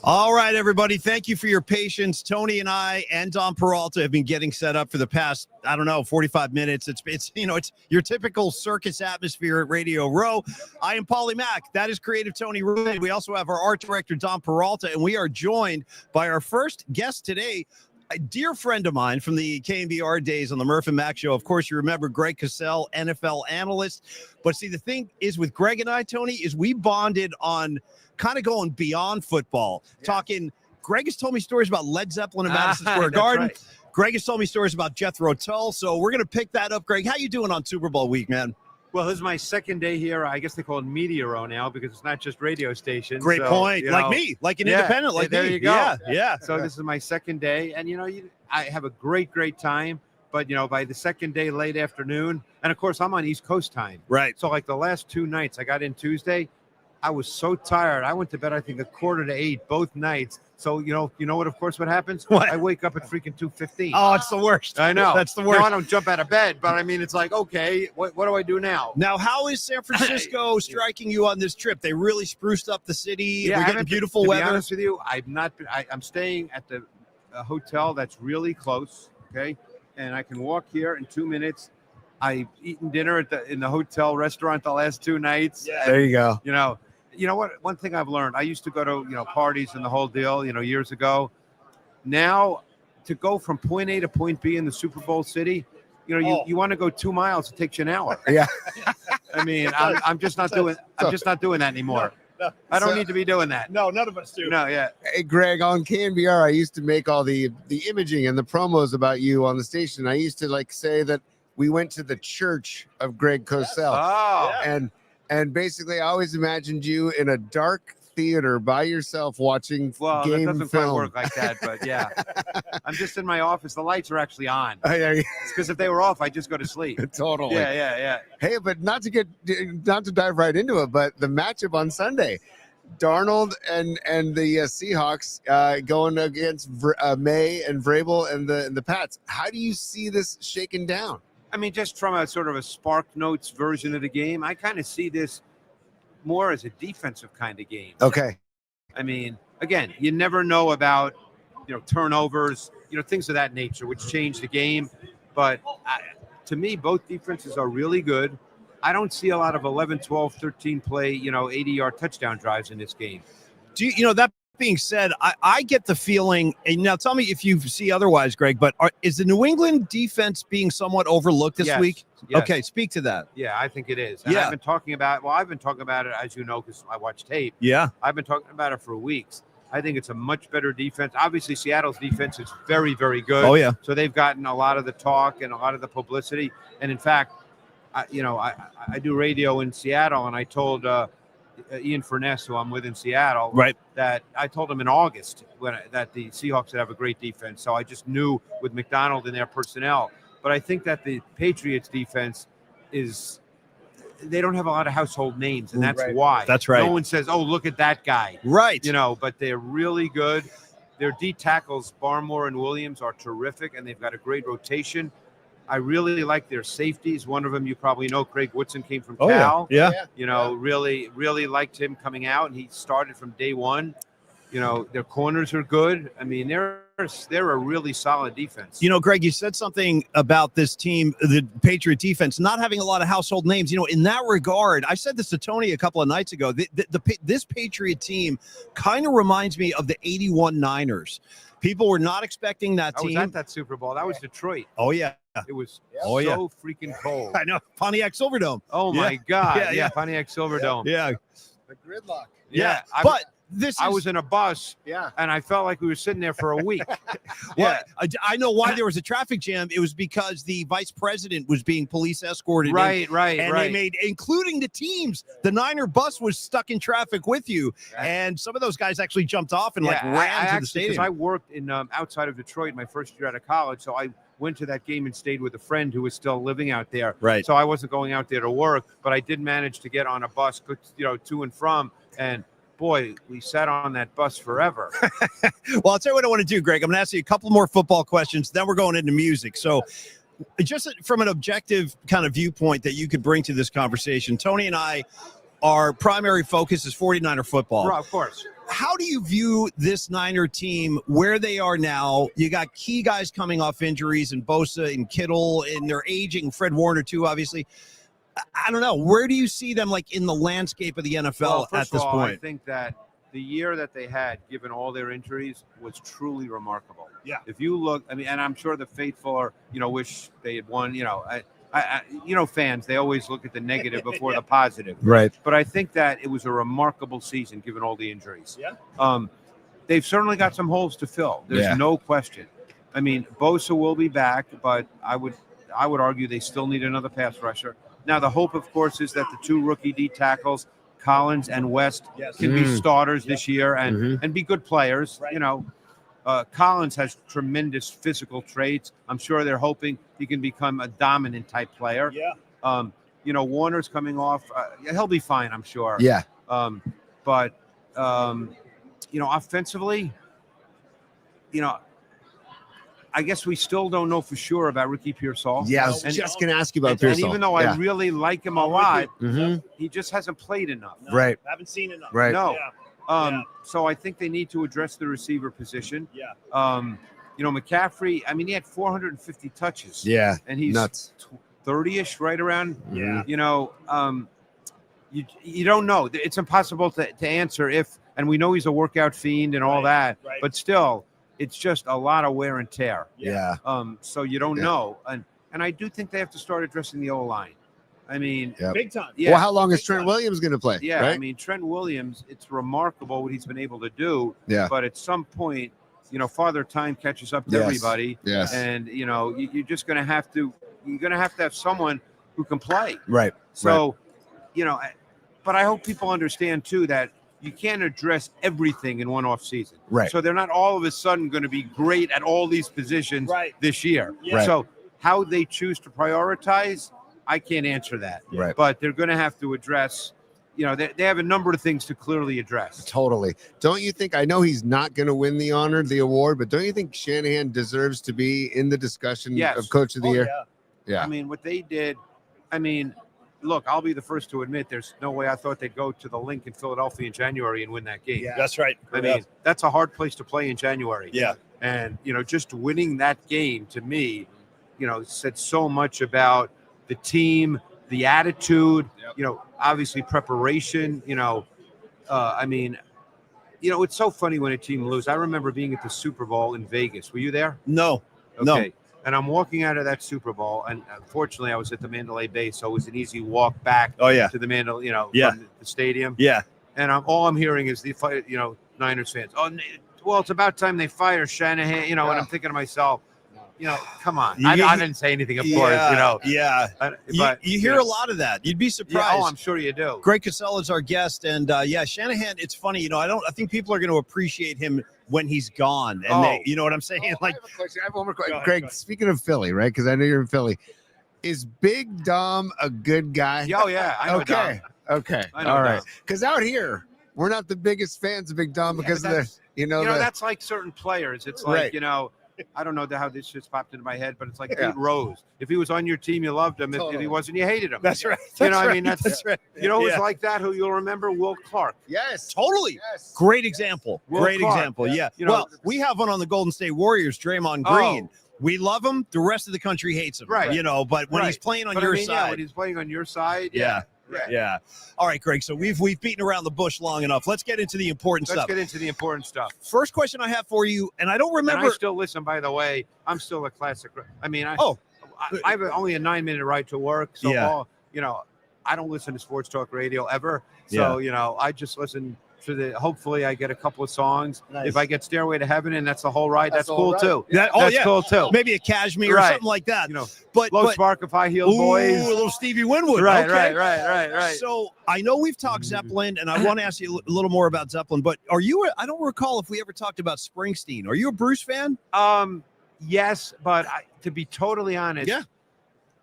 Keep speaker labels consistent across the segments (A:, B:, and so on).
A: All right, everybody. Thank you for your patience. Tony and I and Don Peralta have been getting set up for the past, 45 minutes. It's your typical circus atmosphere at Radio Row. I am Paulie Mack. That is creative Tony Ruin. We also have our art director, Don Peralta, and we are joined by our first guest today, a dear friend of mine from the KNBR days on the Murph and Mack show. Of course, you remember Greg Cosell, NFL analyst. But see, the thing is with Greg and I, Tony, is we bonded on kind of going beyond football, talking. Greg has told me stories about Led Zeppelin and Madison Square Garden. Right. Greg has told me stories about Jethro Tull. So we're going to pick that up. Greg, how you doing on Super Bowl week, man?
B: Well, this is my second day here. I guess they call it Media Row now because it's not just radio stations.
A: Great point. Like me, like an independent, like
B: there
A: me.
B: You go.
A: Yeah.
B: So this is my second day, and I have a great time. But by the second day, late afternoon, and of course I'm on East Coast time.
A: Right.
B: So like the last two nights, I got in Tuesday. I was so tired. I went to bed, I think, 7:45 both nights. So, you know what, of course, what happens?
A: What?
B: I wake up at freaking 2:15.
A: Oh, it's the worst.
B: I know.
A: That's the worst.
B: No, I don't jump out of bed, but I mean, it's like, okay, what do I do now?
A: Now, how is San Francisco striking you on this trip? They really spruced up the city.
B: Yeah,
A: we're getting beautiful
B: to
A: weather.
B: To be honest with you, I've not been, I'm staying at the hotel that's really close, okay? And I can walk here in 2 minutes. I've eaten dinner in the hotel restaurant the last two nights.
A: Yeah. There you go.
B: You know what? One thing I've learned, I used to go to, parties and the whole deal, years ago. Now, to go from point A to point B in the Super Bowl city, you want to go 2 miles, it takes you an hour.
A: Yeah.
B: I mean, I'm just not doing that anymore.
A: No.
B: I don't need to be doing that.
A: No, none of us do.
B: No, yeah.
C: Hey, Greg, on KNBR, I used to make all the imaging and the promos about you on the station. I used to say that we went to the church of Greg Cosell.
B: Oh.
C: Yeah. And basically, I always imagined you in a dark theater by yourself watching game film.
B: That doesn't quite work like that, but yeah. I'm just in my office. The lights are actually on.
C: It's
B: because if they were off, I'd just go to sleep.
C: Totally.
B: Yeah.
C: Hey, but not to dive right into it, but the matchup on Sunday, Darnold and the Seahawks going against May and Vrabel and the Pats. How do you see this shaken down?
B: I mean, just from a sort of a Spark Notes version of the game, I kind of see this more as a defensive kind of game.
C: Okay.
B: I mean, again, you never know about, turnovers, things of that nature, which change the game. But to me, both defenses are really good. I don't see a lot of 11, 12, 13 play, 80-yard touchdown drives in this game.
A: That being said, I get the feeling, and now tell me if you see otherwise, Greg, but is the New England defense being somewhat overlooked this week?
B: Yes.
A: Okay, speak to that.
B: Yeah, I think it is. And I've been talking about it, as you know, because I watch tape.
A: Yeah.
B: I've been talking about it for weeks. I think it's a much better defense. Obviously, Seattle's defense is very, very good.
A: Oh, yeah.
B: So they've gotten a lot of the talk and a lot of the publicity. And in fact, I do radio in Seattle, and I told Ian Furness, who I'm with in Seattle,
A: right,
B: that I told him in August that the Seahawks would have a great defense. So I just knew with McDonald and their personnel. But I think that the Patriots defense they don't have a lot of household names, and that's why.
A: That's right.
B: No one says, oh, look at that guy.
A: Right.
B: But they're really good. Their D tackles, Barmore and Williams, are terrific, and they've got a great rotation. I really like their safeties. One of them you probably know, Craig Woodson, came from Cal.
A: Yeah.
B: Really, really liked him coming out, and he started from day one. Their corners are good. I mean, they're a really solid defense.
A: Greg, you said something about this team, the Patriot defense, not having a lot of household names. In that regard, I said this to Tony a couple of nights ago. This Patriot team kind of reminds me of the 81 Niners. People were not expecting that team.
B: I was at that Super Bowl. That was Detroit.
A: Oh, yeah.
B: It was freaking cold.
A: I know. Pontiac Silverdome.
B: Oh, my God. Yeah, Pontiac Silverdome.
A: Yeah.
C: The gridlock.
A: Yeah. I
B: was in a bus, and I felt like we were sitting there for a week.
A: I know why there was a traffic jam. It was because the vice president was being police escorted.
B: Right.
A: They made, including the teams, the Niner bus was stuck in traffic with you. And some of those guys actually jumped off and ran to the stadium.
B: Because I worked in outside of Detroit my first year out of college, so I went to that game and stayed with a friend who was still living out there.
A: Right.
B: So I wasn't going out there to work, but I did manage to get on a bus, to and from, and boy, we sat on that bus forever.
A: Well, I'll tell you what I want to do, Greg. I'm going to ask you a couple more football questions. Then we're going into music. So just from an objective kind of viewpoint that you could bring to this conversation, Tony and I, our primary focus is 49er football.
B: Of course.
A: how do you view this Niner team, where they are now? You got key guys coming off injuries, and Bosa and Kittle, and they're aging. Fred Warner too, obviously. I don't know. Where do you see them like in the landscape of the NFL
B: Well,
A: at this point?
B: I think that the year that they had, given all their injuries, was truly remarkable.
A: Yeah.
B: If you look, I mean, and I'm sure the faithful are, wish they had won. Fans, they always look at the negative before the positive.
C: Right.
B: But I think that it was a remarkable season given all the injuries.
A: Yeah.
B: They've certainly got some holes to fill. There's no question. I mean, Bosa will be back, but I would argue they still need another pass rusher. Now, the hope, of course, is that the two rookie D tackles, Collins and West, can be starters this year and be good players. Right. Collins has tremendous physical traits. I'm sure they're hoping he can become a dominant type player.
A: Yeah.
B: Warner's coming off. He'll be fine, I'm sure.
C: Yeah.
B: But offensively, I guess we still don't know for sure about Ricky Pearsall.
C: Yeah, I was just going to ask you about Pearsall.
B: And even though I really like him a lot, he just hasn't played enough.
A: No,
C: right.
A: Haven't seen enough.
C: Right.
B: No. So I think they need to address the receiver position.
A: Yeah.
B: McCaffrey, I mean, he had 450 touches.
C: Yeah.
B: And he's
C: nuts.
B: 30-ish, right around.
A: Yeah.
B: You don't know. It's impossible to answer if, and we know he's a workout fiend and all that,
A: but
B: still, it's just a lot of wear and tear.
C: Yeah.
B: So you don't know. And I do think they have to start addressing the O-line. I mean,
A: big time.
B: Yeah.
C: Well, how long is Trent Williams going to play?
B: Yeah.
C: Right?
B: I mean, Trent Williams, it's remarkable what he's been able to do.
C: Yeah.
B: But at some point, Father Time catches up to everybody.
C: Yes.
B: And, you're just going to have to, have someone who can play.
C: Right.
B: So, but I hope people understand too that you can't address everything in one off season.
C: Right.
B: So they're not all of a sudden going to be great at all these positions this year.
A: Yeah.
C: Right.
B: So how they choose to prioritize, I can't answer that.
C: Right.
B: But they're going to have to address, they have a number of things to clearly address.
C: Totally. Don't you think, I know he's not going to win the award, but don't you think Shanahan deserves to be in the discussion of Coach of the Year? Yeah.
B: I mean, what they did, look, I'll be the first to admit there's no way I thought they'd go to the Link in Philadelphia in January and win that game.
A: Yeah. That's right.
B: I mean, that's a hard place to play in January.
A: Yeah.
B: And, just winning that game to me, said so much about the team, the attitude, obviously preparation, it's so funny when a team loses. I remember being at the Super Bowl in Vegas. Were you there?
A: No.
B: Okay.
A: No.
B: And I'm walking out of that Super Bowl, and unfortunately, I was at the Mandalay Bay, so it was an easy walk back to the Mandalay, from the stadium.
A: Yeah.
B: And all I'm hearing is the Niners fans. Oh, well, it's about time they fire Shanahan. And I'm thinking to myself, come on. I didn't say anything, of course.
A: Yeah.
B: But
A: you hear a lot of that. You'd be surprised.
B: Yeah, I'm sure you do.
A: Greg Casella's our guest, and Shanahan. It's funny, I think people are going to appreciate him when he's gone, and they, you know what I'm saying?
C: I have a question. I have one more question. Greg, speaking of Philly, right? Because I know you're in Philly. Is Big Dom a good guy?
B: Oh yeah. I know
C: okay.
B: Dom.
C: Okay.
B: I know
C: all right.
B: Dom.
C: Because out here, we're not the biggest fans of Big Dom because of
B: that's like certain players. It's like I don't know how this just popped into my head, but it's like Pete Rose. If he was on your team, you loved him. If he wasn't, you hated him.
A: That's right.
B: That's right. Who's like that? Who you'll remember? Will Clark.
C: Yes.
A: Totally.
C: Yes.
A: Great example.
B: Will Clark.
A: Example. Yeah. Well, we have one on the Golden State Warriors, Draymond Green. We love him. The rest of the country hates him.
B: Right.
A: But when he's playing on your side.
B: when he's playing on your side.
A: Yeah. All right, Greg. So we've beaten around the bush long enough. Let's get into the important stuff.
B: Let's get into the important stuff.
A: First question I have for you, and I don't remember.
B: And I still listen, by the way. I'm still a classic. I mean, I have only a 9-minute ride to work. So, I don't listen to sports talk radio ever. So, I just listen to hopefully I get a couple of songs. Nice. If I get Stairway to Heaven and that's the whole ride, that's cool too. That's cool too.
A: Maybe a Cashmere or something like that. But
B: Spark of High Heeled Boys.
A: A little Stevie Winwood.
B: Right.
A: So I know we've talked Zeppelin, and I want to ask you a little more about Zeppelin, but I don't recall if we ever talked about Springsteen. Are you a Bruce fan?
B: Yes, but to be totally honest,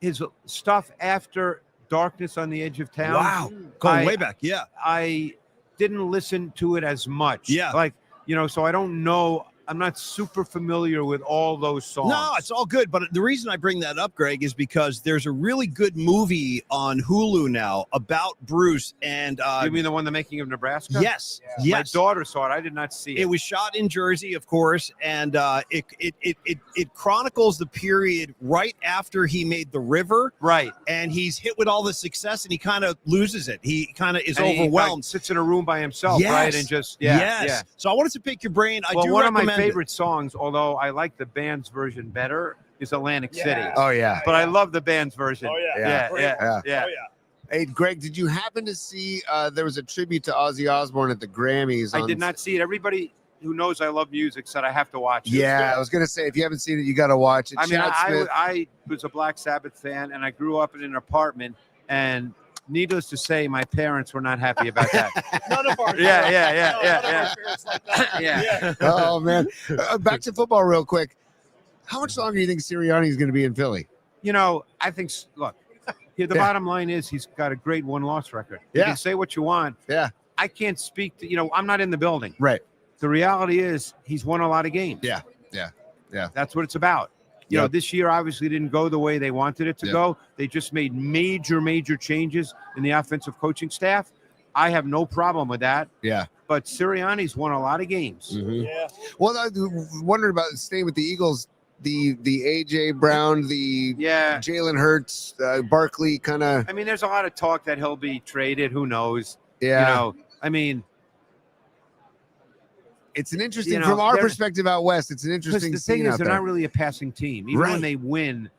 B: his stuff after Darkness on the Edge of Town.
A: Wow. Going way back. Yeah.
B: I didn't listen to it as much.
A: Yeah.
B: So I don't know I'm not super familiar with all those songs.
A: No, it's all good. But the reason I bring that up, Greg, is because there's a really good movie on Hulu now about Bruce. And
B: you mean the one, The Making of Nebraska?
A: yes, yes.
B: My daughter saw it. I did not see it.
A: It was shot in Jersey, of course, and it chronicles the period right after he made The River.
B: Right.
A: And he's hit with all the success, and he kind of loses it. He kind of is
B: And
A: overwhelmed.
B: He sits in a room by himself,
A: Yes.
B: right? And just
A: yes. So I wanted to pick your brain. I
B: Well,
A: do
B: one of my
A: recommend it.
B: favorite songs, although I like the band's version better, is Atlantic City.
C: Oh yeah.
B: But I love the band's version.
A: Oh, yeah.
B: Yeah.
A: Oh, yeah.
C: Hey, Greg, did you happen to see there was a tribute to Ozzy Osbourne at the Grammys?
B: I did not see it. Everybody who knows I love music said I have to watch it.
C: Yeah, I was gonna say if you haven't seen it, you got to watch it.
B: I mean,
C: Chad Smith.
B: I was a Black Sabbath fan, and I grew up in an apartment, and needless to say, my parents were not happy about that.
A: None of our
B: Yeah.
C: Oh man, back to football real quick. How much longer do you think Sirianni is going to be in Philly?
B: You know, I think, look, the bottom line is he's got a great one-loss record. You
C: Yeah.
B: can say what you want.
C: Yeah.
B: I can't speak to, I'm not in the building.
C: Right.
B: The reality is he's won a lot of games.
C: Yeah.
B: That's what it's about. You know, this year obviously didn't go the way they wanted it to go. They just made major changes in the offensive coaching staff. I have no problem with that.
C: Yeah.
B: But Sirianni's won a lot of games.
C: Mm-hmm. Yeah. Well, I wondered about staying with the Eagles. The AJ Brown, the Jalen Hurts, Barkley kind of.
B: I mean, there's a lot of talk that he'll be traded. Who knows?
C: Yeah.
B: You know, I mean,
C: it's an interesting from our perspective out west. It's an interesting.
B: The thing is, they're
C: there.
B: not really a passing team. Even when they win,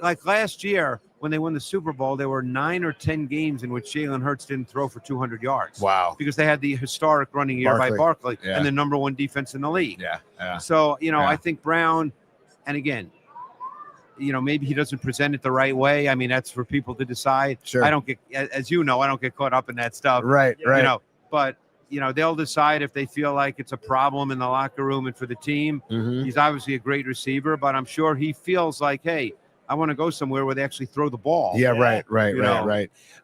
B: like last year when they won the Super Bowl, there were 9 or 10 games in which Jalen Hurts didn't throw for 200 yards.
C: Wow!
B: Because they had the historic running year by Barkley and the number 1 defense in the league.
C: Yeah.
B: So I think Brown. And again, maybe he doesn't present it the right way. I mean, that's for people to decide.
C: Sure.
B: I don't get, as you know, I don't get caught up in that stuff.
C: Right.
B: But they'll decide if they feel like it's a problem in the locker room and for the team.
C: Mm-hmm.
B: He's obviously a great receiver, but I'm sure he feels like, hey, I want to go somewhere where they actually throw the ball.
C: Yeah, right.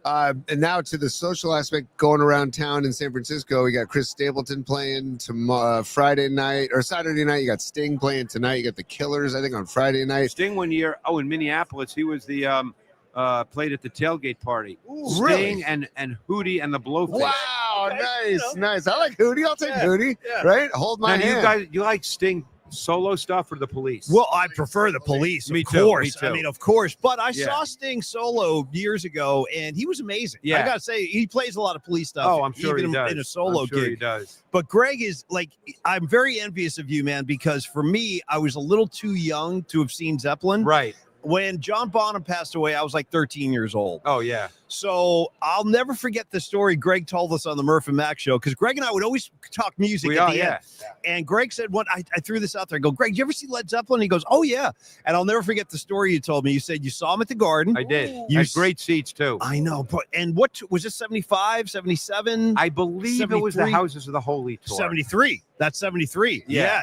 C: And now to the social aspect, going around town in San Francisco, we got Chris Stapleton playing tomorrow, Friday night or Saturday night. You got Sting playing tonight. You got the Killers, I think, on Friday night.
B: Sting one year, in Minneapolis, he was the played at the tailgate party.
C: Ooh,
B: Sting
C: really?
B: and Hootie and the Blowfish.
C: Wow, nice. I like Hootie. I'll take Hootie. Yeah. Right? Hold my hand.
B: You like Sting solo stuff or the Police?
A: Well, I prefer the Police,
B: Me
A: of
B: too,
A: course.
B: me too.
A: I mean, of course. But I saw Sting solo years ago, and he was amazing.
B: Yeah.
A: I got to say, he plays a lot of Police stuff.
B: Oh, I'm sure
A: even
B: he does.
A: in a solo
B: I'm sure
A: gig.
B: he does.
A: But Greg is like, I'm very envious of you, man, because for me, I was a little too young to have seen Zeppelin.
B: Right.
A: When John Bonham passed away, I was like 13 years old.
B: Oh, yeah.
A: So I'll never forget the story Greg told us on the Murph and Mac show, because Greg and I would always talk music at the end. And Greg said, I threw this out there. I go, Greg, did you ever see Led Zeppelin? He goes, oh, yeah. And I'll never forget the story you told me. You said you saw him at the Garden.
B: I did.
A: You
B: had great seats, too.
A: I know. And what was this, 75, 77?
B: I believe it was the Houses of the Holy tour.
A: 73. That's 73. Yeah.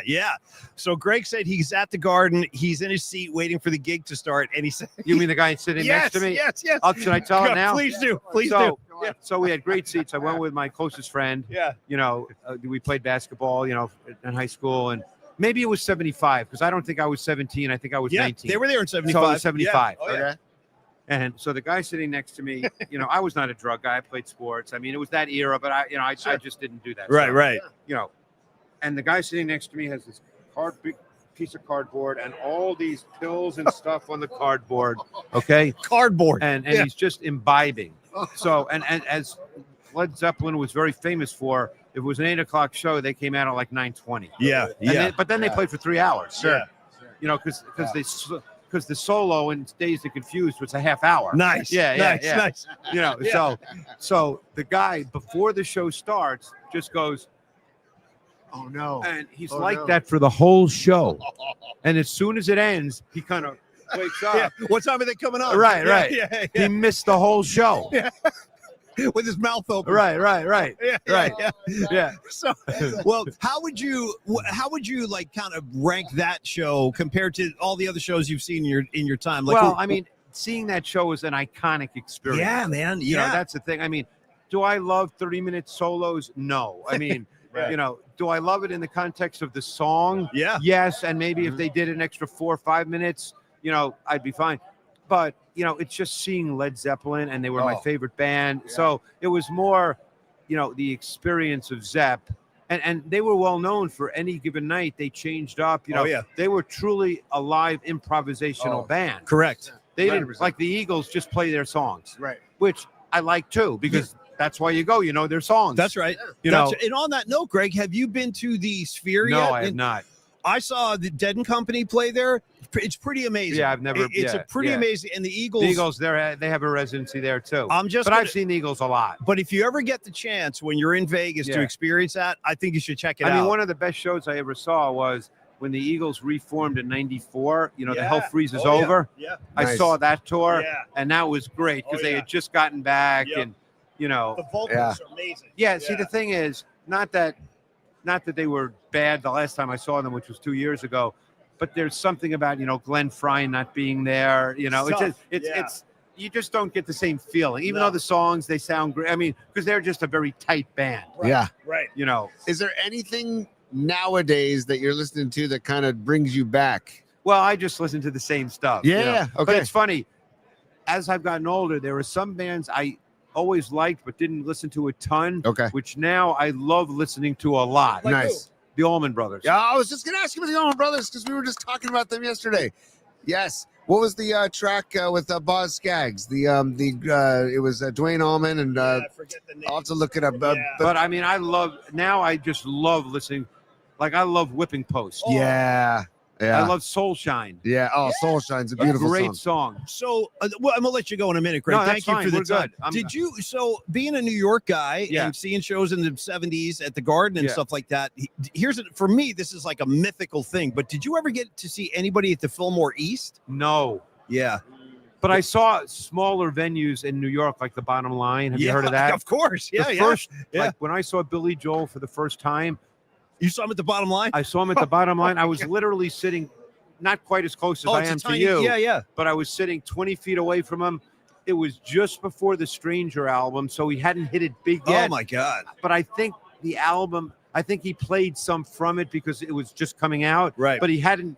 A: So Greg said he's at the Garden. He's in his seat waiting for the gig to start. And he said,
B: you mean the guy sitting next to me?
A: Yes.
B: Should I tell it now?
A: Please do.
B: So we had great seats. I went with my closest friend.
A: Yeah.
B: We played basketball, in high school. And maybe it was 75 because I don't think I was 17. I think I was 19.
A: They were there in 75.
B: So it was 75.
A: Yeah. Oh, yeah.
B: And so the guy sitting next to me, I was not a drug guy. I played sports. I mean, it was that era, but I just didn't do that.
A: Right.
B: And the guy sitting next to me has this big piece of cardboard and all these pills and stuff on the cardboard. Okay.
A: Cardboard.
B: And he's just imbibing. So, and as Led Zeppelin was very famous for, if it was an 8:00 show, they came out at like 9:20.
A: Yeah.
B: But then they played for 3 hours.
A: Sure.
B: Because the solo in Dazed and Confused was a half hour.
A: Nice. Nice.
B: So the guy before the show starts just goes,
C: oh no.
B: And he's that for the whole show. And as soon as it ends, he kind of wakes up.
A: Yeah. What time are they coming on?
B: Right.
A: Yeah.
B: He missed the whole show.
A: Yeah. With his mouth open.
B: Right.
A: Yeah. So, well, how would you like kind of rank that show compared to all the other shows you've seen in your time? Like,
B: well, I mean, seeing that show is an iconic experience.
A: Yeah, man. Yeah.
B: That's the thing. I mean, do I love 30-minute solos? No. I mean,
A: right.
B: You know, do I love it in the context of the song?
A: Yeah.
B: Yes, and maybe if they did an extra 4 or 5 minutes, you know, I'd be fine. But you know, it's just seeing Led Zeppelin, and they were my favorite band.
C: Yeah.
B: So it was more, you know, the experience of Zepp. And they were well known for any given night. They changed up. You know, they were truly a live improvisational band.
A: Correct.
B: They didn't
C: 100%.
B: like the Eagles just play their songs,
C: Right.
B: which I like too, because that's why you go. You know their songs.
A: That's right.
B: You know.
A: And on that note, Greg, have you been to the Sphere
B: No,
A: yet?
B: I have not.
A: I saw the Dead and Company play there. It's pretty amazing.
B: Yeah, I've never.
A: It's a pretty amazing. And the Eagles.
B: The Eagles, they have a residency there too.
A: But
B: I've seen the Eagles a lot.
A: But if you ever get the chance when you're in Vegas to experience that, I think you should check it out.
B: I mean, one of the best shows I ever saw was when the Eagles reformed in '94. You know, the Hell Freezes Over.
A: Yeah.
B: I saw that tour,
A: Yeah.
B: and that was great because they had just gotten back, and you know,
A: The vocals are amazing.
B: yeah. See, the thing is, not that they were bad the last time I saw them, which was 2 years ago, but there's something about, you know, Glenn Frey not being there. You know, it's you just don't get the same feeling, even though the songs, they sound great. I mean, because they're just a very tight band.
A: Right.
C: Yeah.
A: Right.
B: You know,
C: Is there anything nowadays that you're listening to that kind of brings you back?
B: well, I just listen to the same stuff. you
C: Yeah,
B: know. But
C: okay.
B: it's funny. As I've gotten older, there are some bands I always liked but didn't listen to a ton.
C: Okay.
B: Which now I love listening to a lot.
A: Like
C: Nice.
B: The Allman Brothers.
C: Yeah, I was just gonna ask you about the Allman Brothers because we were just talking about them yesterday. Yes. What was the track with Boz Scaggs? It was Dwayne Allman and
A: I forget the name.
C: I'll have to look it up.
B: But I mean, I just love listening. Like I love Whipping Post.
C: yeah.
B: I love Soul Shine.
C: Yeah. Oh, Soul Shine's a beautiful
B: Great
C: song.
B: song.
A: So, well, I'm gonna let you go in a minute, Greg.
B: No,
A: Thank
B: that's
A: you
B: fine.
A: for the
B: We're
A: time.
B: good.
A: Did you? So, being a New York guy
B: Yeah.
A: and seeing shows in the '70s at the Garden and
B: Yeah.
A: stuff like that, for me, this is like a mythical thing. But did you ever get to see anybody at the Fillmore East?
B: No.
A: Yeah,
B: But I saw smaller venues in New York, like the Bottom Line. Have you heard of that?
A: Of course. Yeah,
B: The
A: yeah.
B: first,
A: yeah.
B: like when I saw Billy Joel for the first time,
A: You saw him at the Bottom Line.
B: I saw him at the Bottom Line. I was literally sitting, not quite as close as I
A: it's a
B: am
A: tiny,
B: to you,
A: Yeah, yeah.
B: but I was sitting 20 feet away from him. It was just before the Stranger album, so he hadn't hit it big yet.
A: Oh my God.
B: But I think the album, I think he played some from it because it was just coming out.
A: Right.
B: But he hadn't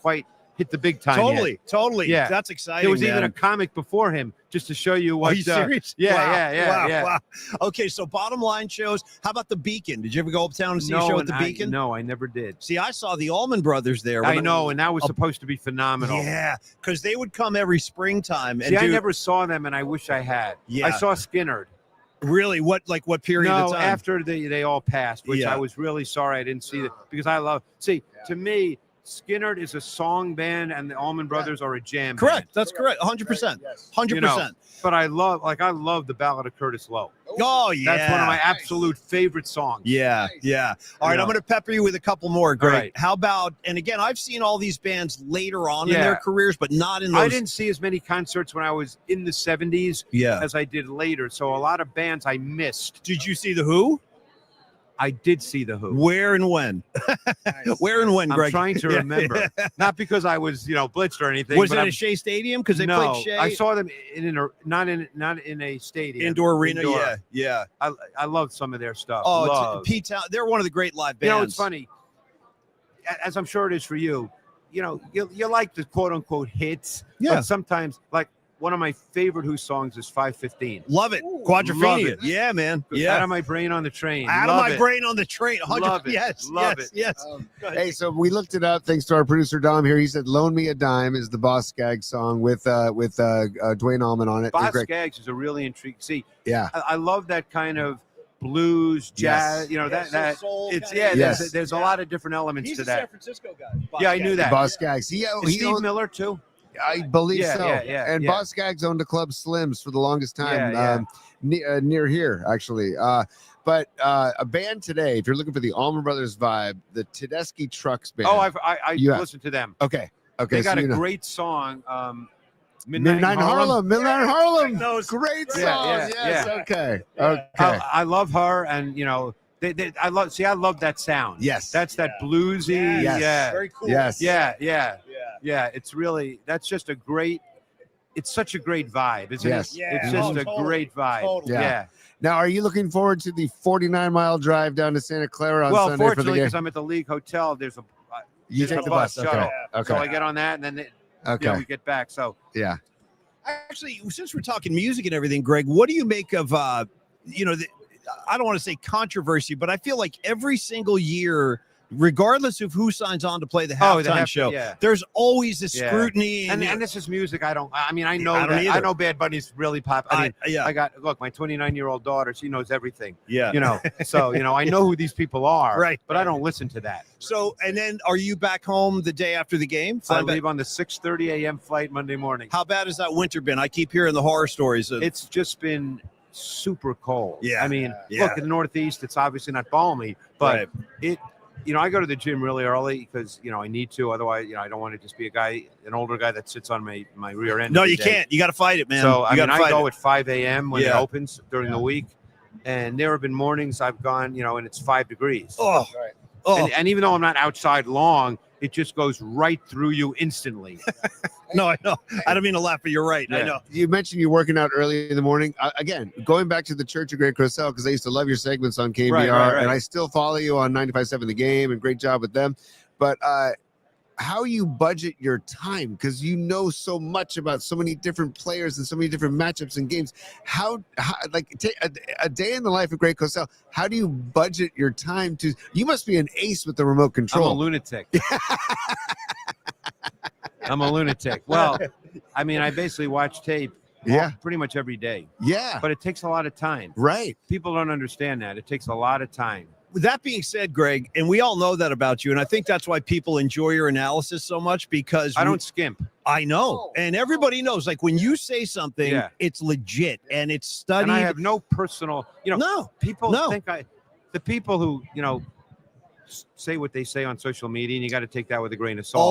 B: quite hit the big time yet.
A: Totally.
B: Yeah.
A: That's exciting.
B: There was
A: man.
B: even a comic before him, just to show you what.
A: Are you serious?
B: Yeah,
A: Wow,
B: yeah.
A: wow, wow. Okay, so Bottom Line shows. How about the Beacon? Did you ever go uptown and see a show
B: No,
A: at the Beacon?
B: No, I never did.
A: See, I saw the Allman Brothers there.
B: I know, and that was supposed to be phenomenal.
A: Yeah, because they would come every springtime. And
B: See, I never saw them, and I wish I had.
A: Yeah.
B: I saw Skinnerd.
A: Really, what period of
B: No,
A: time?
B: after they all passed, which
A: Yeah.
B: I was really sorry I didn't see that because I love. See, to me, Skinnerd is a song band, and the Allman Brothers are a jam band.
A: Correct. That's correct. 100%. 100%.
B: But I love the Ballad of Curtis Lowe.
A: Oh yeah,
B: That's one of my absolute favorite songs.
A: Yeah, yeah. All right,
B: You
A: I'm
B: know.
A: going to pepper you with a couple more, Greg.
B: right.
A: How about? And again, I've seen all these bands later on in
B: Yeah.
A: their careers, but not in those.
B: I didn't see as many concerts when I was in the 70s
A: Yeah.
B: as I did later. So a lot of bands I missed.
A: Did you see the Who?
B: I did see the Who.
A: Where and when? Where and when,
B: I'm
A: Greg?
B: trying to
A: Yeah.
B: remember. Not because I was, blitzed or anything.
A: Was
B: but
A: it
B: I'm-
A: at Shea Stadium? Because they
B: no,
A: played Shea
B: I saw them not in a stadium.
A: indoor arena.
B: Indoor.
A: Yeah.
B: I love some of their stuff.
A: Oh,
B: Love.
A: Pete Town. They're one of the great live bands.
B: It's funny. As I'm sure it is for you. You like the quote unquote hits.
A: Yeah.
B: But sometimes, like one of my favorite Who songs is 515.
A: Love it.
B: Love
A: Quadrophenia.
B: it.
A: Yeah, man.
B: Out
A: Yeah.
B: of my brain on the train.
A: Out of
B: Love
A: my
B: it.
A: brain on the train. 100.
B: Love it.
A: Yes.
B: Love
A: yes,
B: it.
A: Yes. Go ahead.
C: Hey, so we looked it up thanks to our producer Dom here. He said "Loan Me a Dime" is the Boss Skaggs song with Dwayne Allman on it.
B: Boz
C: Greg-
B: Skaggs is a really intriguing. See,
C: Yeah.
B: I love that kind of blues, jazz.
C: Yes.
B: That
A: soul
B: it's
A: kinda-
C: Yes.
B: There's a lot of different elements
A: He's
B: to
A: a San
B: that.
A: Francisco guy.
B: Yeah, I knew that.
C: Boss Skaggs. He
B: Is Steve Miller too?
C: I believe
B: Yeah,
C: so.
B: yeah,
C: and
B: yeah.
C: Boss Skaggs owned a club Slims for the longest time,
B: Yeah,
C: near here, actually. But a band today, if you're looking for the Allman Brothers vibe, the Tedeschi Trucks band.
B: Oh, I
C: You have-
B: listened to them.
C: Okay.
B: They got
C: so
B: a
C: you know.
B: great song.
C: Midnight in Harlem. Midnight in Harlem.
A: Those-
C: Great songs.
B: Yeah,
C: Yes.
B: yeah.
C: Okay.
A: Yeah.
C: Okay.
B: I love her, and I love that sound.
C: Yes.
B: That's that bluesy.
C: Yes.
B: Yeah.
A: Very cool.
C: Yes.
B: Yeah.
A: Yeah.
B: It's really just a great. It's such a great vibe, isn't
C: Yes.
B: it?
A: Yeah.
B: It's just
A: Oh,
B: a
A: totally.
B: great vibe.
A: Totally.
C: Yeah.
B: Yeah.
C: Now, are you looking forward to the 49-mile drive down to Santa Clara on
B: Well,
C: Sunday for the
B: fortunately,
C: game?
B: because I'm at the league hotel, there's a
C: You
B: there's
C: take
B: a
C: the bus.
B: shuttle.
C: Okay.
B: So
C: Okay.
B: I get on that, and then
C: Okay.
B: we get back. So
C: Yeah.
A: Actually, since we're talking music and everything, Greg, what do you make of I don't want to say controversy, but I feel like every single year, regardless of who signs on to play the halftime show, there's always this scrutiny.
B: And this is music. I know
A: I
B: I know Bad Bunny's really pop. I
A: mean,
B: look, my 29-year-old daughter, she knows everything.
A: Yeah.
B: So I know who these people are.
A: Right.
B: But I don't listen to that.
A: So, and then are you back home the day after the game?
B: I leave on the 6:30 a.m. flight Monday morning.
A: How bad has that winter been? I keep hearing the horror stories.
B: It's just been super cold.
A: Yeah.
B: I mean, look, in the Northeast, it's obviously not balmy, but I go to the gym really early because, I need to. Otherwise, I don't want to just be an older guy that sits on my rear end.
A: No, you can't. You got to fight it, man.
B: So, I go
A: it.
B: at 5 a.m. when it opens during the week. And there have been mornings I've gone, and it's 5 degrees.
A: Oh,
C: Right.
A: Oh,
B: And even though I'm not outside long, it just goes right through you instantly.
A: no, I know. I don't mean to laugh, but you're right. I
B: Yeah.
A: know.
C: You mentioned you're working out early in the morning. Again, going back to the Church of Great Cosell, because I used to love your segments on KBR,
B: Right.
C: and I still follow you on 95.7 The Game, and great job with them. But how you budget your time, because you know so much about so many different players and so many different matchups and games. How take a day in the life of Great Cosell, how do you budget your time to? You must be an ace with the remote
B: I'm a
C: control.
B: lunatic. I'm a lunatic. Well, I mean, I basically watch tape pretty much every day.
C: Yeah.
B: But it takes a lot of time.
C: Right.
B: People don't understand that. It takes a lot of time.
A: With that being said, Greg, and we all know that about you, and I think that's why people enjoy your analysis so much, because
B: I don't skimp.
A: I know. And everybody knows, like, when you say something, it's legit and it's studied.
B: And I have no personal, people think the people who, say what they say on social media, and you got to take that with a grain of salt.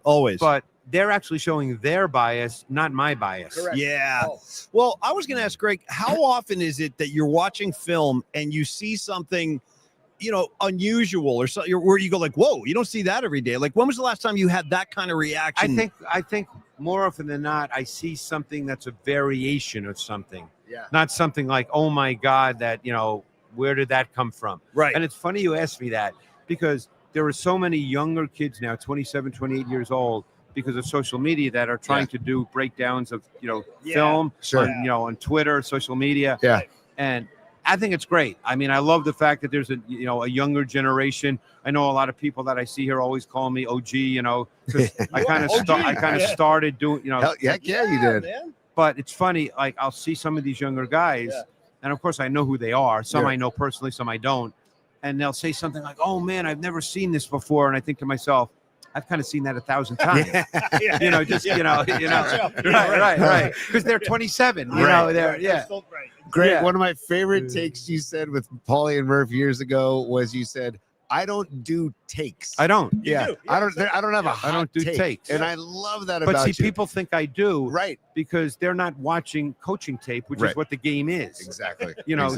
A: Always.
B: But they're actually showing their bias, not my bias.
C: Correct.
A: Yeah. Well, I was going to ask Greg, how often is it that you're watching film and you see something, unusual or something where you go like, whoa, you don't see that every day? Like, when was the last time you had that kind of reaction?
B: I think more often than not, I see something that's a variation of something.
C: Yeah.
B: Not something like, oh my God, that, where did that come from?
A: Right.
B: And it's funny you asked me that, because there are so many younger kids now, 27, 28 years old, because of social media, that are trying to do breakdowns of, film on Twitter, social media.
C: Yeah.
B: And I think it's great. I mean, I love the fact that there's a younger generation. I know a lot of people that I see here always call me OG, because I kind of started doing,
C: Heck yeah, you did.
A: Man.
B: But it's funny, like, I'll see some of these younger guys, and of course I know who they are. Some I know personally, some I don't. And they'll say something like, oh man, I've never seen this before. And I think to myself, I've kind of seen that 1,000 times. Right. Because they're 27, they're,
C: Greg, one of my favorite takes you said with Paulie and Murph years ago was you said, I don't do takes.
B: I don't.
C: I don't have a hot
B: I don't do
C: take.
B: takes.
C: And I love that about
B: But see,
C: you.
B: people think I do,
C: Right.
B: because they're not watching coaching tape, which is what the game is.
C: Exactly.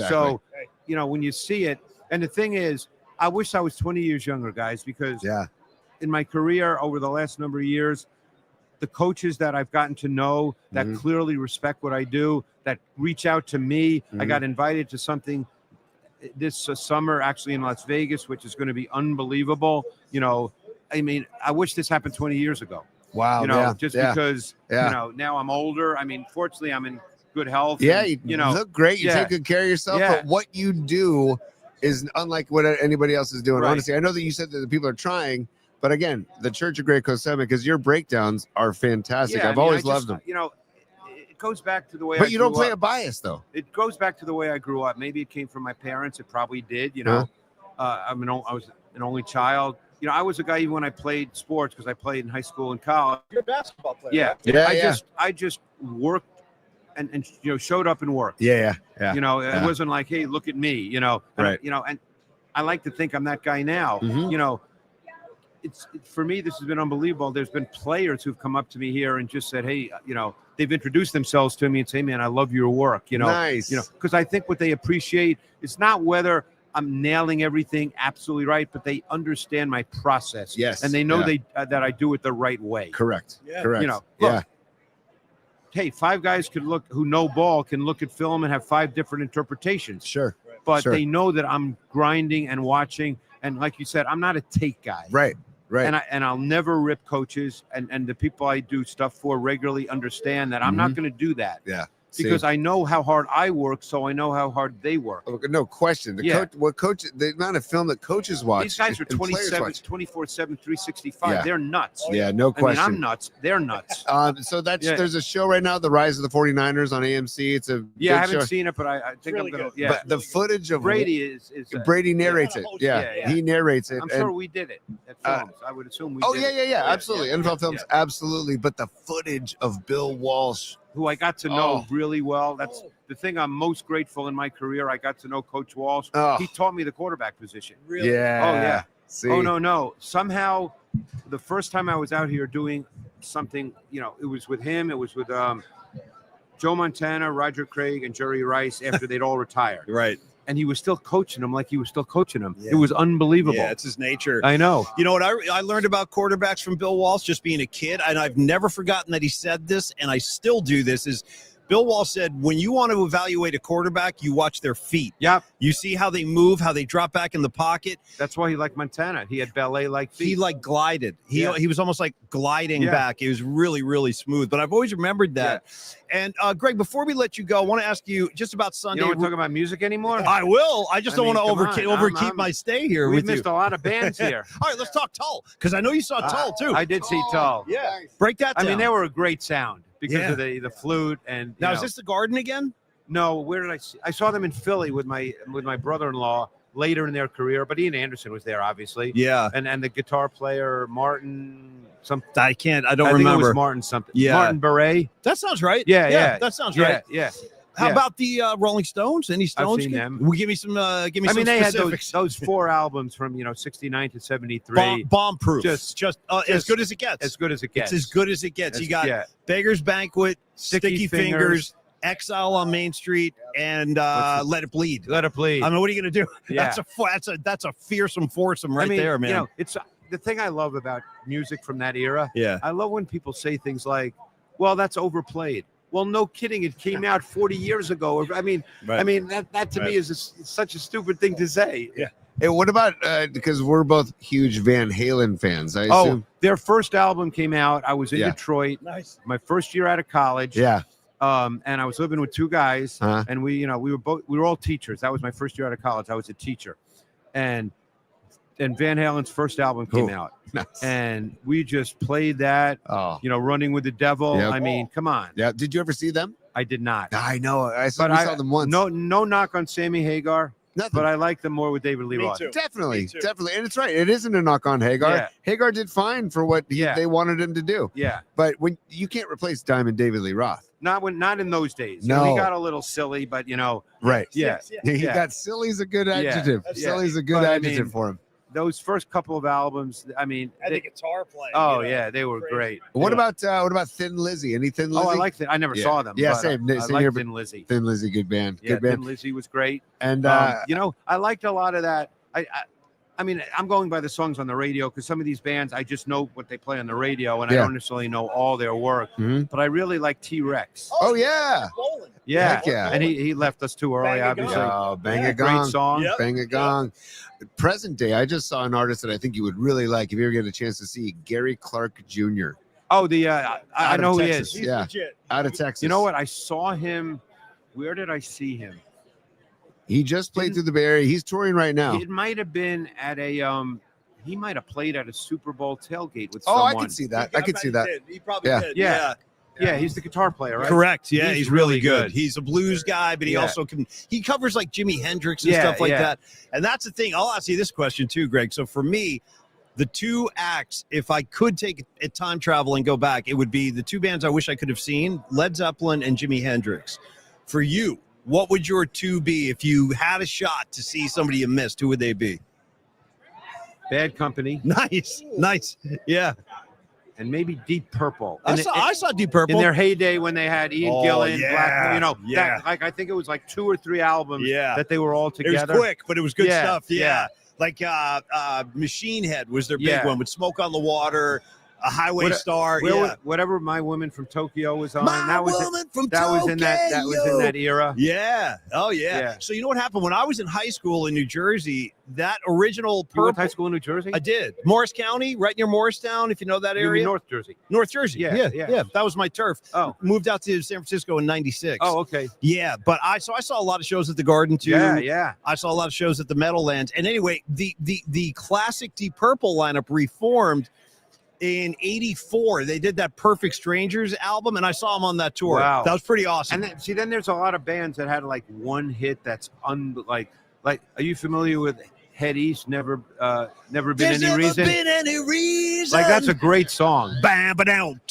B: So, when you see it, and the thing is, I wish I was 20 years younger, guys, because in my career over the last number of years, the coaches that I've gotten to know that clearly respect what I do, that reach out to me. I got invited to something this summer, actually in Las Vegas, which is going to be unbelievable. I mean, I wish this happened 20 years ago.
C: Wow.
B: Because, now I'm older. I mean, fortunately, I'm in good health.
C: Yeah.
B: And,
C: you look great. You take good care of yourself.
B: Yeah.
C: But what you do is unlike what anybody else is doing.
B: Right.
C: Honestly, I know that you said that the people are trying, but again, the Church of Great Cosell, because your breakdowns are fantastic. I've always loved them.
B: It goes back to the way.
C: But you don't play a bias, though.
B: It goes back to the way I grew up. Maybe it came from my parents. It probably did. I was an only child. I was a guy even when I played sports, because I played in high school and college.
A: You're a basketball player.
B: Yeah. I just worked and showed up and worked.
C: Yeah.
B: It wasn't like, hey, look at me.
C: Right.
B: And I like to think I'm that guy now. For me, this has been unbelievable. There's been players who've come up to me here and just said, hey, they've introduced themselves to me and say, man, I love your work.
C: Nice.
B: Because I think what they appreciate is not whether I'm nailing everything absolutely right, but they understand my process.
C: Yes.
B: And they know that I do it the right way.
C: Correct.
A: Yeah.
C: Correct.
B: Look, hey, 5 guys who know ball can look at film and have 5 different interpretations.
C: Sure.
B: But
C: Sure.
B: they know that I'm grinding and watching. And like you said, I'm not a take guy.
C: Right.
B: And I'll never rip coaches. And the people I do stuff for regularly understand that I'm not going to do that.
C: Yeah.
B: Because I know how hard I work, so I know how hard they work.
C: No question. The amount of film that coaches watch.
B: These guys are
C: and players
B: 24/7,
C: watch.
B: 365.
C: Yeah.
B: They're nuts.
C: Yeah, no question.
B: I mean, I'm nuts. They're nuts.
C: So there's a show right now, The Rise of the 49ers on AMC. It's a
B: Yeah, I
C: good
B: haven't
C: show.
B: seen it, but I think
A: really
B: I'm gonna.
A: good.
B: Yeah,
C: But the footage of
B: Brady is
C: Brady narrates it.
B: Yeah.
C: He narrates it.
B: I'm
C: and-
B: sure we did it at films. I would assume we.
C: Oh
B: did
C: yeah,
B: it.
C: absolutely. NFL films, absolutely. But the footage of Bill Walsh,
B: who I got to know really well. That's the thing I'm most grateful in my career. I got to know Coach Walsh.
C: Oh.
B: He taught me the quarterback position.
A: Really?
C: Yeah.
B: Oh yeah.
C: See?
B: Oh no. Somehow, the first time I was out here doing something, it was with him. It was with Joe Montana, Roger Craig, and Jerry Rice after they'd all retired.
A: Right.
B: And he was still coaching them like he was still coaching them.
A: Yeah.
B: It was unbelievable.
A: Yeah, it's his nature.
B: I know.
A: You know what I learned about quarterbacks from Bill Walsh just being a kid, and I've never forgotten that he said this, and I still do this, is Bill Walsh said, when you want to evaluate a quarterback, you watch their feet.
B: Yep.
A: You see how they move, how they drop back in the pocket.
B: That's why he liked Montana. He had ballet-like feet.
A: He like glided. He was almost like gliding back. It was really, really smooth. But I've always remembered that. And Greg, before we let you go, I want to ask you just about Sunday.
B: You don't want to talk about music anymore?
A: I will. I just don't want to overkeep my stay here
B: We've
A: with
B: missed
A: you.
B: a lot of bands here.
A: All right, let's talk Tull, because I know you saw Tull too.
B: I did see Tull.
A: Yeah, break that down.
B: I mean, they were a great sound because of the flute and.
A: Now, is this the Garden again?
B: No, where did I see? I saw them in Philly with my brother-in-law later in their career, but Ian Anderson was there, obviously.
A: Yeah,
B: and the guitar player Martin.
A: I don't
B: I think
A: remember.
B: it was Martin something.
A: Yeah,
B: Martin Beret.
A: That sounds right.
B: Yeah.
A: That sounds right.
B: Yeah.
A: How about the Rolling Stones? Any Stones?
B: I've seen them.
A: Well, give me some. I mean,
B: they
A: specifics.
B: had those 4 albums from 69 to 73.
A: Bomb proof.
B: Just
A: as good as it gets.
B: As good as it gets.
A: It's as good as it gets. You got Beggar's Banquet, Sticky Fingers, Exile on Main Street, and Let It Bleed.
B: Let It Bleed.
A: I mean, what are you gonna do?
B: Yeah.
A: That's a fearsome foursome right there, man.
B: It's the thing I love about music from that era.
A: Yeah.
B: I love when people say things like, "Well, that's overplayed." Well, no kidding. It came out 40 years ago. I mean, that to me is such a stupid thing to say.
A: Yeah.
C: Hey, what about because we're both huge Van Halen fans? I assume.
B: Their first album came out. I was in Detroit.
A: Nice.
B: My first year out of college.
C: Yeah.
B: And I was living with 2 guys,
C: Uh-huh.
B: and we were all teachers. That was my first year out of college. I was a teacher, and Van Halen's first album came out,
C: Nice.
B: and we just played that.
C: Oh.
B: Running with the Devil.
C: Yep.
B: I mean, come on.
C: Yeah. Did you ever see them?
B: I did not.
C: I know. I saw them once.
B: No knock on Sammy Hagar,
C: Nothing.
B: but I like them more with David Lee Roth.
C: Definitely.
A: Me too.
C: And it's right. It isn't a knock on Hagar.
B: Yeah.
C: Hagar did fine for what they wanted him to do.
B: Yeah.
C: But when you can't replace Diamond David Lee Roth.
B: Not in those days.
C: No.
B: He got a little silly, but
C: Right.
B: yeah.
C: He got silly's a good adjective.
B: Yeah.
C: Silly's a good
B: But,
C: adjective for him.
B: Those first couple of albums, I mean,
A: the guitar playing.
B: yeah, they were great.
C: What about Thin Lizzy? Any Thin Lizzy?
B: Oh, I liked it. I never saw them.
C: Yeah,
B: but
C: same.
B: I
C: Same
B: liked
C: here,
B: Thin Lizzy.
C: Thin Lizzy, good band.
B: Yeah,
C: Good band.
B: Thin Lizzy was great.
C: And
B: I liked a lot of that. I mean, I'm going by the songs on the radio because some of these bands, I just know what they play on the radio, and I don't necessarily know all their work.
C: Mhm.
B: But I really like T-Rex.
C: Oh yeah.
B: Yeah,
C: Heck yeah.
B: And he left us too early,
A: Bang a
B: obviously.
A: Gong.
C: Bang a
B: Great
C: gong.
B: song.
A: Yep.
C: Bang a gong. Present day, I just saw an artist that I think you would really like if you ever get a chance to see, Gary Clark Jr.
B: Oh, I
C: Out
B: know
C: of
B: who he
C: Texas.
B: is.
C: Yeah.
A: legit.
C: out of Texas.
B: You know what? I saw him. Where did I see him?
C: He just played through the Bay Area. He's touring right now.
B: It might have been at a he might have played at a Super Bowl tailgate with
C: Oh,
B: someone.
C: I could see that. I could see that.
A: He probably
C: Yeah.
A: did.
B: Yeah. Yeah, he's the guitar player, right?
A: Correct. Yeah, he's really good.
B: good.
A: He's a blues guy, but he
B: Yeah.
A: also he covers like Jimi Hendrix and
B: Yeah,
A: stuff like
B: yeah.
A: that. And that's the thing. I'll ask you this question too, Greg. So for me, the 2 acts, if I could take a time travel and go back, it would be the 2 bands I wish I could have seen, Led Zeppelin and Jimi Hendrix. For you, what would your 2 be if you had a shot to see somebody you missed? Who would they be?
B: Bad Company
A: Nice. Yeah.
B: and maybe Deep Purple.
A: I saw Deep Purple.
B: In their heyday when they had Ian
A: Oh,
B: Gillan,
A: yeah,
B: Black,
A: yeah.
B: that, like I think it was like 2 or 3 albums
A: Yeah.
B: that they were all
A: It
B: together.
A: was quick, but it was good
B: Yeah,
A: stuff. Yeah.
B: yeah.
A: Like Machine Head was their big
B: Yeah.
A: one with Smoke on the Water. A Highway Star.
B: Whatever My Woman from Tokyo was on.
A: My Woman from
B: that
A: Tokyo.
B: was in that era.
A: Yeah. Oh yeah.
B: Yeah.
A: So you know what happened when I was in high school in New Jersey? That original
B: You went to
A: purple.
B: high school in New Jersey?
A: I did. Morris County, right near Morristown, if you know that
B: You mean
A: area.
B: North Jersey.
A: North Jersey.
B: Yeah.
A: That was my turf.
B: Oh.
A: Moved out to San Francisco in '96.
B: Oh, okay.
A: Yeah, but I saw a lot of shows at the Garden too.
B: Yeah.
A: I saw a lot of shows at the Meadowlands. And anyway, the classic Deep Purple lineup reformed in '84. They did that Perfect Strangers album, and I saw them on that tour.
B: Wow.
A: That was pretty awesome.
B: And then there's a lot of bands that had like one hit that's like. Are you familiar with Head East? Never been
A: There's
B: any
A: never
B: reason.
A: been any reason.
B: Like that's a great song.
A: Bam, ba-down,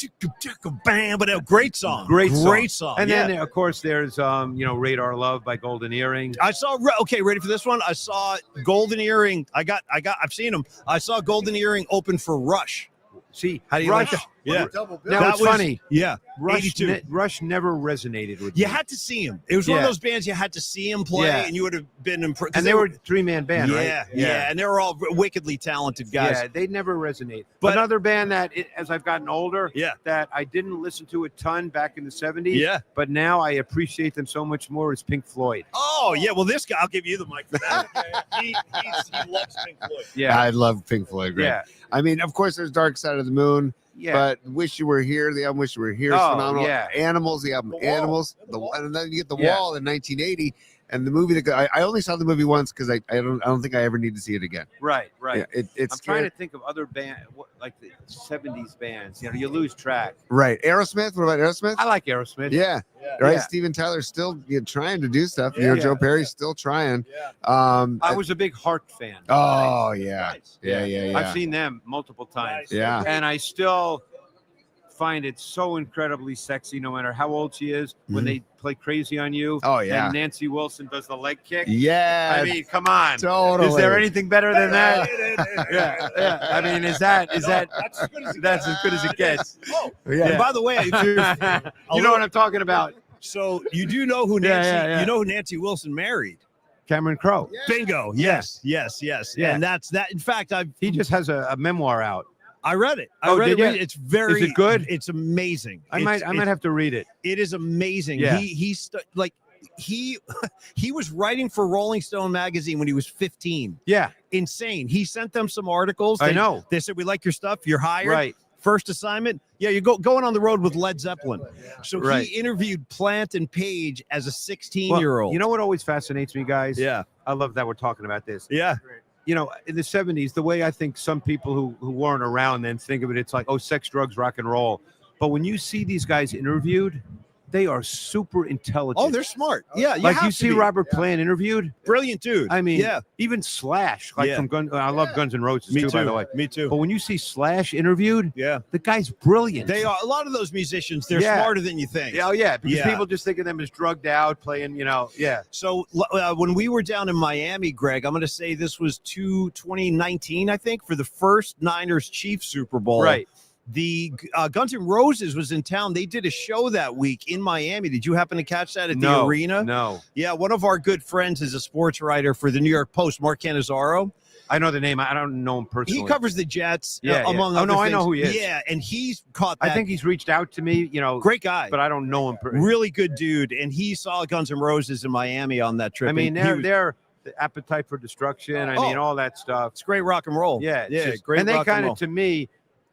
A: bam, ba-down. Great song.
B: Great song. And
A: yeah.
B: then of course there's Radar Love by Golden Earring.
A: I saw. Okay, ready for this one? I saw Golden Earring. I've seen them. I saw Golden Earring open for Rush.
B: See,
A: How do you
B: Rush,
A: like that? Yeah.
B: Now
A: That
B: it's
A: was-
B: funny.
A: Yeah.
B: Rush,
A: 82.
B: Rush never resonated with
A: You
B: me.
A: had to see him. It was one of
B: Yeah.
A: those bands you had to see him play,
B: Yeah.
A: and you would have been impressed.
B: And they were a three-man band,
A: yeah,
B: right?
A: yeah, and they were all wickedly talented guys.
B: Yeah, they never resonate.
A: But-
B: Another band that, as I've gotten older,
A: Yeah.
B: that I didn't listen to a ton back in the 70s,
A: Yeah.
B: but now I appreciate them so much more is Pink Floyd.
A: Oh yeah. Well, this guy, I'll give you the mic for that. he loves Pink Floyd.
B: Yeah,
C: I love Pink Floyd. Greg.
B: yeah,
C: I mean, of course, there's Dark Side of the Moon,
B: yeah.
C: but Wish You Were Here, the album Wish You Were Here is
B: Oh,
C: phenomenal.
B: yeah.
C: Animals, the album
A: The Wall.
C: Animals,
A: The Wall.
C: and then you get The
B: Yeah.
C: Wall in 1980, and the movie that I only saw the movie once because I don't think I ever need to see it again.
B: right.
C: Yeah, it's
B: I'm trying to think of other band, like the 70s bands. You lose track.
C: right. Aerosmith. What about Aerosmith?
B: I like Aerosmith.
C: Yeah, right.
B: Yeah.
C: Steven Tyler's still trying to do stuff.
A: Yeah.
C: Joe Perry's still trying.
A: Yeah.
B: I was a big Heart fan.
C: Oh yeah,
A: Nice.
C: yeah.
B: I've seen them multiple times.
C: Yeah.
B: And I still find it so incredibly sexy, no matter how old she is, when
C: Mhm.
B: they play Crazy on You.
C: Oh yeah,
B: And Nancy Wilson does the leg kick.
C: yeah.
B: I mean, come on.
C: totally.
B: Is there anything better than that? Yeah. I mean, is that that's as good as it gets?
A: Oh,
C: Yeah.
A: and by the way, if you're,
B: You know what I'm talking about?
A: so you do know who
B: Yeah,
A: Nancy?
B: yeah.
A: You know who Nancy Wilson married?
B: Cameron Crowe.
A: Bingo. Yes.
B: Yeah.
A: And that's that. In fact,
B: He just has a memoir out.
A: I read it.
B: Oh, did ya?
A: It's very.
B: Is it good?
A: It's amazing.
B: I might have to read it.
A: It is amazing.
B: Yeah.
A: He was writing for Rolling Stone magazine when he was 15.
B: Yeah,
A: Insane. He sent them some articles.
B: I know.
A: They said, "We like your stuff. You're hired."
B: Right.
A: First assignment. Yeah, you're going on the road with Led Zeppelin. So
B: Right.
A: he interviewed Plant and Page as a
B: Well,
A: 16-year-old.
B: you know what always fascinates me, guys?
A: Yeah.
B: I love that we're talking about this.
A: Yeah.
B: In the 70s, the way I think some people who weren't around then think of it, it's like, oh, sex, drugs, rock and roll. But when you see these guys interviewed, they are super intelligent.
A: Oh, they're smart. Yeah.
B: like
A: have
B: you
A: to
B: see
A: be.
B: Robert Plant interviewed.
A: Brilliant dude.
B: I mean,
A: yeah.
B: even Slash, like
A: Yeah.
B: from Guns. I love Guns N' Roses
A: Me
B: too,
A: too.
B: by the way.
A: Me too.
B: But when you see Slash interviewed,
A: Yeah.
B: the guy's brilliant.
A: They are a lot of those musicians. They're
B: Yeah.
A: smarter than you think.
B: Yeah, oh, yeah, because
A: Yeah.
B: people just think of them as drugged out, playing, yeah.
A: So when we were down in Miami, Greg, I'm going to say this was 2019, I think, for the first Niners Chiefs Super Bowl.
B: Right.
A: The Guns N' Roses was in town. They did a show that week in Miami. Did you happen to catch that at the arena?
B: No.
A: Yeah, one of our good friends is a sports writer for the New York Post, Mark Cannizzaro.
B: I know the name. I don't know him personally.
A: He covers the Jets,
B: Yeah, yeah.
A: among
B: Oh,
A: other
B: no,
A: things.
B: I know who he is.
A: Yeah, and he's caught that.
B: I think he's reached out to me,
A: great guy.
B: but I don't know him.
A: Really good dude. And he saw Guns N' Roses in Miami on that trip.
B: I mean,
A: and he was-
B: they're the Appetite for Destruction. I mean, all that stuff.
A: it's great rock and roll.
B: Yeah,
A: Yeah,
B: it's just-
A: great
B: And they
A: rock and
B: kind
A: roll.
B: of, to me,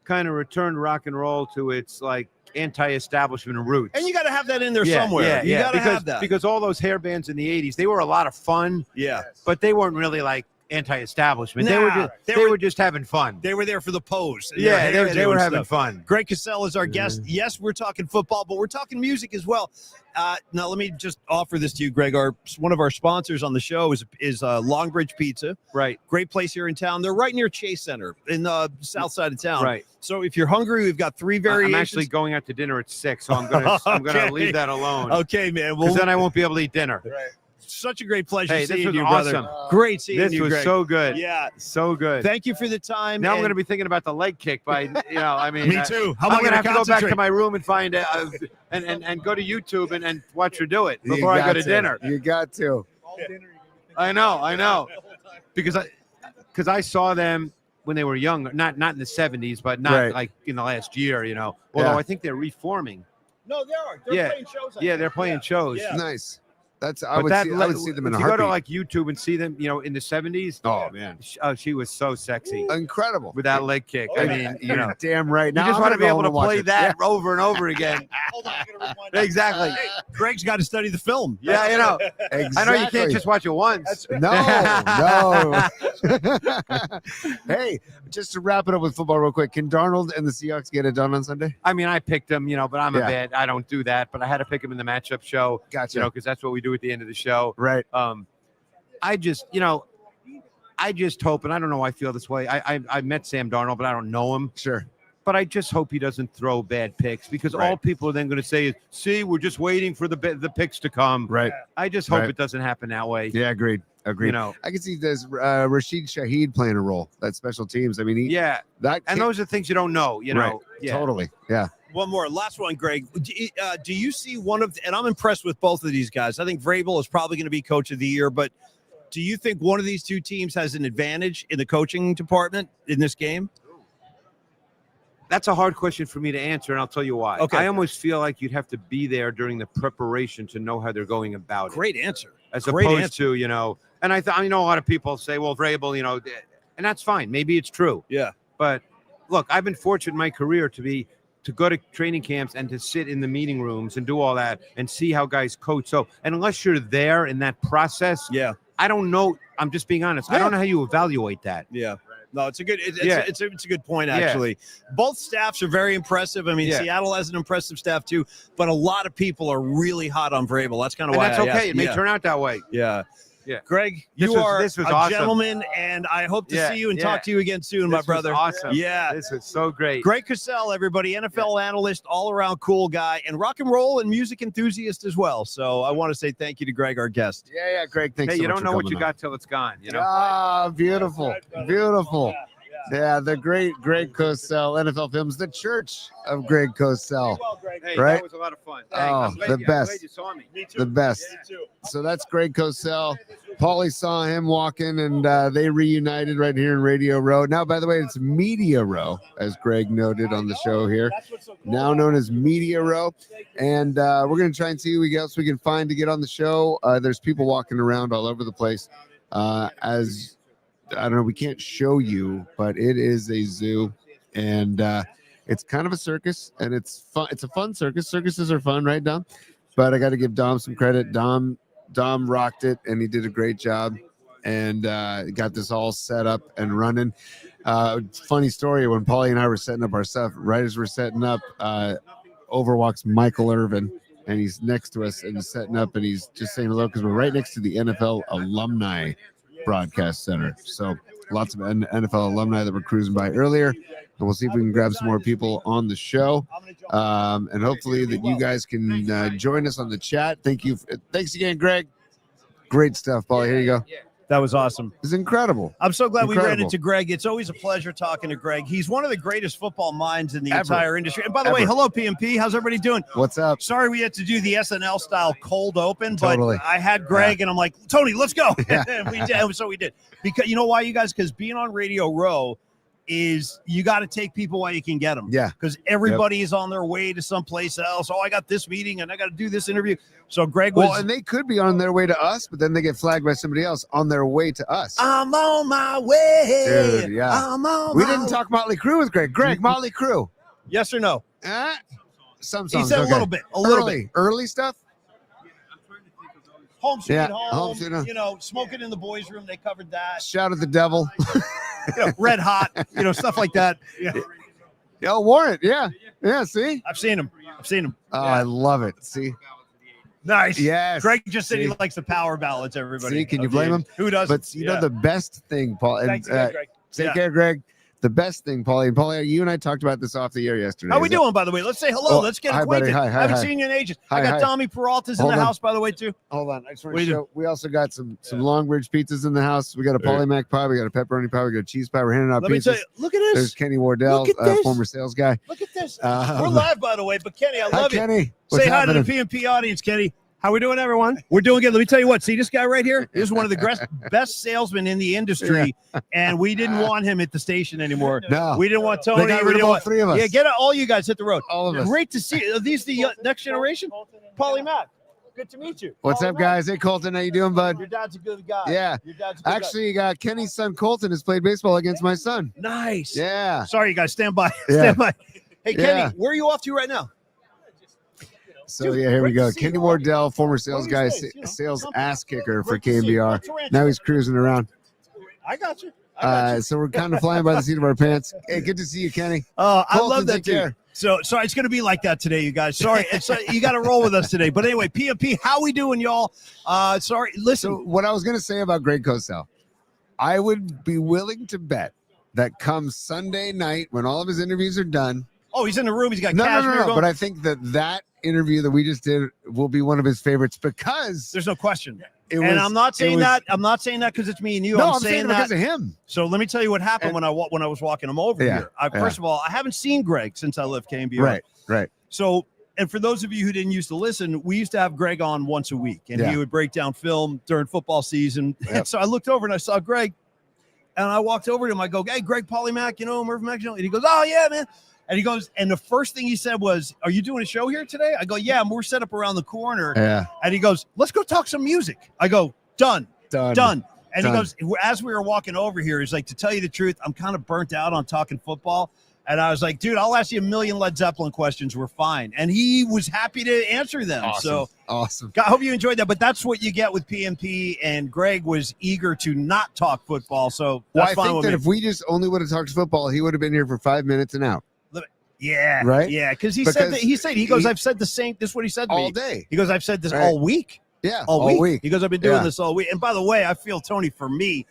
B: returned rock and roll to its like anti-establishment roots.
A: And you got to have that in there somewhere. You got to have that.
B: because all those hair bands in the '80s, they were a lot of fun,
A: Yeah.
B: but they weren't really like anti-establishment.
A: Nah,
B: they
A: they
B: were
A: were-
B: just having fun.
A: They were there for the pose.
B: Yeah, they were
A: doing
B: having
A: stuff.
B: fun.
A: Greg Cassell is our guest. Yes, we're talking football, but we're talking music as well. Now, let me just offer this to you, Greg. One of our sponsors on the show is Longbridge Pizza.
B: Right,
A: Great place here in town. They're right near Chase Center in the south side of town.
B: right.
A: So if you're hungry, we've got 3 variations.
B: I'm actually going out to dinner at 6, so I'm gonna
A: Okay.
B: leave that alone.
A: Okay, man.
B: Because
A: Well,
B: then I won't be able to eat dinner.
A: such a great pleasure
B: Hey, this
A: seeing
B: was
A: you, brother.
B: awesome.
A: Great seeing
B: This
A: you,
B: was
A: Greg.
B: so good.
A: Yeah.
B: So good.
A: Thank you for the time.
B: Now I'm
A: and-
B: going to be thinking about the leg kick by, I mean.
A: Me too. How am I
B: I'm going to have to go back to
A: concentrate?
B: my room and find and go to YouTube and watch her do it
C: You
B: before I go
C: got
B: to dinner.
C: You got to.
B: I know. Because I saw them when they were young, not in the 70s, but not like in the last year, although I think they're reforming.
A: No, they're playing shows.
B: They're playing shows.
A: Yeah.
C: Nice. I would see them in a heartbeat.
B: If you go to like YouTube and see them, in the 70s.
C: Oh man,
B: she was so sexy,
C: incredible
B: with that leg kick.
A: Oh,
B: I
A: yeah.
B: mean,
C: damn right. Now
B: you just want to be able to play
C: it.
B: that over and over again.
A: Hold on, I gotta rewind that.
B: Exactly.
A: Hey, Greg's got to study the film.
B: Yeah,
C: Exactly.
B: I know you can't just watch it once.
C: No. Hey, just to wrap it up with football real quick, can Darnold and the Seahawks get it done on Sunday?
B: I mean, I picked him, but I'm a bad. I don't do that, but I had to pick him in the matchup show.
C: Gotcha.
B: Because that's what we do at the end of the show.
C: Right.
B: I just hope, and I don't know why I feel this way. I met Sam Darnold, but I don't know him.
C: Sure.
B: But I just hope he doesn't throw bad picks, because all people are then going to say is, "See, we're just waiting for the picks to come."
C: Right.
B: I just hope it doesn't happen that way.
C: Yeah, agreed. I can see this Rashid Shaheed playing a role. That special teams. I mean, and
B: those are things you don't know.
C: Right.
B: Yeah.
C: Totally. Yeah.
A: One more, last one, Greg. Do you see and I'm impressed with both of these guys. I think Vrabel is probably going to be coach of the year, but do you think one of these two teams has an advantage in the coaching department in this game?
B: That's a hard question for me to answer, and I'll tell you why.
A: Okay.
B: I almost feel like you'd have to be there during the preparation to know how they're going about it.
A: Great answer.
B: As opposed to, and I know a lot of people say, well, Vrabel, and that's fine. Maybe it's true.
A: Yeah.
B: But look, I've been fortunate in my career to go to training camps and to sit in the meeting rooms and do all that and see how guys coach. So, and unless you're there in that process, I don't know. I'm just being honest. I don't know how you evaluate that.
A: Yeah. No, it's a good. It's a good point actually. Both staffs are very impressive. I mean, Seattle has an impressive staff too, but a lot of people are really hot on Vrabel. That's kind of why.
B: That's okay. It may turn out that way.
A: Yeah.
B: Yeah.
A: Greg,
B: this
A: you
B: was
A: are a
B: awesome.
A: gentleman, and I hope to see you and talk to you again soon, my brother.
B: Was awesome.
A: Yeah.
B: This is so great.
A: Greg Cosell, everybody, NFL analyst, all-around cool guy, and rock and roll and music enthusiast as well. So I want to say thank you to Greg, our guest.
C: Yeah, Greg, thanks so much.
B: You don't know what you
C: on.
B: got till it's gone,
C: Ah, beautiful. Beautiful. Yeah, the great Greg Cosell, NFL Films, the Church of Greg Cosell.
B: Hey,
C: right?
B: That was a lot of fun.
C: Oh, the best.
B: I'm glad you saw me.
C: The best. So that's Greg Cosell. Paulie saw him walking, and they reunited right here in Radio Row. Now, by the way, it's Media Row, as Greg noted on the show here. Now known as Media Row. And we're going to try and see who else we can find to get on the show. There's people walking around all over the place. As I don't know, we can't show you, but it is a zoo, and it's kind of a circus, and it's fun. It's a fun circus. Circuses are fun, right, Dom? But I got to give Dom some credit. Dom rocked it, and he did a great job, and got this all set up and running. Funny story, when Paulie and I were setting up our stuff, right as we're setting up, over walks Michael Irvin, and he's next to us and he's setting up, and he's just saying hello because we're right next to the NFL alumni broadcast center. So lots of NFL alumni that were cruising by earlier, and we'll see if we can grab some more people on the show, and hopefully that you guys can join us on the chat. Thanks again, Greg. Great stuff, Paul. Here you go.
A: That was awesome.
C: It's incredible.
A: I'm so glad we ran into Greg. It's always a pleasure talking to Greg. He's one of the greatest football minds in the entire industry. And by the way, hello, PMP. How's everybody doing?
C: What's up?
A: Sorry we had to do the SNL style cold open,
C: Totally.
A: but I had Greg and I'm like, Tony, let's go. And we did. So we did. Because you know why, you guys? Because being on Radio Row is you got to take people while you can get them.
C: Yeah.
A: Because everybody is on their way to someplace else. Oh, I got this meeting and I got to do this interview. So Greg was.
C: Well, and they could be on their way to us, but then they get flagged by somebody else on their way to us.
A: I'm on my way.
C: Dude, yeah.
A: I'm on
C: We
A: my
C: didn't talk Motley Crue with Greg. Greg, Motley Crue.
A: Yes or no?
C: Some
A: He
C: songs.
A: said
C: okay.
A: a little bit. A little bit.
C: Early stuff?
A: Home Sweet
C: Yeah,
A: Home,
C: Home Sweet Home.
A: you know, Smoking in the Boys Room, they covered that.
C: Shout at the Devil.
A: Red Hot, stuff like that. Yeah.
C: Oh, Warrant. Yeah. Yeah, see?
A: I've seen him.
C: Oh, I love it. See?
A: Nice.
C: Yes.
A: Greg just said he
C: See?
A: likes the power ballads, everybody.
C: See, can you blame him?
A: Who doesn't?
C: But you know the best thing, Paul, and
A: Thanks again, Greg.
C: take care, Greg. The best thing, Paulie, and Paulie, you and I talked about this off the air yesterday.
A: How we doing, by the way? Let's say hello.
C: Oh,
A: Let's get
C: hi, buddy.
A: acquainted.
C: Hi,
A: I haven't
C: hi.
A: seen you in ages.
C: Hi,
A: I got
C: hi.
A: Tommy Peralta's in
C: Hold
A: the
C: on.
A: house, by the way, too.
C: Hold on. I just want
A: What
C: to
A: do you
C: show. We also got some Longbridge pizzas in the house. We got a Paulie Mac pie. We got a pepperoni pie. We got a cheese pie. We're handing out
A: Let me
C: pizzas.
A: tell you, look at this.
C: There's Kenny Wardell,
A: Look at this.
C: former sales guy.
A: Look at this. We're live, by the way, but Kenny, I
C: Hi,
A: love you.
C: Kenny. What's
A: Say hi
C: happening?
A: to the PMP audience, Kenny.
D: How we doing, everyone?
A: We're doing good. Let me tell you what. See this guy right here? This is one of the best salesmen in the industry, and we didn't want him at the station anymore.
C: No.
A: We didn't want Tony.
C: They got
A: We
C: rid
A: didn't
C: of all
A: want
C: 3 of us.
A: Yeah, get all you guys hit the road.
C: All of us.
A: Great to see you. Are these the next generation? Paulie Mack. Good to meet you.
C: What's
A: Paulie
C: up,
A: Mack.
C: guys? Hey, Colton. How you doing, bud?
A: Your dad's a good guy.
C: Yeah.
A: Your dad's a good
C: Actually, Kenny's son, Colton, has played baseball against my son.
A: guy. Nice.
C: Yeah.
A: Sorry, you guys. Stand by.
C: Yeah.
A: Stand by. Hey, Kenny,
C: Yeah.
A: where are you off to right now?
C: So,
A: Dude,
C: yeah, here we
A: great to
C: go.
A: see you.
C: Kenny Wardell, former sales
A: What
C: guy,
A: do you say?
C: sales
A: Something.
C: ass kicker for
A: Great to see you.
C: KMBR.
A: What's the ranch?
C: Now he's cruising around.
A: I got you. I got you.
C: So we're kind of flying by the seat of our pants. Hey, good to see you, Kenny.
A: I
C: Colton,
A: love that
C: take
A: dude.
C: care.
A: So sorry, it's going to be like that today, you guys. Sorry, you got to roll with us today. But anyway, PMP, how we doing, y'all? Sorry, listen.
C: So what I was going to say about Greg Cosell, I would be willing to bet that come Sunday night when all of his interviews are done.
A: Oh, he's in the room. He's got
C: No,
A: cashmere going.
C: but I think that interview that we just did will be one of his favorites because
A: There's no question.
C: it
A: And
C: was,
A: I'm not saying
C: it was-
A: that. I'm not saying that because it's me and you.
C: No,
A: I'm
C: I'm saying
A: that
C: because of him.
A: So let me tell you what happened
C: And-
A: when I was walking him over
C: Yeah,
A: here.
C: yeah.
A: First of all, I haven't seen Greg since I left KMBR.
C: Right.
A: So, and for those of you who didn't used to listen, we used to have Greg on once a week, and
C: Yeah.
A: he would break down film during football season.
C: Yep.
A: And so I looked over and I saw Greg, and I walked over to him. I go, "Hey, Greg Paulie Mack, Murphy Mack," and he goes, "Oh yeah, man." And he goes, and the first thing he said was, "Are you doing a show here today?" I go, "Yeah, we're set up around the corner."
C: Yeah.
A: And he goes, "Let's go talk some music." I go, "Done."
C: Done.
A: And
C: Done.
A: he goes, as we were walking over here, he's like, "To tell you the truth, I'm kind of burnt out on talking football." And I was like, "Dude, I'll ask you a million Led Zeppelin questions. We're fine." And he was happy to answer them. So
C: Awesome.
A: I hope you enjoyed that. But that's what you get with PMP. And Greg was eager to not talk football. So
C: Well,
A: that's
C: I
A: fine
C: think
A: with
C: that
A: me.
C: if we just only would have talked football, he would have been here for 5 minutes and out
A: Yeah.
C: Right?
A: Yeah. Because he
C: Because
A: said that he goes, "I've said the same." This is what he said to
C: all
A: me.
C: day.
A: He goes, "I've said this
C: Right.
A: all week."
C: Yeah.
A: All week. He goes, "I've been doing
C: Yeah.
A: this all week." And by the way, I feel, Tony, for me,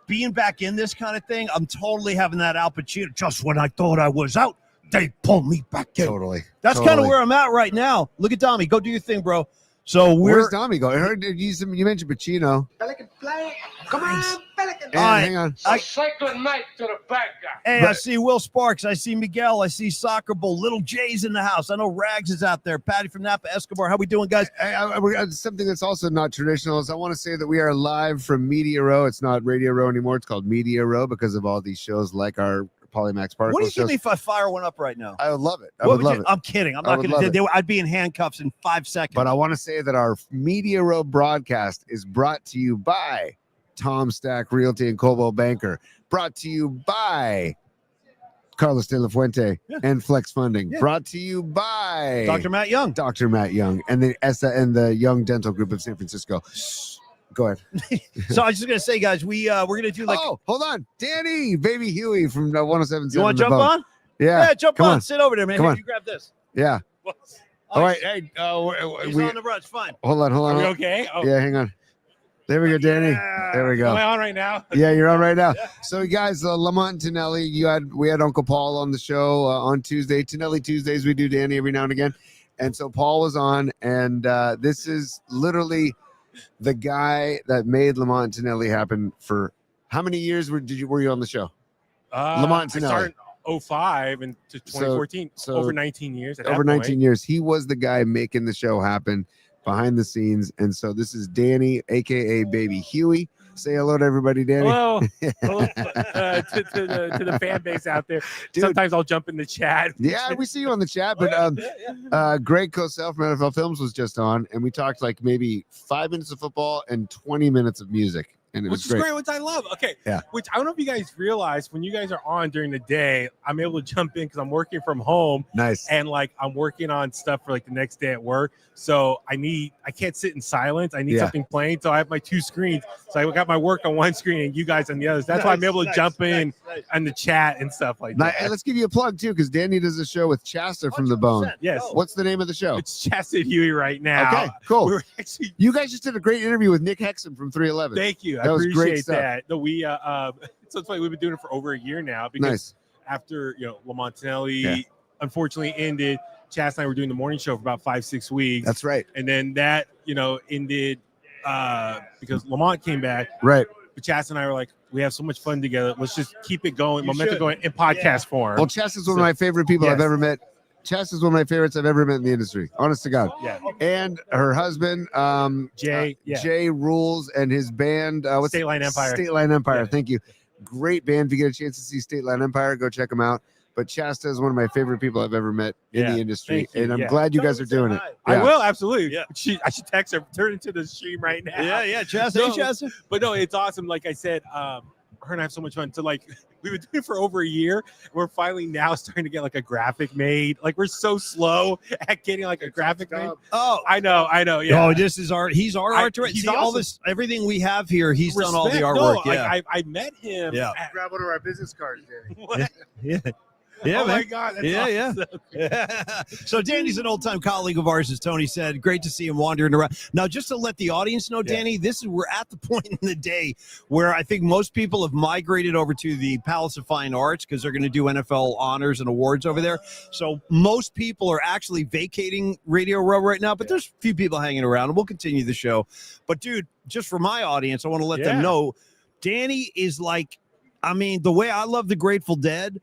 A: being back in this kind of thing, I'm totally having that Al Pacino. Just when I thought I was out, they pulled me back in.
C: Totally.
A: That's kind of where I'm at right now. Look at Dommy. Go do your thing, bro. So
C: Where's
A: we're
C: Tommy going? I heard you mentioned Pacino.
E: Pelican play. Come on, Pelican.
C: And
A: All right.
C: hang on.
E: A cycling night to the bad guy.
A: Hey, I see Will Sparks. I see Miguel. I see Soccer Bowl. Little Jay's in the house. I know Rags is out there. Patty from Napa Escobar. How we doing, guys?
C: Something that's also not traditional is I want to say that we are live from Media Row. It's not Radio Row anymore. It's called Media Row because of all these shows like our Polymax Particles
A: What do you
C: shows.
A: give me if I fire one up right now?
C: I would love it. I
A: What
C: would love
A: you-
C: it.
A: I'm kidding. I'm
C: I
A: not
C: would
A: going
C: love
A: to. I'd be in handcuffs in 5 seconds.
C: But I want to say that our Media Row broadcast is brought to you by Tom Stack Realty and Coldwell Banker. Brought to you by Carlos De La Fuente and Flex Funding.
A: Yeah.
C: Brought to you by
A: Dr. Matt Young.
C: Dr. Matt Young and the ESSA and the Young Dental Group of San Francisco. Go ahead.
A: So I was just going to say, guys, we're going to do like.
C: Oh, hold on. Danny, baby Huey from 107.7.
A: You want to jump on?
C: Yeah.
A: jump
C: come
A: on.
C: on.
A: Sit over there, man.
C: Come
A: Here,
C: on.
A: you grab this.
C: Yeah.
A: Oh,
C: All right. Hey,
A: He's
C: we,
A: on the run. It's fine.
C: hold on.
D: Are we okay? Oh,
C: Yeah, hang on. There we go, Danny. There we
D: am
C: go.
D: I on right now?
C: Yeah, you're on right now. So, guys, Lamont and Tinelli, we had Uncle Paul on the show on Tuesday. Tinelli Tuesdays, we do Danny every now and again. And so Paul was on, and this is literally the guy that made Lamont and Tinelli happen for how many years were you on the show? Lamont
D: I
C: Tinelli.
D: started in 05 and to 2014.
C: so
D: over 19 years. At
C: Over
D: that
C: 19 years. He was the guy making the show happen behind the scenes. And so this is Danny, aka Baby Huey. Say hello to everybody, Danny.
D: Hello, hello to the fan base out there.
C: Dude.
D: Sometimes I'll jump in the chat.
C: Yeah, we see you on the chat, but Greg Cosell from NFL Films was just on, and we talked like maybe 5 minutes of football and 20 minutes of music, and it
D: Which
C: was
D: is
C: great.
D: great, which I love. Okay.
C: Yeah.
D: Which I don't know if you guys realize when you guys are on during the day, I'm able to jump in because I'm working from home
C: Nice.
D: and like I'm working on stuff for like the next day at work. So I can't sit in silence. I need
C: Yeah.
D: something playing. So I have my 2 screens. So I got my work on one screen and you guys on the others. That's why I'm able to jump in on the chat and stuff like
C: Now,
D: that.
C: hey, let's give you a plug too, because Danny does a show with Chasta from The Bone.
A: 100%.
D: Yes.
A: Go.
C: What's the name of the show?
D: It's Chastity Huey right now.
C: Okay, cool.
D: We're actually
C: You guys just did a great interview with Nick Hexum from 311.
D: thank you. I
C: That was great
D: appreciate
C: stuff.
D: that. No, we so it's funny, we've been doing it for over a year now because
C: Nice.
D: after Lamont Tinelli
C: Yeah.
D: unfortunately ended, Chas and I were doing the morning show for about 5-6 weeks.
C: That's right.
D: And then that, ended because Lamont came back.
C: Right.
D: But Chas and I were like, we have so much fun together. Let's just keep it going,
A: You
D: momentum
A: should.
D: going in podcast form.
C: Well, Chasta's one of my favorite people I've
D: Yes.
C: ever met Chasta's one of my favorites I've ever met in the industry. Honest to God.
D: Yeah.
C: And her husband,
D: Jay,
C: Jay rules, and his band, what's
D: State Line Empire.
C: State Line Empire.
D: Yeah.
C: Thank you. Great band. If you get a chance to see State Line Empire, go check them out. But Shasta is one of my favorite people I've ever met in the industry,
D: thank you.
C: and I'm
D: Yeah.
C: glad you guys are doing it.
D: I
C: Yeah.
D: will absolutely.
A: Yeah.
D: I should text her. Turn into the stream right now.
A: Yeah, Chasta.
D: No,
A: Hey, Chasta.
D: But no, it's awesome. Like I said, her and I have so much fun. So like we've been doing it for over a year. We're finally now starting to get like a graphic made. Like we're so slow at getting like a graphic made.
A: Oh,
D: I know. Yeah.
A: Oh, this is he's our art director.
D: he's
A: See, all
D: awesome.
A: this, everything we have here, he's done all the
D: Respect.
A: artwork.
D: No,
A: Yeah.
D: I met him.
A: Yeah.
D: at-
C: Grab one of our business cards, Danny.
D: What?
A: yeah. Yeah,
D: oh
A: man.
D: my God. That's
A: Yeah,
D: awesome.
A: yeah. So Danny's an old-time colleague of ours, as Tony said. Great to see him wandering around. Now, just to let the audience know,
D: Yeah.
A: Danny, we're at the point in the day where I think most people have migrated over to the Palace of Fine Arts because they're going to do NFL honors and awards over there. So most people are actually vacating Radio Row right now, but there's a few people hanging around, and we'll continue the show. But, dude, just for my audience, I want to let them know, Danny is like, I mean, the way I love the Grateful Dead,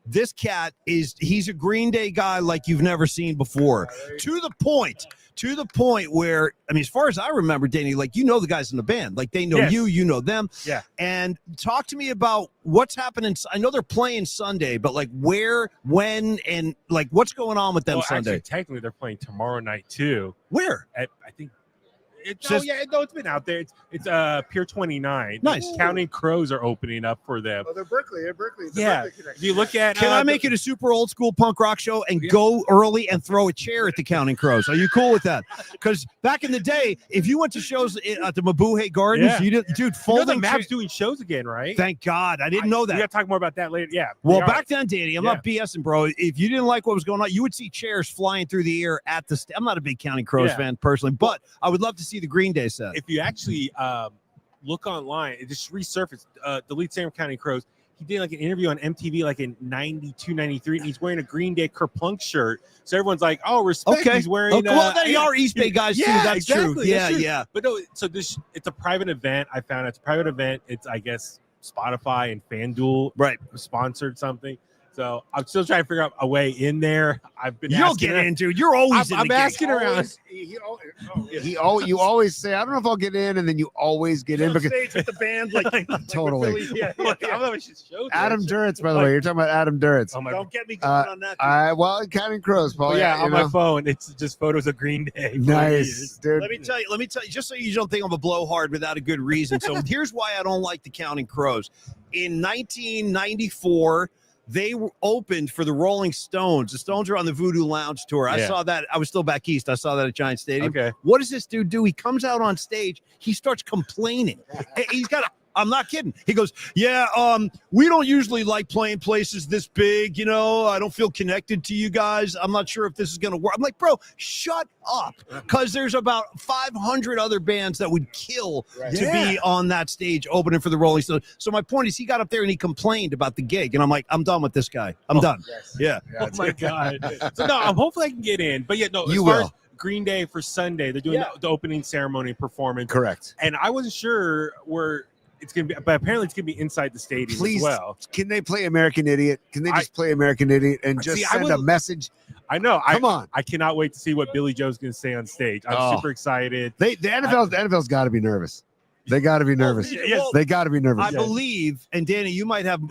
A: this cat he's a Green Day guy like you've never seen before. To the point where, I mean, as far as I remember, Danny, like, you know the guys in the band. Like, they know
D: Yes.
A: you know them.
D: Yeah.
A: And talk to me about what's happening. I know they're playing Sunday, but like where, when, and like what's going on with them
D: Well,
A: Sunday?
D: actually, technically, they're playing tomorrow night too.
A: Where?
D: I think. It's
A: Just-
D: it's been out there. It's Pier 29.
A: Nice.
D: Counting Crows are opening up for them.
C: Oh, they're Berkeley. They're Berkeley. It's a
D: Yeah.
C: Berkeley connection.
D: If you look at,
A: Can I make it a super old school punk rock show and go early and throw a chair at the Counting Crows? Are you cool with that? Because back in the day, if you went to shows at the Mabuhay Gardens,
D: Yeah.
A: you did, dude,
D: You know
A: folding
D: the Mavs
A: chair-
D: doing shows again, right?
A: Thank God. I didn't know
D: We
A: that.
D: got to talk more about that later. Yeah.
A: Well,
D: they are.
A: back then, Danny, I'm not BSing, bro. If you didn't like what was going on, you would see chairs flying through the air at the. I'm not a big Counting Crows
D: Yeah.
A: fan personally, but I would love to see the Green Day set.
D: If you actually look online, it just resurfaced. The lead singer of Counting Crows, he did like an interview on MTV like in 92, 93, and he's wearing a Green Day Kerplunk shirt. So everyone's like, oh, respect.
A: Okay.
D: He's wearing.
A: Well, they are East Bay guys too.
D: Yeah,
A: That's true.
D: exactly.
A: Yeah,
D: That's true.
A: yeah.
D: But no, so it's a private event. I found it's a private event. It's, I guess, Spotify and FanDuel
A: Right.
D: sponsored something. So I'm still trying to figure out a way in there. I've been
A: You'll
D: asking
A: get
D: her-
A: in, dude. You're always in
D: I'm
A: the game.
D: asking around.
C: You always say, I don't know if I'll get in, and then you always get in because
A: Stage with the band, like
C: totally.
A: yeah,
D: I don't know if she's showed
C: Adam
D: this.
C: Duritz, by the way, you're talking about Adam Duritz.
D: Oh my
A: Don't get me going on that. Dude.
C: Well, Counting Crows, Paul.
D: Oh, yeah,
C: you
D: on
C: know.
D: my phone, it's just photos of Green Day.
C: Nice, dude.
A: Let me tell you, just so you don't think I'm a blowhard without a good reason. So here's why I don't like the Counting Crows. In 1994, they were opened for the Rolling Stones. The Stones are on the Voodoo Lounge tour. I
D: Yeah.
A: saw that. I was still back east. I saw that at Giant Stadium.
D: Okay.
A: What does this dude do? He comes out on stage. He starts complaining. He's got I'm not kidding. He goes, yeah, we don't usually like playing places this big. You know, I don't feel connected to you guys. I'm not sure if this is going to work. I'm like, bro, shut up. Because there's about 500 other bands that would kill to be on that stage opening for the Rolling Stones. So my point is he got up there and he complained about the gig. And I'm like, I'm done with this guy. I'm done. Yeah.
D: Oh my God. So no, I'm hopefully I can get in. But yeah, no, as
C: You
D: far
C: will.
D: as Green Day for Sunday, they're doing the opening ceremony performance.
C: Correct.
D: And I wasn't sure where it's gonna be, but apparently it's gonna be inside the stadium
C: Please,
D: as well.
C: can they play American Idiot? Can they just play American Idiot and just
D: See, I
C: send
D: would-
C: a message?
D: I know.
C: Come on.
D: I cannot wait to see what Billy Joe's gonna say on stage. I'm
C: Oh.
D: super excited.
C: The NFL's got to be nervous. They got to be nervous.
A: Well,
C: They got to be nervous.
A: I believe, and Danny, you might have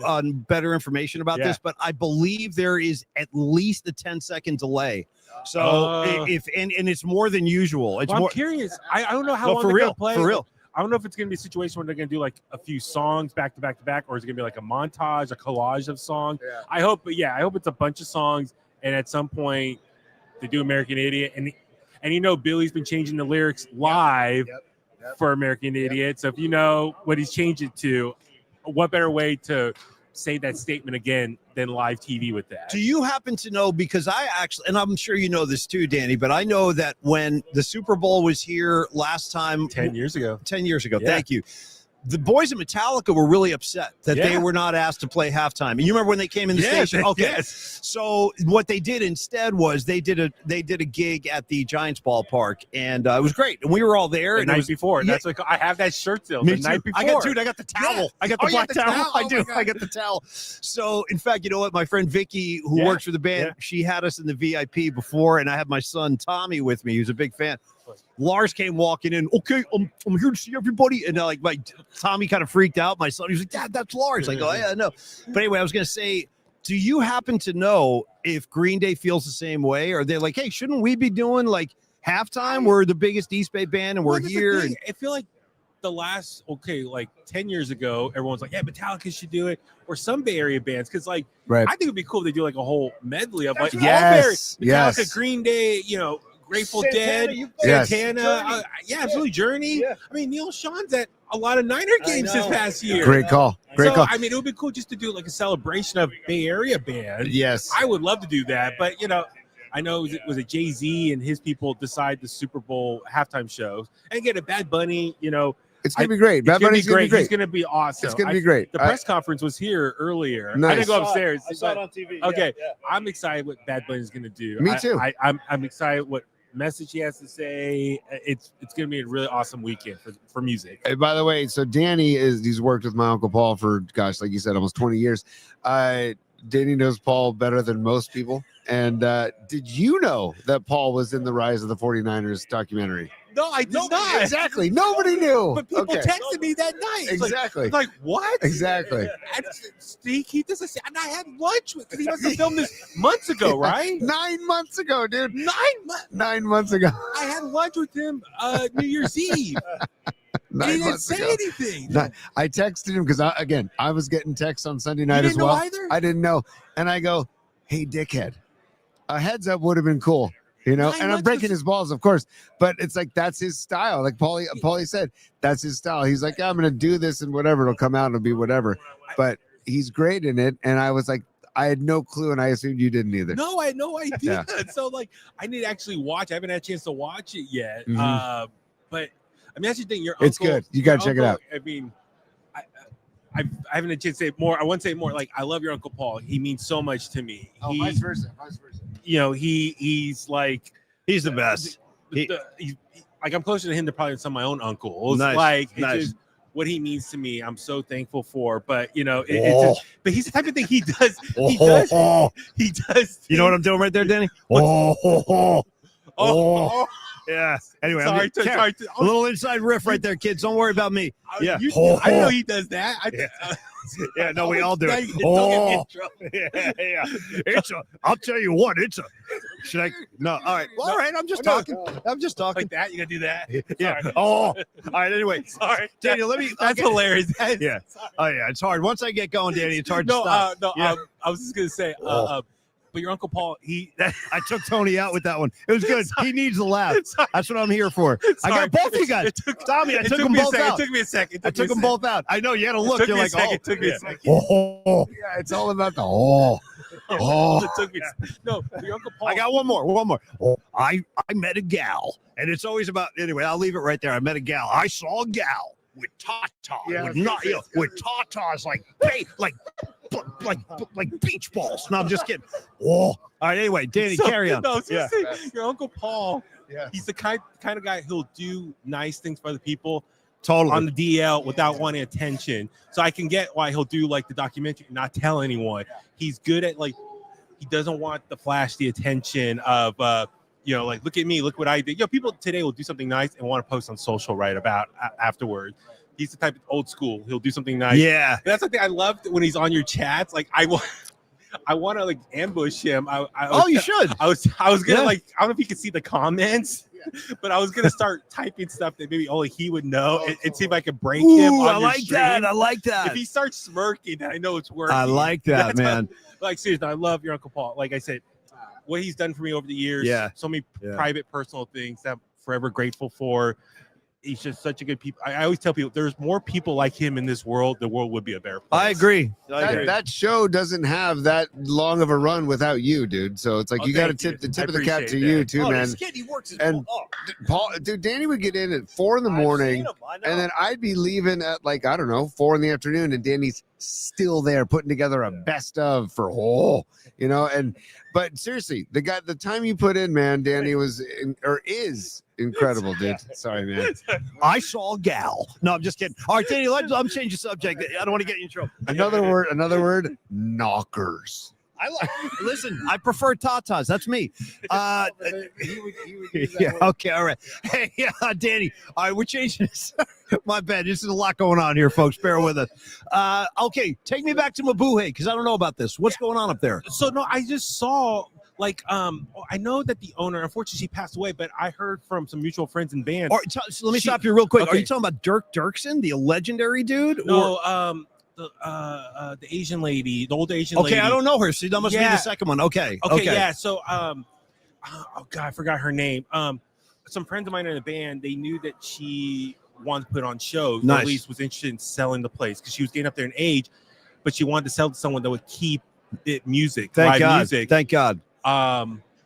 A: better information about this, but I believe there is at least a 10-second delay. So and it's more than usual. It's
D: Well,
A: more
D: I'm curious. I don't know how
A: No,
D: long
A: for
D: they're
A: real,
D: gonna play.
A: for real.
D: I don't know if it's gonna be a situation where they're gonna do like a few songs back to back to back, or is it gonna be like a montage, a collage of songs?
C: Yeah.
D: I hope it's a bunch of songs, and at some point they do American Idiot, and you know Billy's been changing the lyrics live for American Idiot. So if you know what he's changed it to, what better way to say that statement again than live TV with that?
A: Do you happen to know, because I actually, and I'm sure you know this too, Danny, but I know that when the Super Bowl was here last time,
D: 10 years ago.
A: 10 years ago,
D: Yeah.
A: thank you. the boys at Metallica were really upset that they
D: Yeah.
A: were not asked to play halftime. And you remember when they came in the station? Okay.
D: Yes.
A: So what they did instead was they did a gig at the Giants ballpark, and it was great. And we were all there.
D: The
A: and it
D: night
A: was,
D: before.
A: Yeah.
D: That's like I have that shirt still.
A: Me
D: The
A: too.
D: night before.
A: I got the towel.
D: Yeah.
A: I got the
D: Oh, you
A: black
D: got the
A: towel.
D: towel?
A: I
D: Oh,
A: do.
D: my God.
A: I got the towel. So, in fact, you know what? My friend Vicky, who
D: Yeah.
A: works for the band,
D: Yeah.
A: she had us in the VIP before, and I had my son Tommy with me. He was a big fan. Lars came walking in. Okay, I'm here to see everybody, and like my Tommy kind of freaked out. My son, he was like, "Dad, that's Lars." I go, "Yeah, no." But anyway, I was gonna say, do you happen to know if Green Day feels the same way? Or they're like, "Hey, shouldn't we be doing like halftime? We're the biggest East Bay band, and we're
D: Well, that's the
A: here."
D: thing. I feel like the last like 10 years ago, everyone's like, yeah, Metallica should do it, or some Bay Area bands, because like
C: Right.
D: I think it'd be cool if they do like a whole medley of like all
C: Yes,
D: Bay Area- Metallica,
C: yes.
D: Green Day, Grateful
A: Santana,
D: Dead,
A: you-
C: Yes.
D: Santana, yeah, absolutely, Journey.
A: Yeah.
D: I mean, Neil Sean's at a lot of Niner games this
A: know.
D: past year.
C: Great call. Great
D: So
C: call.
D: I mean, it would be cool just to do like a celebration of Bay Area bands.
C: Yes.
D: I would love to do that, but I know was it Jay-Z and his people decide the Super Bowl halftime shows and get a Bad Bunny.
C: It's gonna be great. Bad
D: It's gonna be
C: Bunny's gonna be
D: He's
C: great.
D: gonna be awesome.
C: It's gonna be great.
D: The press conference was here earlier. I
C: Nice.
D: didn't go upstairs.
A: I saw it
D: but-
A: on TV.
D: Okay,
A: Yeah.
D: I'm excited what Bad Bunny's gonna do.
C: Me too.
D: I'm excited what message he has to say. It's gonna be a really awesome weekend for music.
C: Hey, by the way, so he's worked with my Uncle Paul for, gosh, like you said, almost 20 years. Danny knows Paul better than most people. And did you know that Paul was in the Rise of the 49ers documentary?
D: No, I did not.
C: Exactly. Nobody knew.
D: But people
C: Okay.
D: texted me that night. It's
C: Exactly.
D: like what?
C: Exactly.
D: He doesn't say. And I had lunch with. Because he must have filmed this months ago, right?
C: 9 months ago, dude.
D: 9 months.
C: 9 months ago.
D: I had lunch with him New Year's Eve. And
C: 9
D: he didn't
C: months
D: say
C: ago.
D: anything.
C: I texted him because I was getting texts on Sunday night
D: You
C: as
D: didn't
C: well.
D: know either?
C: I didn't know. And I go, hey, dickhead, a heads up would have been cool, And I'm
D: months
C: breaking
D: was-
C: his balls, of course, but it's like, that's his style. Like Paulie said, that's his style. He's like, yeah, I'm going to do this and whatever. It'll come out and it'll be whatever. But he's great in it. And I was like, I had no clue. And I assumed you didn't either.
D: No, I had no idea.
C: Yeah.
D: So like, I need to actually watch. I haven't had a chance to watch it yet.
C: Mhm.
D: But I mean, that's the thing. Your uncle,
C: It's good. You got to check it
D: uncle-
C: out.
D: I mean, I haven't had a chance to say more. I want to say more. Like, I love your Uncle Paul. He means so much to me.
C: versa. Vice versa.
D: He's like
A: He's the best.
D: like I'm closer to him than probably some of my own uncles.
A: Nice,
D: Like it's
A: nice.
D: just what he means to me. I'm so thankful for. But it's
A: Oh.
D: just, but he's the type of thing he does.
A: Oh,
D: He does.
A: you know what I'm doing right there, Danny? Oh.
D: Oh,
A: Yeah. Anyway,
D: sorry.
A: a little inside riff right there, kids. Don't worry about me. Yeah.
D: I know he does that.
A: Yeah, no, we all do it.
D: Don't get me in
A: Oh.
D: trouble.
A: Yeah. I'll tell you what, should I? No, all right. Well, all right, I'm just talking. I'm just talking.
D: Like that, you gotta do that.
A: Yeah.
D: Sorry.
A: Oh, all right. Anyway,
D: Sorry,
A: Daniel, let me.
D: That's
A: okay.
D: hilarious. That's-
A: Yeah.
D: sorry.
A: Oh, yeah. It's hard. Once I get going, Danny, it's hard to
D: No,
A: stop. Yeah.
D: I was just gonna say,
A: Oh.
D: but your Uncle Paul,
A: I took Tony out with that one. It was good. He needs a laugh.
D: Sorry.
A: That's what I'm here for. I
D: Sorry.
A: got both of you guys.
D: It took-
A: Tommy, I
D: It
A: took
D: took
A: them
D: me a
A: both
D: second.
A: out.
D: It took me a second.
A: I took them both out. I know you had to look.
D: Took
A: You're
D: me a
A: like,
D: second.
A: oh.
D: It took me a second.
A: Oh.
C: Yeah, it's all about the oh.
D: It took me. No, your Uncle Paul.
A: I got one more. Oh, I met a gal, and it's always about. Anyway, I'll leave it right there. I met a gal. I saw a gal with tatas,
C: Yeah,
A: with not, with tatas like beach balls. No, I'm just kidding. Oh, all right. Anyway, Danny,
D: So-
A: carry on.
D: No, I was gonna
A: Yeah.
D: say, your Uncle Paul.
C: Yeah.
D: He's the kind of guy who'll do nice things for other people
A: Totally.
D: on the DL without wanting attention. So I can get why he'll do like the documentary and not tell anyone. He's good at like, he doesn't want the flash, the attention of like, look at me, look what I did. People today will do something nice and want to post on social right about afterward. He's the type of old school. He'll do something nice.
A: Yeah.
D: That's the thing I loved when he's on your chats. Like I want to like ambush him.
A: You should.
D: I was gonna
A: Yeah.
D: like, I don't know if you could see the comments, but I was gonna start typing stuff that maybe only he would know and see if I could break him.
A: Ooh,
D: On
A: I
D: your
A: like that.
D: stream.
A: I like that.
D: If he starts smirking, then I know it's working.
A: I like that,
D: That's
A: man.
D: Like seriously, I love your Uncle Paul. Like I said, what he's done for me over the years.
A: Yeah.
D: So many
A: Yeah.
D: private, personal things that I'm forever grateful for. he's just such a good people. I always tell people there's more people like him in this world. The world would be a better place.
A: I agree. I agree.
C: That show doesn't have that long of a run without you, dude. So it's like you got to tip the tip of the cap to you too, man.
A: This kid, he works his
C: And Paul, dude, Danny would get in at 4 a.m, and then I'd be leaving at like I don't know 4 p.m, and Danny's still there putting together a best of for but seriously, the time you put in, man, Danny is incredible, dude. Sorry, man.
A: I saw a gal. No, I'm just kidding. All right, Danny, I'm changing the subject. I don't want to get you in trouble.
C: Another word, knockers.
A: Listen, I prefer tatas. That's me.
C: He would use that
A: Yeah.
C: word.
A: Okay. All right. Hey, Danny. All right, we're changing this. My bad. This is a lot going on here, folks. Bear with us. Okay, take me back to Mabuhay because I don't know about this. What's going on up there?
D: So no, I just saw I know that the owner, unfortunately, she passed away, but I heard from some mutual friends and bands.
A: Or, so let me stop you real quick. Are
D: Okay.
A: you talking about Dirk Dirksen, the legendary dude?
D: No, the Asian lady, the old Asian lady.
A: Okay, I don't know her. See, that must be the second one. Okay.
D: Yeah. So oh God, I forgot her name. Some friends of mine in the band, they knew that she wanted to put on shows. Or
A: Nice.
D: at least was interested in selling the place because she was getting up there in age, but she wanted to sell to someone that would keep it music,
A: Thank
D: live
A: God.
D: music.
A: Thank God.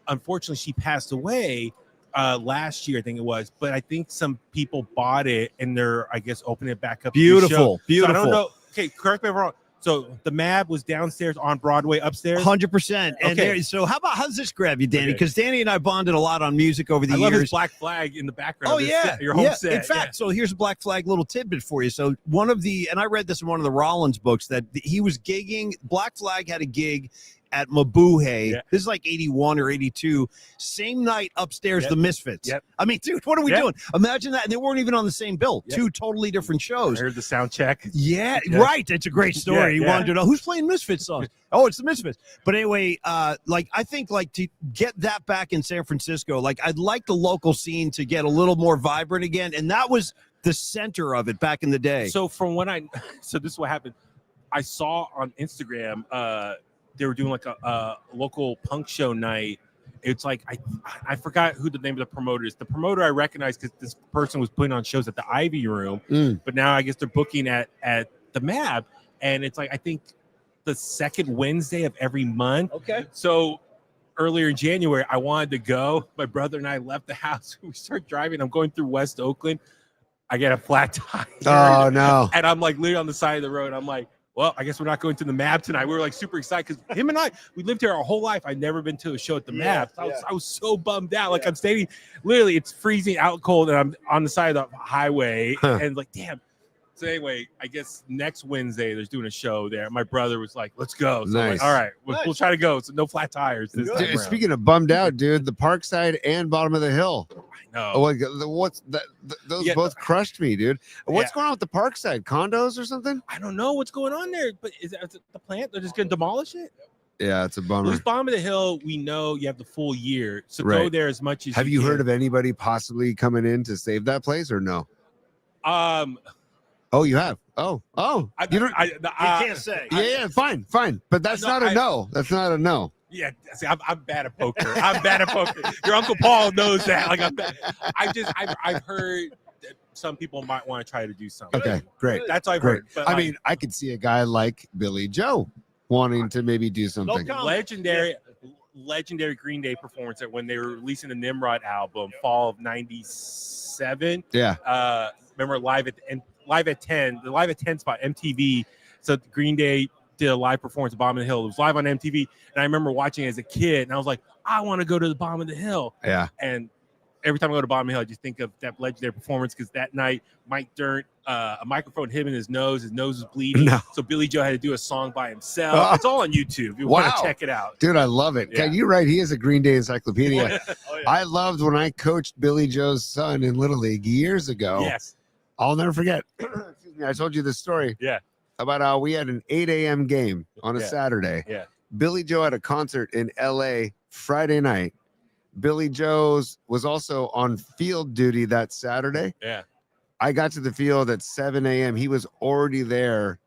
D: Unfortunately, she passed away last year, I think it was. But I think some people bought it and they're, I guess, opening it back up. to do
A: Beautiful.
D: show.
A: Beautiful.
D: So I don't know. Okay, correct me if I'm wrong. So the Mab was downstairs on Broadway, upstairs.
A: 100%. And
D: Okay.
A: so how's this grab you, Danny?
D: Okay.
A: Because Danny and I bonded a lot on music over the
D: I love
A: years.
D: his black flag in the background.
A: Oh,
D: of this
A: yeah.
D: set, your home
A: Yeah.
D: set.
A: In fact, so here's a Black Flag little tidbit for you. So and I read this in one of the Rollins books, that he was gigging, Black Flag had a gig at Mabuhay.
D: Yeah.
A: This is like 81 or 82. Same night upstairs,
D: Yep.
A: the Misfits.
D: Yep.
A: I mean, dude, what are we
D: Yep.
A: doing? Imagine that. And they weren't even on the same bill.
D: Yep.
A: Two totally different
D: I
A: shows.
D: heard the sound check.
A: Yeah,
D: Yeah.
A: right. It's a great story.
D: Yeah,
A: You
D: yeah.
A: wanted to know who's playing Misfits songs. Oh, it's the Misfits. But anyway, I think to get that back in San Francisco, I'd like the local scene to get a little more vibrant again. And that was the center of it back in the day.
D: So so this is what happened. I saw on Instagram, they were doing like a local punk show night. It's like I forgot who the name of the promoter is. The promoter I recognize because this person was putting on shows at the Ivy Room, but now I guess they're booking at the Mab, and it's like I think the second Wednesday of every month.
A: Okay.
D: So earlier in January, I wanted to go. My brother and I left the house. We start driving. I'm going through West Oakland. I get a flat tire.
C: Oh no.
D: And I'm like literally on the side of the road. I'm like, well, I guess we're not going to the Mab tonight. We were like super excited because him and we lived here our whole life. I'd never been to a show at the Mab. I was so bummed out. Like I'm standing, literally, it's freezing out cold, and I'm on the side of the highway, and like, damn. So anyway, I guess next Wednesday there's doing a show there. My brother was like, "Let's go." So I'm
C: Nice.
D: like, all right, we'll try to go. So no flat tires this time
C: Dude,
D: around.
C: speaking of bummed out, dude, the Parkside and bottom of the hill.
D: I know.
C: What's that? Those
D: Yeah.
C: both crushed me, dude. What's
D: Yeah.
C: going on with the Parkside condos or something?
D: I don't know what's going on there, but is it the plant? They're just going to demolish it?
C: Yeah, it's a
D: At
C: bummer.
D: least bottom of the hill, we know you have the full year, so go
C: Right.
D: there as much as
C: Have you
D: can.
C: heard of anybody possibly coming in to save that place or no? Oh, you have. Oh, you don't.
A: you can't say.
C: Yeah, fine. But that's
D: No,
C: not a no. That's not a no.
D: Yeah, see, I'm bad at poker. I'm bad at poker. Your Uncle Paul knows that. Like I'm bad. I've heard that some people might want to try to do something.
C: Okay, great.
D: That's what I've
C: Great.
D: heard. But
C: I
D: like,
C: mean, I could see a guy like Billy Joe wanting to maybe do something.
D: legendary Green Day performance when they were releasing the Nimrod album, fall of '97.
C: Yeah.
D: Remember live at 10, the live at 10 spot, MTV. So Green Day did a live performance at Bottom of the Hill. It was live on MTV, and I remember watching it as a kid, and I was like, I want to go to the Bottom of the Hill.
C: Yeah.
D: And every time I go to Bottom of the Hill, I just think of that legendary performance because that night Mike Dirnt, a microphone hit him in his nose was bleeding.
C: No.
D: So Billy Joe had to do a song by himself.
C: Oh.
D: It's all on YouTube. You want
C: Wow.
D: to check it out.
C: Dude, I love it.
D: Yeah.
C: You're right. He is a Green Day encyclopedia.
D: Oh, yeah.
C: I loved when I coached Billy Joe's son in Little League years ago.
D: Yes.
C: I'll never forget. Excuse me. I told you this story.
D: Yeah.
C: About how we had an 8 a.m. game on a
D: Yeah.
C: Saturday.
D: Yeah.
C: Billy Joe had a concert in LA Friday night. Billy Joe's was also on field duty that Saturday.
D: Yeah.
C: I got to the field at 7 a.m. He was already there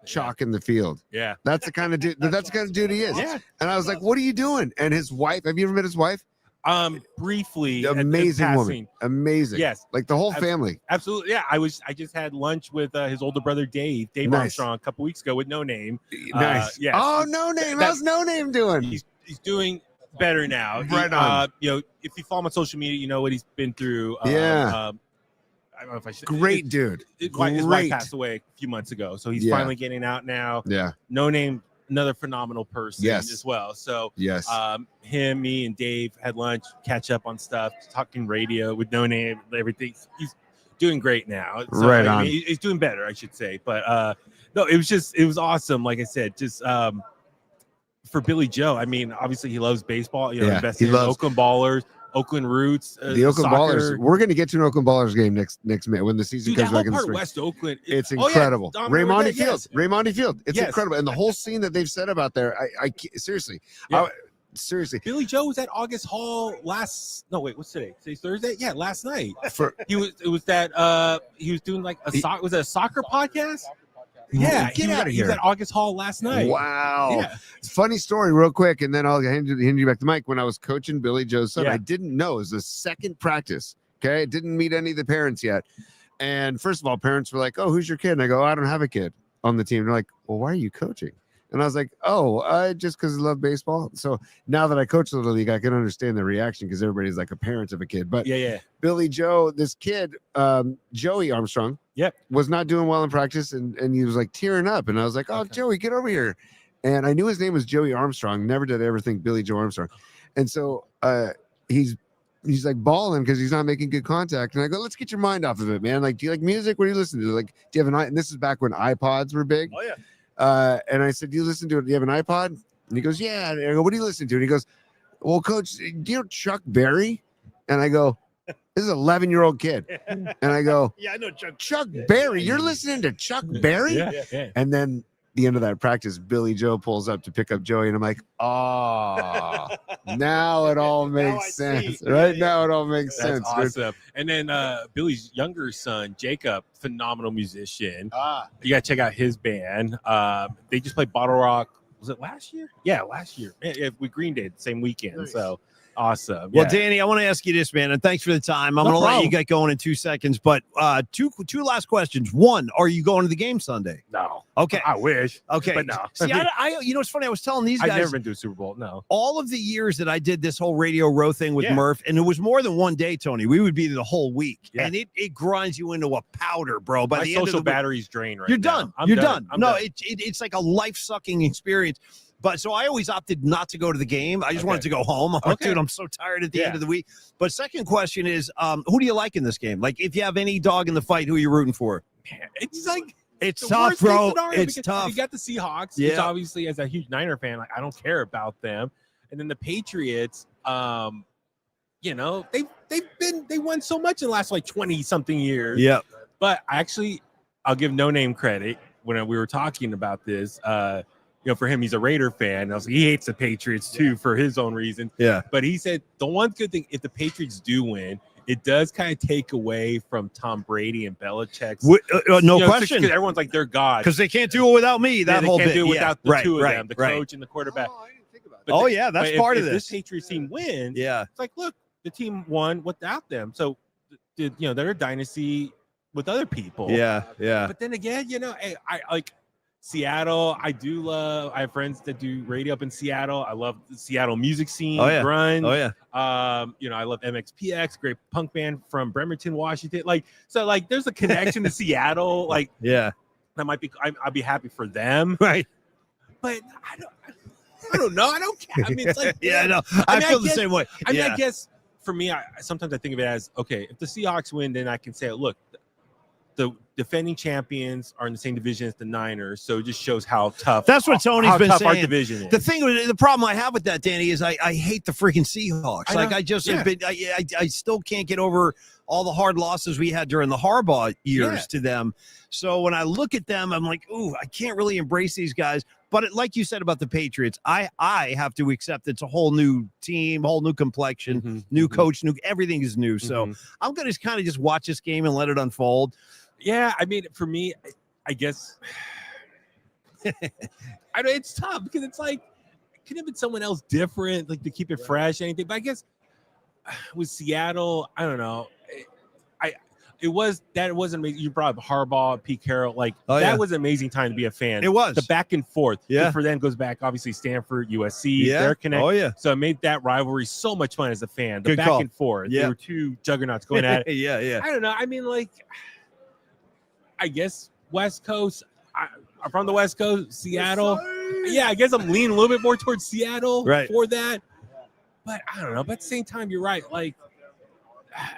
C: chalking the field.
D: Yeah.
C: That's the kind of dude. That's the kind of dude he is.
D: Yeah.
C: And I was like, "What are you doing?" And his wife. Have you ever met his wife?
D: Briefly,
C: Amazing
D: at
C: woman. Amazing.
D: Yes.
C: Like the whole family.
D: Absolutely. Yeah. I just had lunch with his older brother Dave
C: Nice.
D: Armstrong a couple weeks ago with No Name.
C: Nice.
D: Yes.
C: Oh, No Name. How's No Name doing?
D: He's doing better now.
C: Right on.
D: If you follow him on social media, you know what he's been through.
C: Yeah.
D: I don't know if I should.
C: Great dude.
D: His wife passed away a few months ago, so he's finally getting out now.
C: Yeah.
D: No Name, another phenomenal person as well. So
C: yes,
D: him, me, and Dave had lunch, catch up on stuff, talking radio with No Name, everything. He's doing great now. So,
C: right on.
D: I mean, he's doing better, I should say. But no, it was awesome. Like I said, just for Billy Joe. I mean, obviously he loves baseball. Investing in Oakland Ballers. Oakland roots,
C: the Oakland Ballers. We're going to get to an Oakland Ballers game next May when the season comes back in the spring.
D: West Oakland,
C: it's incredible. Raimondi Field,
D: yes.
C: Raimondi Field. It's incredible, and the whole scene that they've set up out there. I seriously, seriously.
D: Billy Joe was at August Hall what's today? Today's Thursday. Yeah, last night. He was doing like was it a soccer podcast? Yeah,
C: get out of here.
D: He was at August Hall last night.
C: Wow.
D: Yeah.
C: Funny story, real quick, and then I'll hand you back to Mike. When I was coaching Billy Joe's son, I didn't know it was the second practice. Okay, I didn't meet any of the parents yet. And first of all, parents were like, "Oh, who's your kid?" And I go, "I don't have a kid on the team." They're like, "Well, why are you coaching?" And I was like, "Oh, just because I love baseball." So now that I coach Little League, I can understand the reaction because everybody's like a parent of a kid. But Billy Joe, this kid, Joey Armstrong, was not doing well in practice, and he was like tearing up. And I was like, "Oh, Joey, get over here." And I knew his name was Joey Armstrong. Never did I ever think Billy Joe Armstrong. And so he's like bawling because he's not making good contact. And I go, "Let's get your mind off of it, man. Like, do you like music? What do you listen to? Like, do you have an?" And this is back when iPods were big.
A: Oh yeah.
C: And I said, "Do you listen to it? Do you have an iPod?" And he goes, "Yeah." And I go, "What do you listen to?" And he goes, "Well, Coach, do you know Chuck Berry?" And I go, "This is an 11-year-old kid." And I go,
A: "Yeah, I know
C: Chuck Berry. You're listening to Chuck Berry?"
D: Yeah.
C: And then the end of that practice, Billy Joe pulls up to pick up Joey, and I'm like, "Oh, now it all makes sense." Right now, it all makes sense.
D: That's awesome. And then Billy's younger son, Jacob, phenomenal musician. You gotta check out his band. They just played Bottle Rock. Was it last year? Yeah, last year. Yeah, with Green Day, same weekend. Nice. So awesome.
A: Well, Danny, I want to ask you this, man, and thanks for the time. I'm going to let you get going in 2 seconds, but two last questions. One, are you going to the game Sunday?
D: No.
A: Okay.
D: I wish.
A: Okay.
D: But no.
A: See, I you know, it's funny. I was telling these guys.
D: I've never been to a Super Bowl. No.
A: All of the years that I did this whole Radio Row thing with Murph, and it was more than one day, Tony. We would be there the whole week, and it grinds you into a powder, bro. By the end of the
D: battery's drained right
A: you're
D: now.
A: done. You're done. No, it's like a life-sucking experience. But so I always opted not to go to the game. I just wanted to go home. I'm like, dude, I'm so tired at the end of the week. But second question is, who do you like in this game? Like, if you have any dog in the fight, who are you rooting for?
D: Man, it's like
A: it's tough, bro. It's tough.
D: You got the Seahawks, which obviously, as a huge Niner fan, like I don't care about them. And then the Patriots, you know, they won so much in the last like 20-something years.
A: Yeah.
D: But I'll give No Name credit when we were talking about this. You know, for him, he's a Raider fan. I was like, he hates the Patriots too for his own reason.
A: Yeah.
D: But he said the one good thing, if the Patriots do win, it does kind of take away from Tom Brady and Belichick's.
A: No question.
D: Because everyone's like, they're gods.
A: Because they can't do it without me. That whole bit.
D: They can't do it without the two of them, the coach and the quarterback.
C: Oh, I didn't think about that.
A: That's part of
D: this.
A: If
D: this Patriots team wins,
A: it's
D: like, look, the team won without them. So, you know, they're a dynasty with other people.
A: Yeah.
D: But then again, you know, I like Seattle. I have friends that do radio up in Seattle. I love the Seattle music scene. Grunge. You know, I love MXPX, great punk band from Bremerton, Washington. Like, so like there's a connection to Seattle. Like, that might be, I'd be happy for them.
A: Right.
D: But I don't know. I don't care. I mean, it's like,
A: I feel the same way.
D: I mean, I guess for me, sometimes I think of it as, okay, if the Seahawks win, then I can say, look, the defending champions are in the same division as the Niners, so it just shows how tough.
A: That's what Tony's been saying.
D: Our division is.
A: The problem I have with that, Danny, is I hate the freaking Seahawks. I still can't get over all the hard losses we had during the Harbaugh years to them. So when I look at them, I'm like, ooh, I can't really embrace these guys. But like you said about the Patriots, I have to accept it's a whole new team, whole new complexion, new coach, everything is new. So I'm going to kind of just watch this game and let it unfold.
D: Yeah, I mean, for me, I guess it's tough because it's like it could have been someone else different, like to keep it fresh, anything. But I guess with Seattle, I don't know. It wasn't amazing. You brought up Harbaugh, Pete Carroll, that was an amazing time to be a fan.
A: It was
D: the back and forth.
A: Yeah.
D: For them goes back obviously Stanford, USC,
A: Yeah.
D: their connect.
A: Oh yeah.
D: So it made that rivalry so much fun as a fan. The
A: Good
D: back
A: call.
D: and forth.
A: Yeah.
D: There were two juggernauts going at it.
A: Yeah.
D: I don't know. I mean, I guess West Coast. I'm from the West Coast, Seattle. Yeah, I guess I'm leaning a little bit more towards Seattle for that. But I don't know. But at the same time, you're right.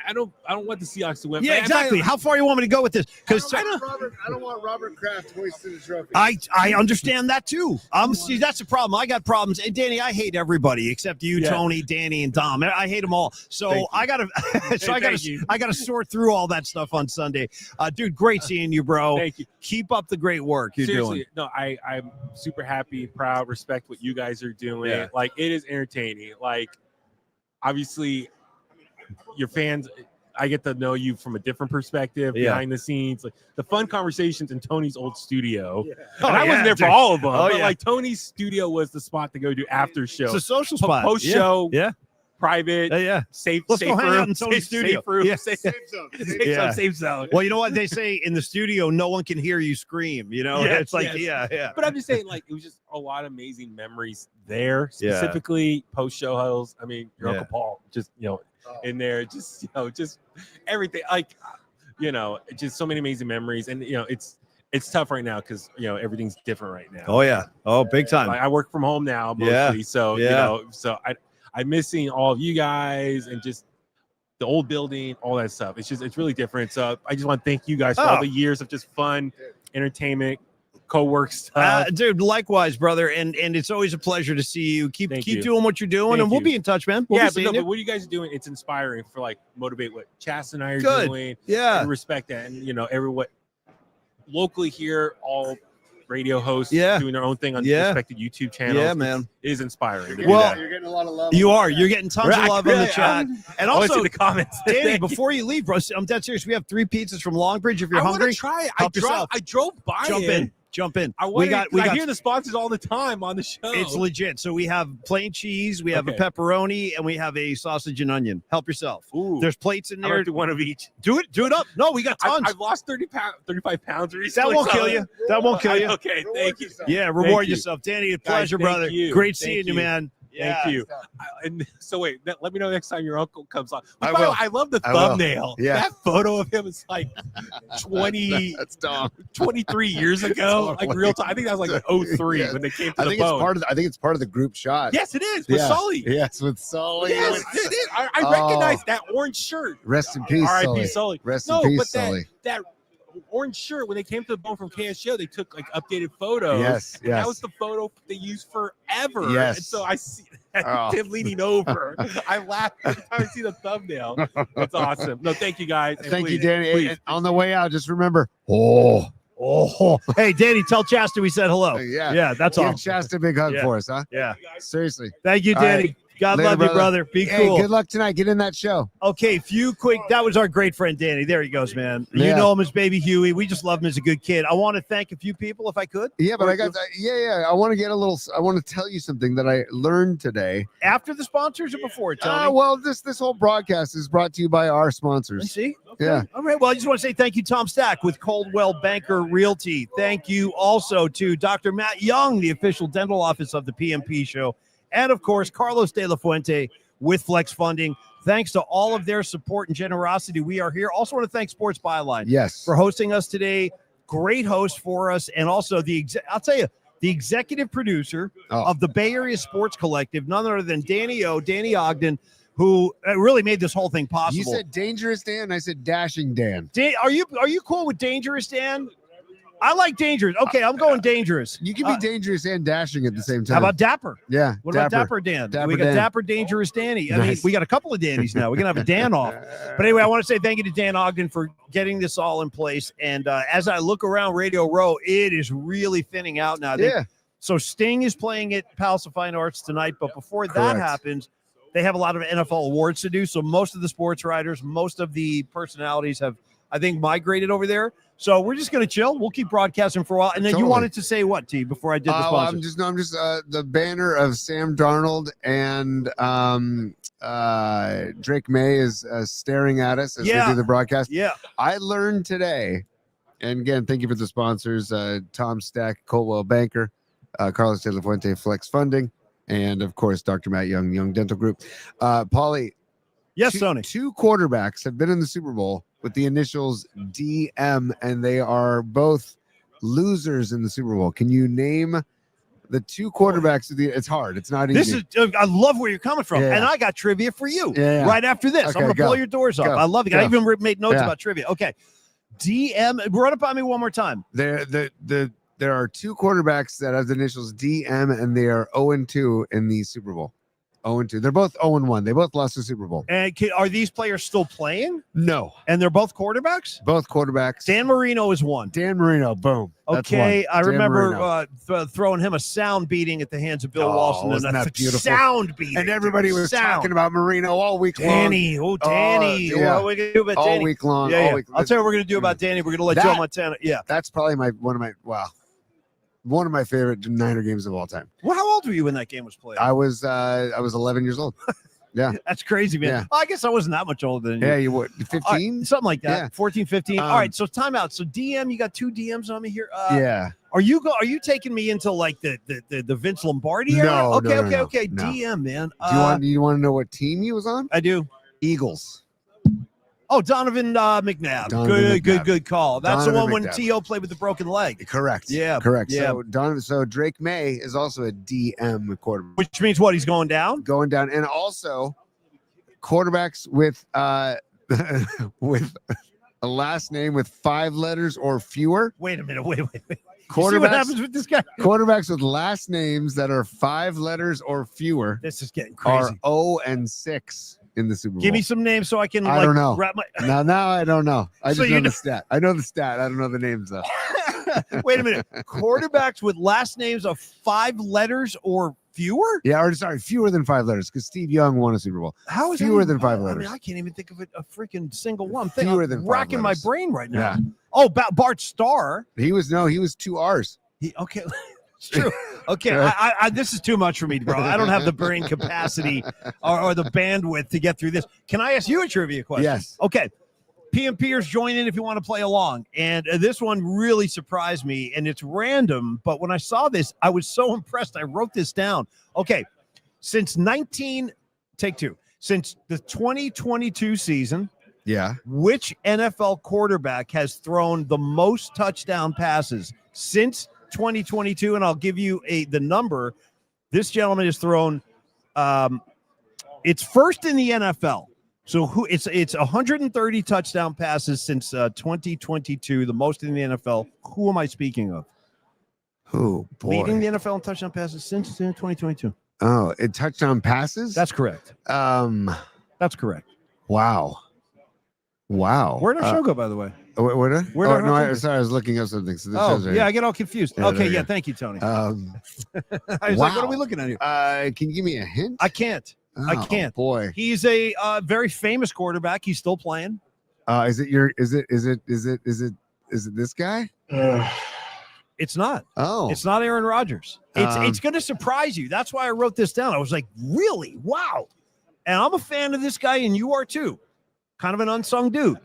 D: I don't want the Seahawks to win.
A: Yeah, exactly. How far you want me to go with this? Because
C: I don't want Robert Kraft hoisting the trophy.
A: I understand that too. See, that's the problem. I got problems. And Danny, I hate everybody except you, Tony, Danny, and Dom. I hate them all. So I gotta sort through all that stuff on Sunday. Dude, great seeing you, bro.
D: Thank you.
A: Keep up the great work you're
D: Seriously,
A: doing.
D: No, I'm super happy, proud, respect what you guys are doing.
A: Yeah.
D: It is entertaining. Obviously, your fans, I get to know you from a different perspective behind the scenes, the fun conversations in Tony's old studio.
A: Oh,
D: and I wasn't there for all of them, but Tony's studio was the spot to go do after show.
A: It's a social spot.
D: Post show,
A: private,
D: safe,
A: Let's
D: safe
A: go hang
D: room,
A: out in Tony's studio.
D: safe room,
A: Yeah.
D: safe
A: Yeah.
D: safe zone.
A: Well, you know what they say in the studio, no one can hear you scream. It's
D: yes. But I'm just saying, it was just a lot of amazing memories there, specifically post show huddles. I mean, your Uncle Paul, just in there, just just everything, just so many amazing memories. And it's tough right now because everything's different right now.
A: Oh yeah, big time.
D: I work from home now mostly, so so I'm missing all of you guys and just the old building, all that stuff. It's really different. So I just want to thank you guys for all the years of just fun entertainment, co-work stuff.
A: Dude, likewise, brother. And it's always a pleasure to see you. Keep
D: you.
A: doing what you're doing, and we'll be in touch, man. We'll be
D: but what you guys are doing, it's inspiring for motivate what Chas and I are doing.
A: Yeah.
D: And respect that. And everyone locally here, all radio hosts doing their own thing on respected YouTube channels.
A: Yeah, man.
D: It is inspiring.
C: You're getting a lot of love.
A: You are. You're getting tons of love in the chat. And also,
D: in the comments.
A: Danny, before you leave, bro, I'm dead serious. We have 3 pizzas from Longbridge. If you're
D: I
A: hungry,
D: try it.
A: yourself.
D: I drove by
A: Jump in.
D: I hear the sponsors all the time on the show.
A: It's legit. So we have plain cheese, we have a pepperoni, and we have a sausage and onion. Help yourself.
D: Ooh.
A: There's plates in there.
D: Do one of each.
A: Do it up. No, we got tons.
D: I've lost 35 pounds recently.
A: That won't kill you. That won't kill you.
D: Okay, thank you.
A: Yeah, reward yourself. Danny, a pleasure, brother.
D: You.
A: Great seeing you, man.
D: Thank you. And so wait, let me know next time your uncle comes on.
C: I will.
D: I love the thumbnail.
C: Yeah.
D: That photo of him is 20,
C: That's dumb.
D: 23 years ago,
C: Totally.
D: real time. I think that was 03 when they came to the boat.
C: I think it's part of the group shot.
D: Yes, it is with Sully.
C: Yes, with Sully.
D: Yes, it is. I recognize that orange shirt.
C: Rest in peace,
D: R.I.P.
C: Sully.
D: Sully.
C: Rest in peace,
D: but
C: Sully.
D: that orange shirt, when they came to the boat from KSO, they took updated photos.
C: Yes,
D: and that was the photo they used forever.
C: Yes.
D: And so I see him leaning over. I laugh every time I see the thumbnail. That's awesome. No, thank you guys. And
C: Thank you,
D: please,
C: Danny.
D: please.
C: And on the way out, just remember.
A: Hey, Danny, tell Chasta we said hello.
C: Yeah.
A: That's
C: Give
A: all.
C: Shasta a big hug for us, huh?
A: Yeah.
C: Seriously.
A: Thank you,
C: All
A: Danny.
C: right.
A: God
C: Later,
A: love you, brother. Be
C: Hey,
A: cool.
C: good luck tonight. Get in that show.
A: Okay, few quick. That was our great friend Danny. There he goes, man. You
C: Yeah.
A: know him as Baby Huey. We just love him as a good kid. I want to thank a few people, if I could.
C: Yeah, but I got I want to get a little. I want to tell you something that I learned today.
A: After the sponsors or before, Tony?
C: Well, this whole broadcast is brought to you by our
A: I
C: sponsors.
A: see. Okay.
C: Yeah.
A: All right. Well, I just want to say thank you, Tom Stack with Coldwell Banker Realty. Thank you also to Dr. Matt Young, the official dental office of the PMP show. And of course, Carlos De La Fuente with Flex Funding. Thanks to all of their support and generosity. We are here. Also want to thank Sports Byline
C: Yes.
A: for hosting us today. Great host for us. And also I'll tell you, the executive producer of the Bay Area Sports Collective, none other than Danny Ogden, who really made this whole thing possible.
C: You said Dangerous Dan. I said Dashing Dan.
A: Are you cool with Dangerous Dan? I like Dangerous. Okay, I'm going Dangerous.
C: You can be dangerous and dashing at the same time.
A: How about Dapper?
C: Yeah.
A: What about Dapper Dan?
C: Dapper
A: we got
C: Dan.
A: Dapper Dangerous Danny. I mean,
C: Nice.
A: we got a couple of Dannies now. We're going to have a Dan off. But anyway, I want to say thank you to Dan Ogden for getting this all in place. And as I look around Radio Row, it is really thinning out now. So Sting is playing at Palace of Fine Arts tonight. But before that
C: Correct.
A: happens, they have a lot of NFL awards to do. So most of the sports writers, most of the personalities have, I think, migrated over there. So we're just gonna chill. We'll keep broadcasting for a while. And then you
C: Totally.
A: wanted to say what, T, before I did the sponsors?
C: I'm just the banner of Sam Darnold and Drake May is staring at us as we do the broadcast.
A: Yeah.
C: I learned today, and again, thank you for the sponsors: Tom Stack, Coldwell Banker, Carlos De La Fuente, Flex Funding, and of course, Dr. Matt Young, Young Dental Group. Paulie,
A: Yes, Tony.
C: two quarterbacks have been in the Super Bowl with the initials DM, and they are both losers in the Super Bowl. Can you name the two quarterbacks? It's hard. It's not easy.
A: I love where you're coming from,
C: Yeah.
A: and I got trivia for you
C: Yeah.
A: right after this.
C: Okay,
A: I'm gonna
C: go.
A: blow your doors off.
C: Go.
A: I love it.
C: Go.
A: I even made notes
C: Yeah.
A: about trivia. Okay, DM. Run it by me one more time.
C: There are two quarterbacks that have the initials DM, and they are 0-2 in the Super Bowl. 0-2. They're both 0-1. They both lost the Super Bowl.
A: And are these players still playing?
C: No,
A: And they're both quarterbacks.
C: both quarterbacks.
A: Dan Marino is one.
C: Dan Marino, boom. That's
A: Okay,
C: one.
A: I
C: Dan
A: remember
C: Marino.
A: throwing him a sound beating at the hands of Bill
C: Oh,
A: Walston.
C: wasn't that beautiful?
A: Sound beating.
C: And everybody was
A: sound.
C: talking about Marino all week long.
A: Danny. Oh, Danny.
C: yeah.
A: What are we gonna do about
C: All
A: Danny?
C: week long.
A: Yeah,
C: all
A: yeah.
C: week.
A: I'll tell you what we're gonna do about Danny. We're gonna let
C: That-
A: Joe Montana. Yeah.
C: That's probably one of my favorite Niner games of all time.
A: Well, how old were you when that game was played?
C: I was 11 years old.
A: That's crazy, man.
C: Yeah.
A: Well, I guess I wasn't that much older than you.
C: Yeah, you would
A: All right,
C: 15?
A: something like that.
C: Yeah.
A: 14, 15. All right, so timeout. So DM, you got two DMs on me here.
C: Yeah.
A: Are you taking me into like the Vince Lombardi era?
C: No,
A: Okay,
C: no,
A: okay,
C: no,
A: okay.
C: no.
A: DM, man.
C: Do you want to know what team he was on?
A: I do.
C: Eagles.
A: Oh, Donovan McNabb.
C: Donovan McNabb.
A: Good call. That's the
C: Donovan
A: one when
C: McNabb.
A: T.O. played with the broken leg.
C: Correct.
A: Yeah,
C: Correct.
A: yeah.
C: So Drake May is also a DM quarterback
A: Which means what? He's going down?
C: going down, and also quarterbacks with with a last name with 5 letters or fewer.
A: Wait a minute. Wait. You see what happens with this guy?
C: Quarterbacks with last names that are 5 letters or fewer
A: This is getting
C: are
A: crazy.
C: 0-6 in the Super Bowl.
A: Give me some names so I can
C: I don't know.
A: wrap my
C: Now I don't know. I
A: So
C: just
A: you
C: know
A: know-
C: the stat. I know the stat. I don't know the names though.
A: Wait a minute. Quarterbacks with last names of 5 letters or fewer?
C: Yeah, or sorry, fewer than 5 letters because Steve Young won a Super Bowl.
A: How is
C: Fewer
A: that
C: than 5
A: I
C: letters.
A: mean, I can't even think of a freaking single one.
C: Fewer than 5
A: racking my
C: letters.
A: brain right now.
C: Yeah.
A: Oh, Bart Starr.
C: He was 2 R's.
A: Okay. It's true. Okay, I this is too much for me, bro. I don't have the brain capacity or the bandwidth to get through this. Can I ask you a trivia question?
C: Yes.
A: Okay. PMPers, join in if you want to play along. And this one really surprised me, and it's random. But when I saw this, I was so impressed. I wrote this down. Okay. Since the 2022 season,
C: Yeah.
A: which NFL quarterback has thrown the most touchdown passes since 2022? And I'll give you the number. This gentleman has thrown it's first in the NFL. So it's 130 touchdown passes since 2022, the most in the NFL. Who am I speaking of?
C: Oh boy.
A: Leading the NFL in touchdown passes since 2022.
C: Oh, it touchdown passes?
A: That's correct. That's correct.
C: Wow.
A: Where'd our show go, by the way?
C: Where did
A: Where
C: oh,
A: did
C: no,
A: our-
C: sorry, I was looking up something. So this
A: Oh,
C: shows right
A: yeah, I get all confused.
C: Yeah,
A: Okay,
C: there you
A: yeah,
C: go.
A: thank you, Tony.
C: here.
A: I was like, what are we
C: wow.
A: looking at here?
C: Can you give me a hint?
A: I can't. I
C: Oh,
A: can't.
C: Boy.
A: He's a very famous quarterback. He's still playing.
C: Is it this guy?
A: It's not.
C: Oh.
A: It's not Aaron Rodgers. It's going to surprise you. That's why I wrote this down. I was like, really? Wow. And I'm a fan of this guy, and you are too. Kind of an unsung dude.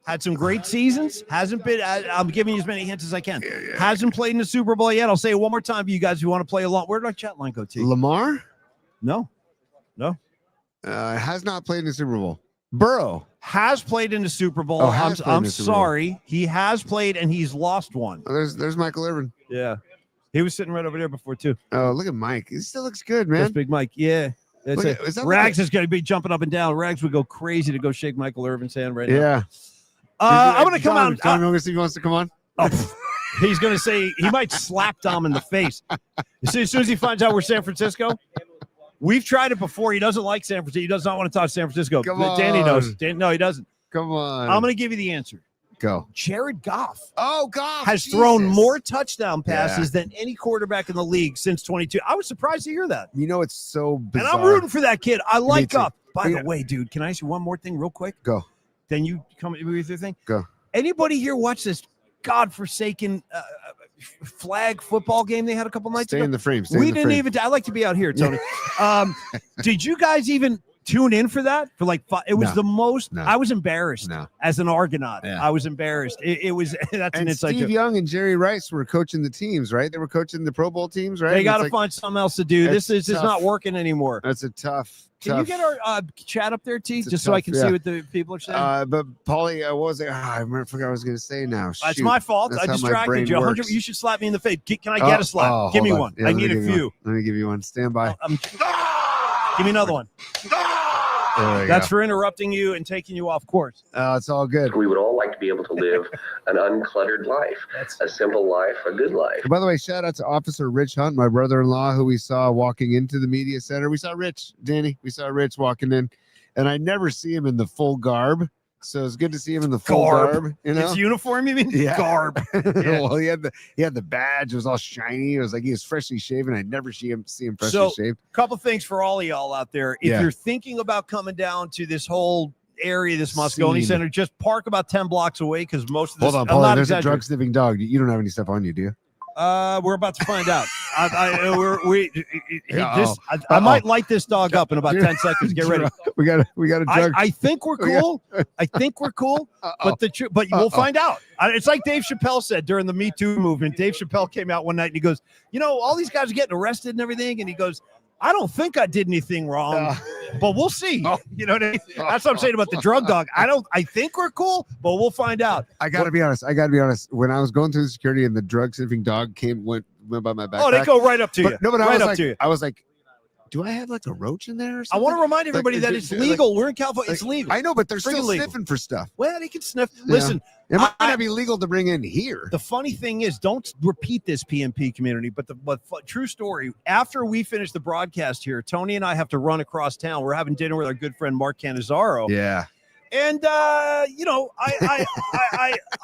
A: Had some great seasons. Hasn't been. I'm giving you as many hints as I can. Hasn't played in the Super Bowl yet. I'll say it one more time for you guys who want to play along. Where did our chat line go to?
C: Lamar?
A: No.
C: Has not played in the Super Bowl. Burrow.
A: Has played in the Super Bowl.
C: Oh, has played in
A: I'm
C: the Super Bowl.
A: sorry. He has played, and he's lost one.
C: Oh, there's Michael Irvin.
A: Yeah. He was sitting right over there before, too.
C: Oh, look at Mike. He still looks good,
A: That's
C: man.
A: Big Mike. Yeah. That's
C: Look
A: it.
C: at- is that
A: Rags
C: like
A: is going to be jumping up and down. Rags would go crazy to go shake Michael Irvin's hand right now.
C: Yeah.
A: I'm going to come out.
C: Dom Augustine wants to come on.
A: He's going to say he might slap Dom in the face. As soon as he finds out we're San Francisco, we've tried it before. He doesn't like San Francisco. He does not want to talk San Francisco.
C: Come
A: Danny knows.
C: on.
A: No, he doesn't.
C: Come on.
A: I'm going to give you the answer.
C: go.
A: Jared Goff
C: Oh, God.
A: has thrown more touchdown passes than any quarterback in the league since 22. I was surprised to hear that.
C: You know, it's so bizarre.
A: And I'm rooting for that kid. I like
C: too.
A: Goff. By
C: Yeah.
A: the way, dude, can I ask you one more thing real quick?
C: Go.
A: Then you come with your thing.
C: Go.
A: Anybody here watch this godforsaken flag football game they had a couple nights
C: Stay
A: ago?
C: in the frame.
A: We didn't even. I like to be out here, Tony. Did you guys even tune in for that? For like, it was the most.
C: No.
A: I was embarrassed as an Argonaut.
C: Yeah.
A: I was embarrassed. It was. That's an
C: And
A: inside
C: Steve
A: joke.
C: Young and Jerry Rice were coaching the teams, right? They were coaching the Pro Bowl teams, right?
A: They
C: And
A: got to
C: it's
A: find something else to do. This is
C: tough.
A: not working anymore.
C: That's a tough.
A: Can you get our chat up there, T,
C: It's a
A: just so I
C: tough-
A: can
C: yeah.
A: see what the people are saying?
C: But Paulie, what was it? I forgot what I was going to say now.
A: It's
C: Shoot.
A: my fault.
C: That's
A: I
C: how my brain
A: distracted you. 100.
C: works.
A: You should slap me in the face. Can I get a slap? Give me
C: hold on.
A: one.
C: Yeah,
A: I
C: let me
A: need a
C: give you
A: few.
C: one. Let me give you one. Stand by.
A: Give me another one.
C: There we
A: That's
C: go.
A: for interrupting you and taking you off course.
C: It's all good.
F: We would all like to be able to live an uncluttered life, a simple life, a good life.
C: By the way, shout out to Officer Rich Hunt, my brother-in-law, who we saw walking into the media center. We saw Rich, Danny. We saw Rich walking in, and I never see him in the full garb. So it's good to see him in the full garb. You know,
A: His uniform, you mean?
C: Yeah.
A: Garb. Yeah.
C: Well, he had the badge. It was all shiny. It was like he was freshly shaven. I never see him freshly
A: So,
C: shaved.
A: couple things for all of y'all out there. If
C: Yeah.
A: you're thinking about coming down to this whole area, this Moscone
C: Scene.
A: Center, just park about 10 blocks away because most of this.
C: Hold on,
A: I'm
C: Paul.
A: not
C: There's a
A: exaggerating.
C: drug sniffing dog. You don't have any stuff on you, do you?
A: We're about to find out.
C: Yeah,
A: I might light this dog up in about 10 seconds. Get ready.
C: We got a drug.
A: I think we're cool. I think we're cool. But we'll find out. It's like Dave Chappelle said during the Me Too movement. Dave Chappelle came out one night and he goes, all these guys are getting arrested and everything. And he goes, I don't think I did anything wrong, but we'll see. You know what I mean? That's what I'm saying about the drug dog. I think we're cool, but we'll find out.
C: I gotta be honest. When I was going through the security and the drug sniffing dog went by my backpack.
A: Oh, they go right up to you.
C: No, but
A: right up to you.
C: I was like, do I have like a roach in there or
A: I
C: something?
A: want to remind everybody that it's legal. We're in California. It's
C: like,
A: legal.
C: I know, but they're
A: Freaking
C: still
A: legal.
C: sniffing for stuff.
A: Well, they can sniff.
C: Yeah.
A: Listen,
C: It might not be legal to bring in here.
A: the funny thing is, don't repeat this PMP community, but true story. After we finish the broadcast here, Tony and I have to run across town. We're having dinner with our good friend Mark Cannizzaro.
C: Yeah.
A: And I'll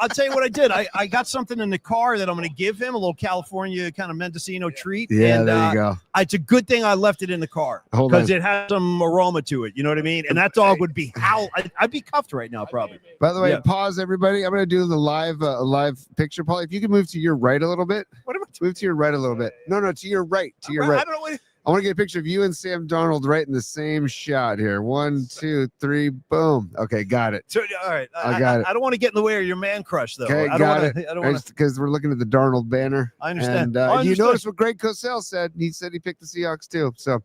A: tell you what I did. I got something in the car that I'm going to give him, a little California kind of Mendocino treat.
C: Yeah,
A: and,
C: there you go.
A: It's a good thing I left it in the car
C: Hold on.
A: because it has some aroma to it. You know what I mean? And that dog would be I'd be cuffed right now, probably.
C: By the way,
A: Yeah.
C: pause everybody. I'm gonna do the live picture, Paul. If you can move to your right a little bit.
A: What am I
C: Move to your right a little bit. No, to your right. To your right.
A: I don't know what.
C: I want to get a picture of you and Sam Darnold right in the same shot here. 1, 2, 3, boom. Okay, got it.
A: So, all right,
C: I got it.
A: I don't want to get in the way of your man crush, though.
C: Okay,
A: I don't
C: got
A: wanna,
C: it.
A: I don't want to.
C: Because we're looking at the Darnold banner.
A: I understand.
C: And
A: I
C: you
A: understand.
C: notice what Greg Cosell said. He said he picked the Seahawks too. So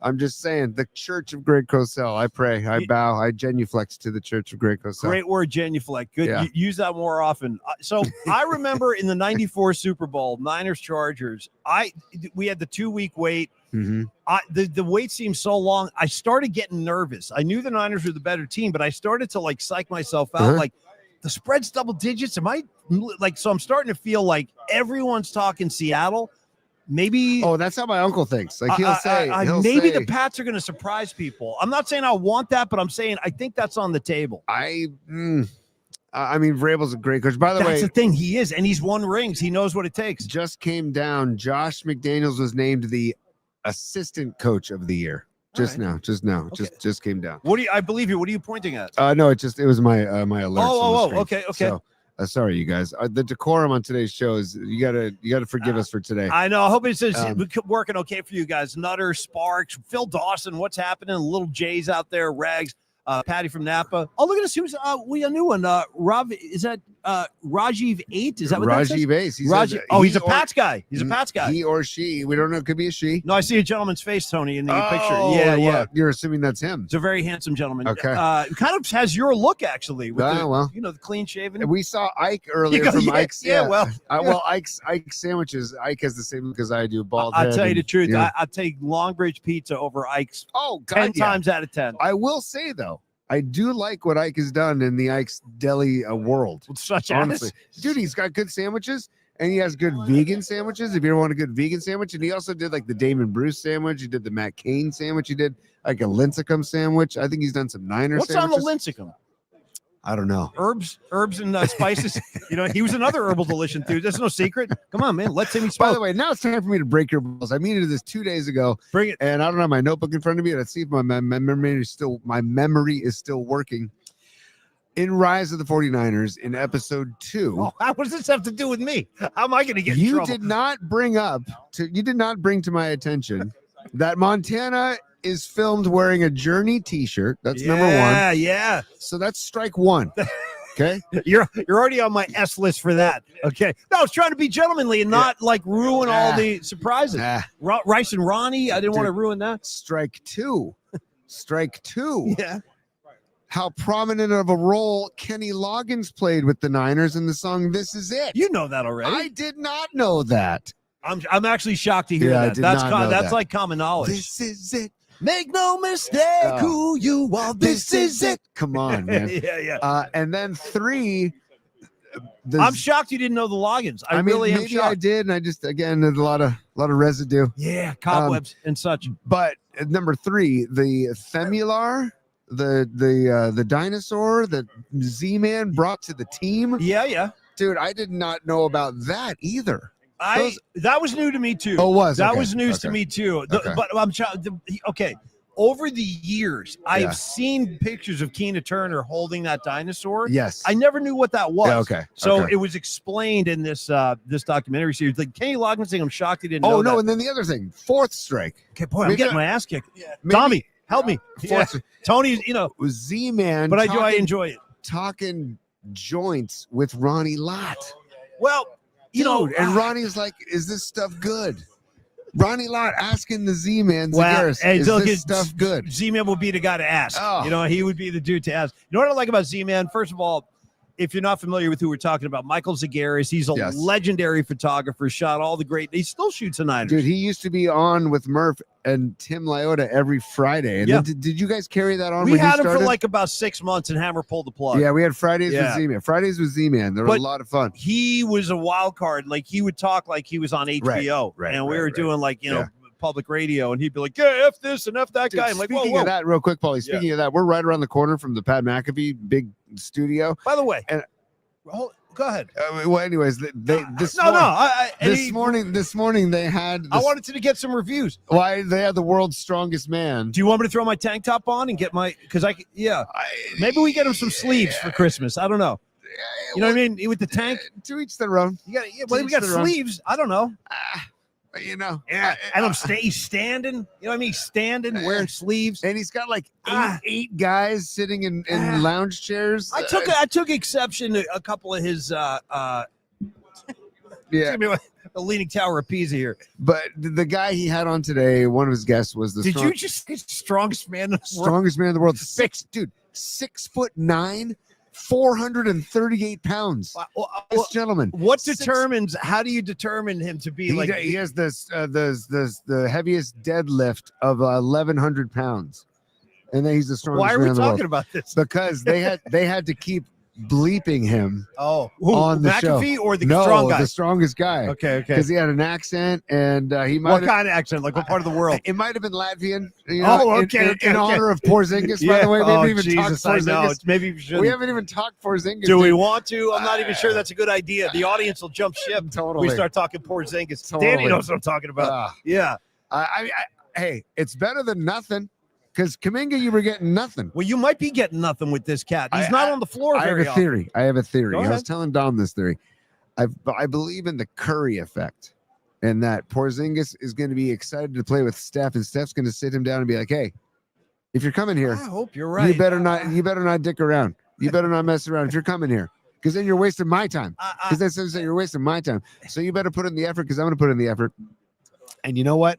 C: I'm just saying, the Church of Greg Cosell. I pray, I bow, I genuflex to the Church of Greg Cosell.
A: Great word, genuflect. Good.
C: Yeah.
A: Use that more often. So I remember in the '94 Super Bowl, Niners Chargers. We had the 2-week wait.
C: Mm-hmm.
A: The wait seemed so long. I started getting nervous. I knew the Niners were the better team, but I started to psych myself out.
C: Uh-huh.
A: Like the spread's double digits. Am I so I'm starting to feel like everyone's talking Seattle. Maybe.
C: Oh, that's how my uncle thinks. Like he'll say,
A: maybe the Pats are going to surprise people. I'm not saying I want that, but I'm saying I think that's on the table.
C: I mean, Vrabel's a great coach. By the
A: That's
C: way,
A: the thing. He is, and he's won rings. He knows what it takes.
C: just came down. Josh McDaniels was named the assistant coach of the year. Just now.
A: Okay.
C: Just came down.
A: I believe you. What are you pointing at?
C: No, it was my my alerts. on the screen.
A: Okay.
C: So, sorry, you guys. The decorum on today's show is you gotta forgive us for today.
A: I know. I hope it's working okay for you guys. Nutter, Sparks, Phil Dawson. What's happening? Little Jay's out there. Rags. Patty from Napa. Oh, look at us. Who's we a new one? Rob, is that Rajiv 8? Is that what that says?
C: Rajiv Ace.
A: He's a Pats guy. He's a Pats guy.
C: He or she. We don't know. It could be a she.
A: No, I see a gentleman's face, Tony, in the picture.
C: Oh,
A: Yeah.
C: well, you're assuming that's him.
A: It's a very handsome gentleman.
C: Okay.
A: Kind of has your look actually. With the clean shaven.
C: We saw Ike earlier from Ike's.
A: Well,
C: Ike's sandwiches. Ike has the same look as I do. Bald head.
A: I'll tell you the truth.
C: Yeah.
A: I take Longbridge pizza over Ike's.
C: Oh, God,
A: 10 times out of 10.
C: I will say though, I do like what Ike has done in the Ike's Deli world.
A: Such
C: Honestly, dude, he's got good sandwiches and he has good vegan sandwiches. If you ever want a good vegan sandwich, and he also did like the Damon Bruce sandwich. He did the Matt Cain sandwich. He did like a lincecum sandwich. I think he's done some Niner
A: What's
C: sandwiches.
A: on the lincecum?
C: I don't know.
A: Herbs and spices. He was another herbal delicious dude. That's no secret. Come on, man. Let Timmy
C: By
A: smoke.
C: the way, now it's time for me to break your balls. I mean this 2 days ago.
A: Bring it.
C: And I don't have my notebook in front of me. Let's see if my memory is still working. in Rise of the 49ers in episode 2.
A: Oh, what does this have to do with me? How am I going to get in
C: You
A: trouble?
C: did not bring to my attention that Montana is filmed wearing a Journey t-shirt. That's number 1.
A: Yeah.
C: So that's strike 1. Okay.
A: You're already on my S list for that. Okay. No, I was trying to be gentlemanly and not like ruin all the surprises. Rice and Ronnie, I didn't want to ruin that.
C: Strike 2. Strike 2.
A: Yeah.
C: How prominent of a role Kenny Loggins played with the Niners in the song "This Is It."
A: You know that already.
C: I did not know that.
A: I'm actually shocked to hear
C: Yeah, I
A: that.
C: did
A: That's
C: not know
A: that's
C: that.
A: like common knowledge.
C: This is it.
A: Make no mistake who you are. This is it.
C: Come on, man.
A: Yeah.
C: And then 3.
A: I'm shocked you didn't know the Loggins. I
C: mean,
A: really am
C: maybe
A: shocked.
C: I did, and I just there's a lot of residue.
A: Yeah, cobwebs and such.
C: But number 3, the Femular, the dinosaur that Z-Man brought to the team.
A: Yeah.
C: Dude, I did not know about that either.
A: That was new to me too.
C: Oh,
A: that
C: okay.
A: was news to me too.
C: Okay.
A: But I'm okay. Over the years, I've seen pictures of Keena Turner holding that dinosaur.
C: Yes.
A: I never knew what that was.
C: Yeah, okay.
A: So
C: Okay.
A: it was explained in this this documentary series. Like Kenny Loggins thing, I'm shocked he didn't know.
C: Oh no!
A: that.
C: And then the other thing, 4th strike.
A: Okay, boy, I'm
C: Maybe
A: getting
C: I-
A: my ass kicked.
C: Maybe-
A: Tommy, help me. Yeah. Tony,
C: Was Z-Man,
A: but I enjoy it.
C: talking joints with Ronnie Lott.
A: Well,
C: Dude, and Ronnie's like, "Is this stuff good?" Ronnie Lott asking the Z-Man,
A: Well,
C: Zagaris,
A: hey,
C: "Is
A: look,
C: this stuff good?"
A: Z-Man will be the guy to ask.
C: Oh.
A: He would be the dude to ask. You know what I like about Z-Man? First of all, if you're not familiar with who we're talking about, Michael Zagaris, he's a
C: Yes.
A: legendary photographer, shot all the great, he still shoots the Niners.
C: Dude, he used to be on with Murph and Tim Lyota every Friday. And
A: Yeah.
C: then did you guys carry that on?
A: we
C: when he
A: had him for
C: started?
A: like about 6 months and Hammer pulled the plug.
C: Yeah, we had Fridays
A: Yeah.
C: with Z-Man. Fridays with Z-Man. They were
A: But
C: a lot of fun.
A: He was a wild card. Like he would talk like he was on HBO.
C: right,
A: and we
C: right,
A: were
C: right.
A: doing like,
C: Yeah.
A: public radio. And he'd be like, yeah, F this and F that
C: Dude,
A: guy. I'm like,
C: speaking
A: whoa.
C: of that, real quick, Paulie, speaking of that, we're right around the corner from the Pat McAfee big studio.
A: By the way,
C: And-
A: go ahead.
C: Well, anyways, this morning they had.
A: I wanted to get some reviews.
C: Why they had the world's strongest man.
A: Do you want me to throw my tank top on and get maybe we get him some sleeves for Christmas. I don't know. You know what I mean? With the tank,
C: To each their own.
A: you got
C: To
A: we
C: each
A: got
C: their own.
A: sleeves. I don't know.
C: Yeah.
A: And he's standing. You know what I mean? He's standing, wearing sleeves.
C: And he's got like
A: Ah.
C: eight guys sitting in lounge chairs.
A: I took exception to a couple of his
C: Yeah.
A: the Leaning Tower of Pisa here.
C: But the guy he had on today, one of his guests was the
A: Did you just say strongest man in the world?
C: strongest man in the world. 6'9", 438 pounds. This gentleman.
A: How do you determine him to be like?
C: He has the heaviest deadlift of 1,100 pounds, and then he's the strongest
A: Why are
C: man
A: we
C: in the world.
A: talking about this?
C: Because they had to keep bleeping him
A: Oh,
C: on the show.
A: McAfee or the
C: No,
A: strong guy?
C: the strongest guy.
A: Okay.
C: Because he had an accent, and he might
A: What
C: have,
A: kind of accent? Like what part of the world?
C: it might have been Latvian.
A: Oh, okay,
C: In honor of Porzingis, by the way. We
A: Oh,
C: haven't even
A: Jesus, I
C: talked
A: know.
C: Porzingis.
A: Maybe we should.
C: We haven't even talked Porzingis.
A: Do we
C: dude.
A: want to? I'm not even sure that's a good idea. The audience will jump ship.
C: Totally.
A: We start talking Porzingis.
C: Totally.
A: Danny knows what I'm talking about. Yeah.
C: Hey, it's better than nothing. Because Kuminga, you were getting nothing.
A: Well, you might be getting nothing with this cat. He's not on the floor
C: I have
A: very
C: a
A: often.
C: theory. I
A: Go
C: was
A: ahead.
C: telling Dom this theory. I believe in the Curry effect, and that Porzingis is going to be excited to play with Steph, and Steph's going to sit him down and be like, "Hey, if you're coming here,
A: I hope you're right.
C: you better not dick around. You better not mess around if you're coming here, because then you're wasting my time. Because that's what I'm saying, you're wasting my time. So you better put in the effort, because I'm going to put in the effort. And you know what?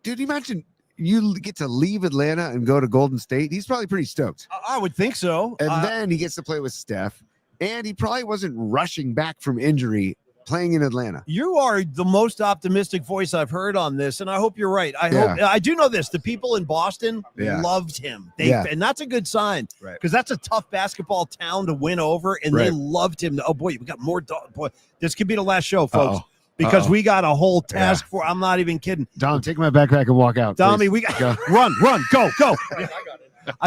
C: Dude, imagine you get to leave Atlanta and go to Golden State. He's probably pretty stoked.
A: I would think so.
C: And then he gets to play with Steph, and he probably wasn't rushing back from injury playing in Atlanta.
A: You are the most optimistic voice I've heard on this, and I hope you're right. I do know this. The people in Boston loved him. And that's a good sign,
C: Right.
A: because that's a tough basketball town to win over, and they loved him. Oh boy, we got more. Boy, this could be the last show, folks. Because we got a whole task I'm not even kidding.
C: Dom, take my backpack and walk out.
A: Tommy,
C: please.
A: we got run, go.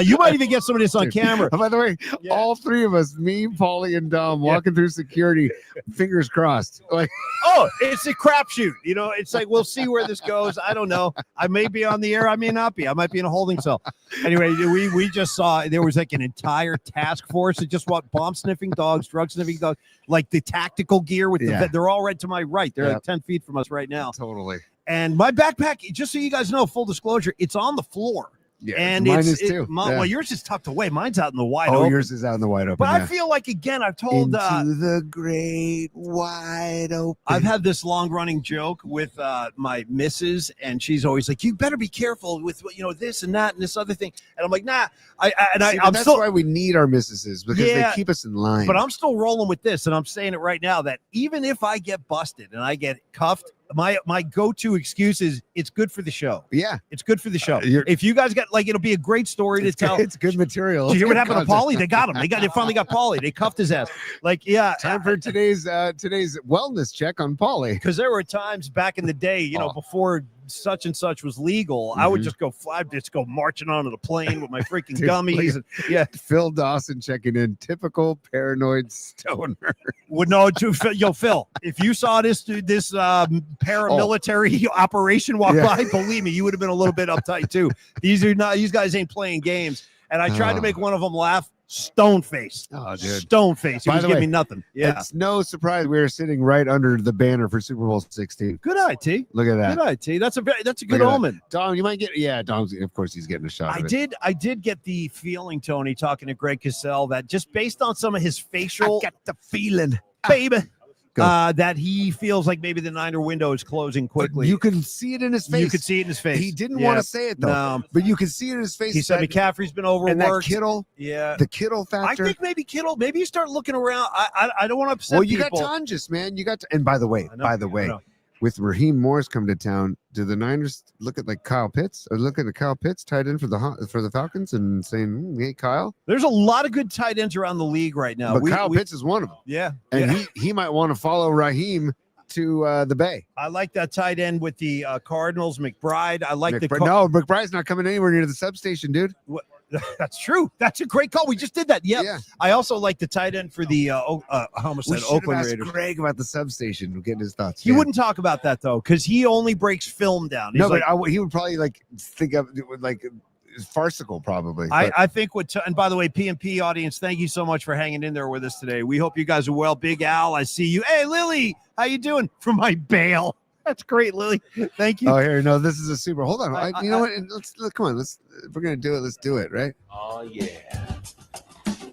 A: You might even get some of this on camera.
C: By the way,
A: Yeah.
C: all three of us, me, Paulie, and Dom, walking through security, fingers crossed. Like,
A: Oh, it's a crapshoot. You know, it's like we'll see where this goes. I don't know. I may be on the air. I may not be. I might be in a holding cell. Anyway, we just saw there was like an entire task force that just what bomb sniffing dogs, drug sniffing dogs, like the tactical gear with the they're all right to my right. They're like 10 feet from us right now.
C: totally.
A: And my backpack, just so you guys know, full disclosure, it's on the floor.
C: Yeah,
A: And
C: mine
A: it's
C: is too.
A: well, yours is tucked away. Mine's out in the wide
C: Oh,
A: open.
C: yours is out in the wide open.
A: But I feel like, again, I've told
C: Into the great wide open.
A: I've had this long running joke with my missus, and she's always like, you better be careful with this and that and this other thing. And I'm like, nah. I'm
C: that's
A: still
C: why we need our missuses, because they keep us in line.
A: but I'm still rolling with this, and I'm saying it right now that even if I get busted and I get cuffed, my go-to excuse is it's good for the show.
C: Yeah,
A: it's good for the show. If you guys got it'll be a great story to tell.
C: It's good material.
A: Did you hear what happened to
C: content.
A: Paulie? They got him. They finally got Paulie. They cuffed his ass.
C: Time for today's wellness check on Paulie.
A: Because there were times back in the day, before such and such was legal, I would just go marching onto the plane with my freaking gummies.
C: Phil Dawson checking in. Typical paranoid stoner.
A: Would know to Phil. If you saw this paramilitary operation walk by, believe me, you would have been a little bit uptight too. These guys ain't playing games. And I tried to make one of them laugh. Stone face.
C: Oh, dude.
A: Stone face. He
C: By
A: was
C: the
A: giving
C: way,
A: me nothing. Yeah.
C: It's no surprise we are sitting right under the banner for Super Bowl 16.
A: Good eye, T.
C: Look at that.
A: Good eye, T. That's a good
C: at
A: omen.
C: Dom, you might get Dom's of course he's getting a shot.
A: I did get the feeling, Tony, talking to Greg Cassell, that just based on some of his facial,
C: I got the feeling,
A: baby, that he feels like maybe the Niner window is closing quickly.
C: You can see it in his face.
A: You could see it in his face.
C: He didn't want to say it though, but you can see it in his face.
A: He said McCaffrey's been overworked.
C: And that Kittle, the Kittle factor.
A: I think maybe Kittle. Maybe you start looking around. I don't want to upset.
C: Well, you
A: people.
C: got Tonjes, man. You got. And by the way, with Raheem Morris coming to town, do the Niners look at like Kyle Pitts or look at the Kyle Pitts tight end for the Falcons and saying, "Hey, Kyle"?
A: There's a lot of good tight ends around the league right now.
C: But Kyle Pitts is one of them.
A: Yeah,
C: and he might want to follow Raheem to the Bay.
A: I like that tight end with the Cardinals, McBride. I like
C: no, McBride's not coming anywhere near the substation, dude.
A: That's true. That's a great call. We just did that. Yep. Yeah. I also like the tight end for the Oakland Raiders.
C: Greg about the substation, getting his thoughts.
A: He wouldn't talk about that though, because he only breaks film down. He's
C: he would probably think of farcical probably.
A: I think and by the way, PMP audience, thank you so much for hanging in there with us today. We hope you guys are well. Big Al, I see you. Hey, Lily, how you doing? From my bail. That's great, Lily. Thank you.
C: Oh, here, no, this is a super. Hold on, you know what? Come on. If we're gonna do it, let's do it, right?
G: Oh yeah,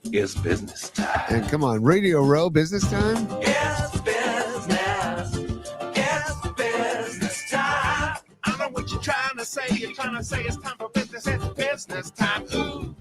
G: it's business time.
C: And come on, Radio Row, business time.
G: It's business. It's business time. I know what you're trying to say. You're trying to say it's time for business. It's business time. Ooh.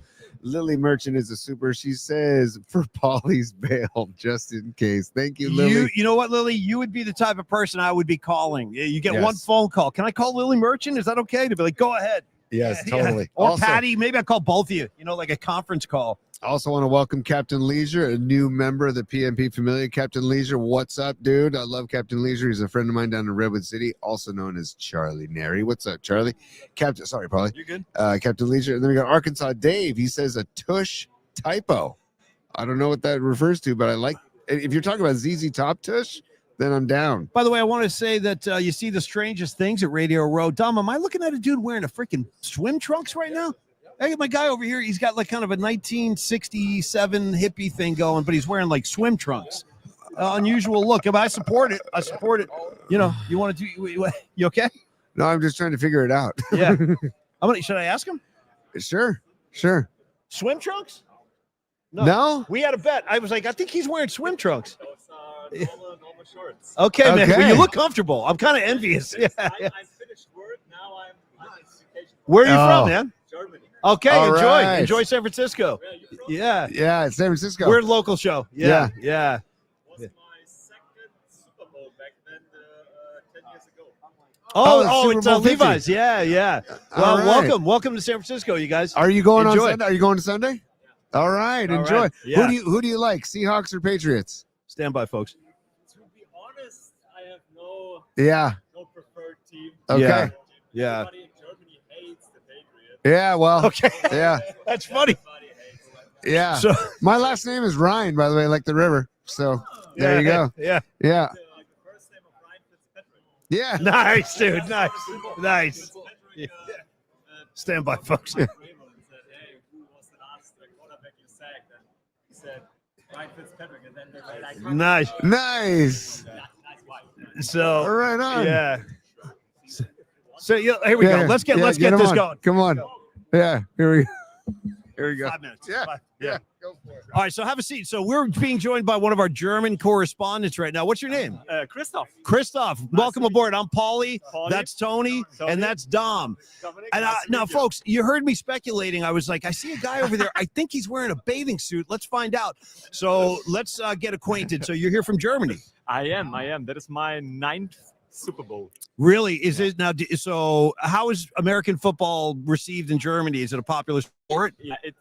C: Lily Merchant is a super. She says for Paulie's bail, just in case. Thank you, Lily.
A: You know what, Lily? You would be the type of person I would be calling. You get one phone call. Can I call Lily Merchant? Is that okay? To be like, go ahead.
C: Yes, totally.
A: Or also, Patty, maybe I call both of you. Like a conference call.
C: I also want to welcome Captain Leisure, a new member of the PMP family. Captain Leisure, what's up, dude? I love Captain Leisure. He's a friend of mine down in Redwood City, also known as Charlie Neri. What's up, Charlie? Sorry, Paulie.
A: You're good.
C: Captain Leisure. And then we got Arkansas Dave. He says a tush typo. I don't know what that refers to, but I like. If you're talking about ZZ Top tush, then I'm down.
A: By the way, I want to say that you see the strangest things at Radio Row. Dom, am I looking at a dude wearing a freaking swim trunks right now? I got my guy over here. He's got like kind of a 1967 hippie thing going, but he's wearing like swim trunks. Unusual look. But I support it. You want to do? You okay?
C: No, I'm just trying to figure it out.
A: Yeah. Should I ask him?
C: Sure.
A: Swim trunks?
C: No.
A: We had a bet. I was like, I think he's wearing swim trunks.
H: Normal shorts.
A: Okay, man. Well, you look comfortable. I'm kind of envious. Yeah.
H: I finished work. Now I'm on vacation.
A: Where are you from, man?
H: Germany.
A: Okay,
C: All
A: enjoy.
C: right.
A: Enjoy San Francisco. Yeah.
C: Yeah, it's San Francisco.
A: We're a local show. Yeah.
H: Was my second Super Bowl back then 10 years ago.
A: It's
C: Super Bowl 50.
A: Levi's. Yeah. Well,
C: All right.
A: welcome to San Francisco, you guys.
C: Are you going
A: Enjoy.
C: on Sunday? Are you going to Sunday? All right,
A: All
C: enjoy.
A: right. Yeah.
C: Who do you like, Seahawks or Patriots?
A: Stand by, folks.
H: To be honest, I have no
C: Yeah.
H: preferred team.
C: Okay.
A: Yeah.
H: Everybody in Germany hates the Patriots.
C: Yeah, well,
A: Okay,
C: yeah,
A: that's funny.
C: yeah.
A: So
C: My last name is Ryan, by the way, like the river. So there you go.
A: Yeah,
C: Yeah,
H: Like the first name of Ryan Fitzpatrick.
C: yeah.
A: nice, dude. Nice. Yeah. Stand by, folks.
H: Raymond said, "Hey, who was the last quarterback you sacked?" And he said, "Ryan Fitzpatrick." And then they're like,
A: Nice.
C: Nice.
H: "Nice wife."
C: All
A: So
C: right, on.
A: yeah. So here we go.
C: Yeah,
A: Let's get
C: yeah,
A: this
C: him on.
A: going.
C: Come on. Yeah, here we go. Here we go.
A: 5 minutes.
C: Yeah,
A: Yeah.
C: Go for it.
A: All right. So have a seat. So we're being joined by one of our German correspondents right now. What's your name?
H: Christoph.
A: Christoph. Welcome aboard. I'm Paulie.
H: Paulie.
A: That's Tony.
H: Tony.
A: And that's Dom.
H: Dominic,
A: And
H: nice to
A: now,
H: meet you.
A: folks, you heard me speculating. I was like, I see a guy over there. I think he's wearing a bathing suit. Let's find out. So let's get acquainted. So you're here from Germany.
H: I am. That is my 9th Super Bowl.
A: Really? Is it now? So how is American football received in Germany? Is it a popular sport?
H: Yeah, it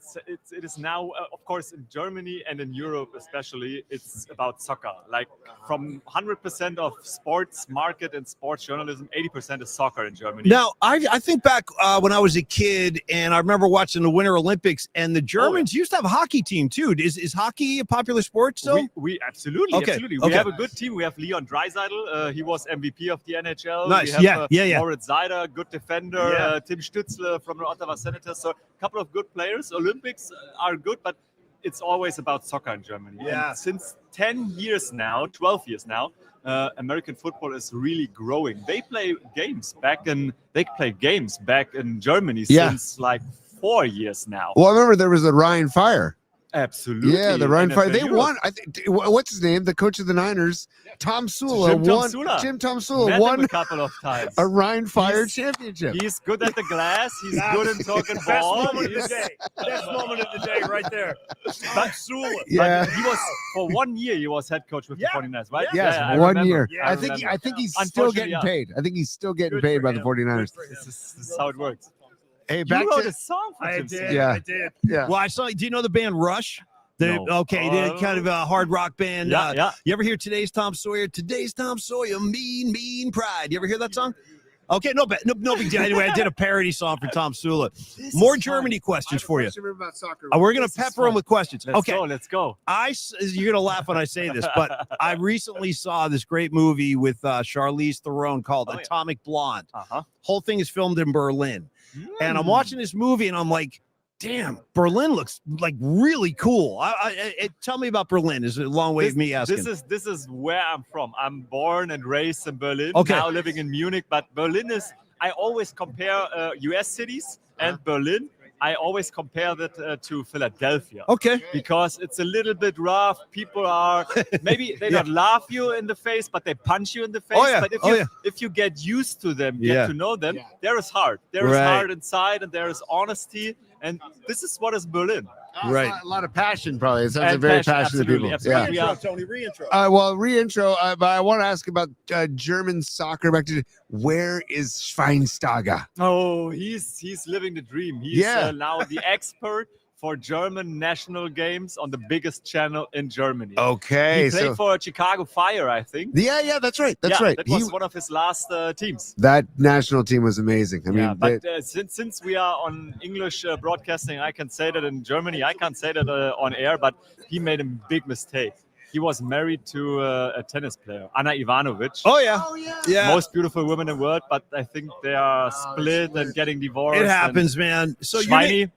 H: is now, of course, in Germany and in Europe especially, it's about soccer. Like from 100% of sports market and sports journalism, 80% is soccer in Germany.
A: Now, I think back when I was a kid, and I remember watching the Winter Olympics, and the Germans used to have a hockey team too. Is hockey a popular sport still?
H: We absolutely,
A: Okay,
H: absolutely.
A: okay.
H: We have a good team. We have Leon Draisaitl. He was MVP of the NHL.
A: Nice.
H: We have,
A: Yeah.
H: Moritz Seider, good defender.
A: Yeah.
H: Tim Stützle from the Ottawa Senators. So a couple of good players. Olympics are good, but it's always about soccer in Germany.
A: Yeah.
H: And since 10 years now, 12 years now, American football is really growing. They play games back in Germany
C: Yeah.
H: since like 4 years now.
C: Well, I remember there was the Ryan Fire.
H: Absolutely.
C: Yeah, the Ryan Fire.
H: NFL
C: They
H: Europe.
C: won. I think. What's his name? The coach of the Niners, Tom Sula.
H: Jim Tom
C: won.
H: Sula.
C: Jim Tom Sula
H: Met him
C: won
H: a couple of times.
C: a Ryan Fire
H: He's-
C: championship.
H: He's good at the glass. He's good in talking ball.
A: Best moment of the day, right there. That's Sula.
C: Yeah.
H: He was for 1 year. He was head coach with
A: Yeah.
H: the 49ers, right?
C: Yes,
H: I
C: 1
H: remember.
C: year.
A: Yeah,
C: I think.
H: remember.
C: I think he's still
H: Unfortunately,
C: getting
H: yeah.
C: paid. I think he's still getting
A: Good
C: paid
A: for
C: by the
A: him.
C: 49ers.
H: This is how it works.
C: Hey,
H: You
C: back
H: wrote
C: to
H: a song for Tim Sula.
C: Yeah.
A: I did.
C: yeah.
A: Well, I saw. Do you know the band Rush?
H: No.
A: Okay, they're kind of a hard rock band.
H: Yeah.
A: You ever hear Today's Tom Sawyer? Today's Tom Sawyer, mean pride. You ever hear that song? Okay, no big deal. Anyway, I did a parody song for Tom Sula. More Germany questions for you.
C: About soccer.
A: We're gonna pepper them with questions.
H: Let's go.
A: You're gonna laugh when I say this, but I recently saw this great movie with Charlize Theron called
H: Oh, yeah.
A: Atomic Blonde.
H: Uh-huh.
A: Whole thing is filmed in Berlin, and I'm watching this movie, and I'm like, damn, Berlin looks like really cool. Tell me about Berlin. Is it a long way of me asking?
H: This is where I'm from. I'm born and raised in Berlin.
A: Okay.
H: Now living in Munich, but Berlin is. I always compare U.S. cities and Berlin. I always compare that to Philadelphia.
A: Okay.
H: Because it's a little bit rough. People are maybe they don't laugh you in the face, but they punch you in the face.
A: Oh, yeah.
H: But if you get used to them,
A: Yeah.
H: get to know them, there is heart. There is
A: Right.
H: heart inside, and there is honesty. And this is what is Berlin.
A: Right.
C: A lot of passion, probably. It sounds like
H: And
C: very
H: passion,
C: passionate
H: absolutely,
C: people.
H: absolutely.
C: Yeah.
H: Yeah.
A: Tony, reintro.
C: Well, reintro, but I want to ask about German soccer. Back to where is Schweinsteiger?
H: Oh, he's living the dream. He's
C: Yeah.
H: now the expert for German national games on the biggest channel in Germany.
C: Okay,
H: he played for Chicago Fire, I think.
C: yeah, that's right. That's right.
H: That was one of his last teams.
C: That national team was amazing. I mean,
H: but since we are on English broadcasting, I can say that in Germany. I can't say that on air, but he made a big mistake. He was married to a tennis player, Anna Ivanovic.
A: Oh yeah. Yeah.
H: Most beautiful woman in the world, but I think they are split and getting divorced.
A: It happens, man. So
H: Schweini,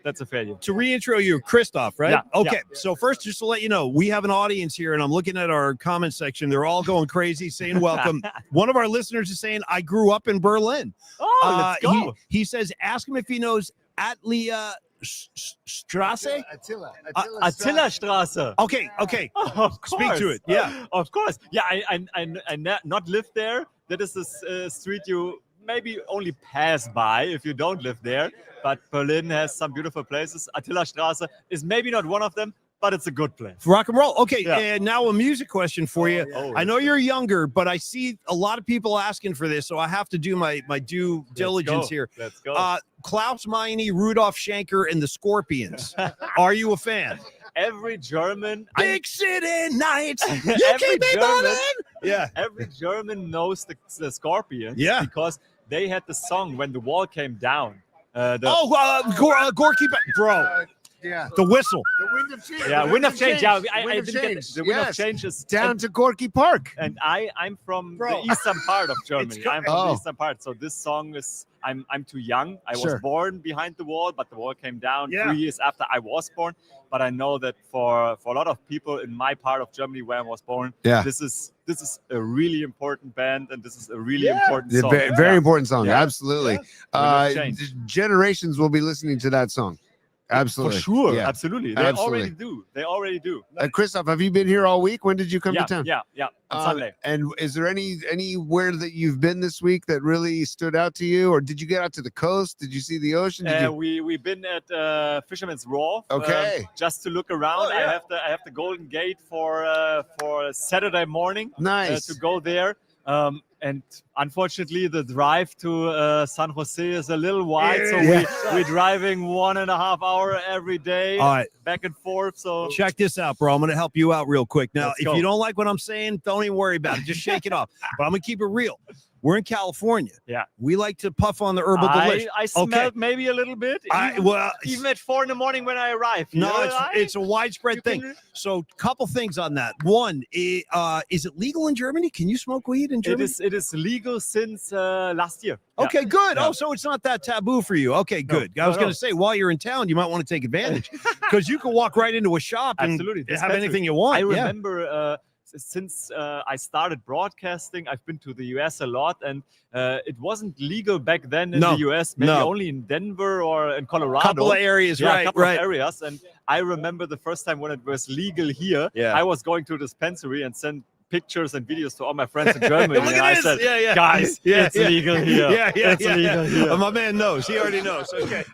H: that's a failure.
A: to reintro you, Christoph, right?
H: Yeah,
A: Okay.
H: yeah.
A: So first, just to let you know, we have an audience here, and I'm looking at our comment section. They're all going crazy, saying welcome. One of our listeners is saying, "I grew up in Berlin."
H: Oh, let's go.
A: He says, "Ask him if he knows Atlia Strasse."
H: Attila Straße.
A: Okay.
H: Of course.
A: Speak to it. Yeah.
H: Of course. Yeah, I not lived there. That is a street you maybe only pass by if you don't live there. But Berlin has some beautiful places. Attila Straße is maybe not one of them, but it's a good place.
A: Rock and roll. Okay,
H: Yeah.
A: and now a music question for you.
H: Oh,
A: I know you're younger, but I see a lot of people asking for this, so I have to do my due diligence here.
H: Let's go.
A: Klaus Meine, Rudolf Schenker, and the Scorpions. Are you a fan?
H: Every German,
A: Big City Nights. You
H: Every
A: keep me
H: German-
A: running. Yeah.
H: every German knows the Scorpions.
A: Yeah.
H: Because they had the song When the Wall Came Down.
A: Gorky, bro.
C: Yeah.
A: The whistle.
C: The wind of change.
H: Yeah, wind of change. Yeah, I
C: Wind of
H: didn't get
C: change.
H: the wind
C: Yes.
H: of change is
C: Down to Gorky Park.
H: and I'm from
A: Bro.
H: the eastern part of Germany. I'm from
C: Oh.
H: the eastern part, so this song is I'm too young. I was
C: Sure.
H: born behind the wall, but the wall came down
A: Yeah.
H: 3 years after I was born. But I know that for a lot of people in my part of Germany where I was born,
C: Yeah.
H: this is a really important band and this is a really important
C: The
H: song.
C: very important song.
H: Yeah.
C: Absolutely.
H: of change.
C: Generations will be listening to that song. Absolutely.
H: For sure,
C: Yeah.
H: absolutely. They
C: Absolutely.
H: already do. They already do.
C: Christoph, have you been here all week? When did you come
H: yeah,
C: to town?
H: yeah. On Sunday.
C: And is there anywhere that you've been this week that really stood out to you, or did you get out to the coast? Did you see the ocean? Did you...
H: We've been at Fisherman's Wharf.
C: Okay.
H: Just to look around.
A: Oh, yeah.
H: I have the Golden Gate for Saturday morning.
C: Nice.
H: To go there. And unfortunately, the drive to San Jose is a little wide, so
C: Yeah.
H: we're driving 1.5 hours every day,
A: All right.
H: back and forth. So
A: Check this out, bro. I'm going to help you out real quick. Now,
H: Let's
A: if
H: go.
A: you don't like what I'm saying, don't even worry about it. Just shake it off. But I'm going to keep it real. We're in California.
H: Yeah.
A: We like to puff on the herbal delish.
H: I smelled maybe a little bit. Even at 4 a.m. when I arrived. you
A: No,
H: know,
A: it's a widespread
H: you
A: thing.
H: can-
A: So, couple things on that. One, is it legal in Germany? Can you smoke weed in Germany?
H: It is legal since last year. Yeah.
A: Okay, good.
H: Yeah.
A: Oh, so it's not that taboo for you. Okay, good. I was
H: no.
A: going to say, while you're in town, you might want to take advantage because you can walk right into a shop and
H: Absolutely.
A: have
H: Dispensary.
A: anything you want.
H: I
A: Yeah.
H: remember since I started broadcasting, I've been to the US a lot, and it wasn't legal back then in
A: No,
H: the US, maybe
A: no.
H: only in Denver or in Colorado.
A: Couple of areas,
H: yeah,
A: right,
H: a couple
A: right.
H: of areas. And I remember the first time when it was legal here,
A: Yeah.
H: I was going to a dispensary and sent pictures and videos to all my friends in Germany.
A: Look
H: and
A: at
H: I
A: this.
H: said,
A: Yeah.
H: guys,
A: Yeah,
H: it's
A: yeah.
H: legal here.
A: Yeah,
H: it's legal here.
A: My man knows. He already knows. Okay.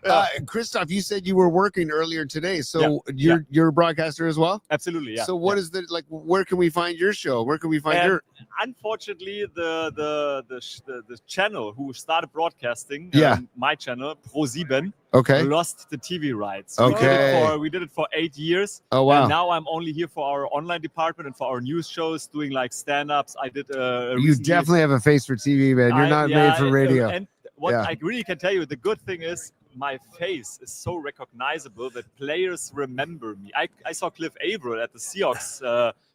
C: Christoph, you said you were working earlier today, so
H: Yeah.
C: you're a broadcaster as well.
H: Absolutely, yeah.
C: So what is the where can we find your show? Where can we find
H: And
C: your?
H: Unfortunately, the channel who started broadcasting,
C: Yeah.
H: my channel, Pro7,
C: Okay.
H: lost the TV rights.
C: Okay.
H: We did it for 8 years.
C: Oh wow.
H: And now I'm only here for our online department and for our news shows, doing like stand-ups. I did.
C: You definitely have a face for TV, man. You're not made for radio.
H: And what
C: Yeah.
H: I really can tell you, the good thing is my face is so recognizable that players remember me. I saw Cliff Averill at the Seahawks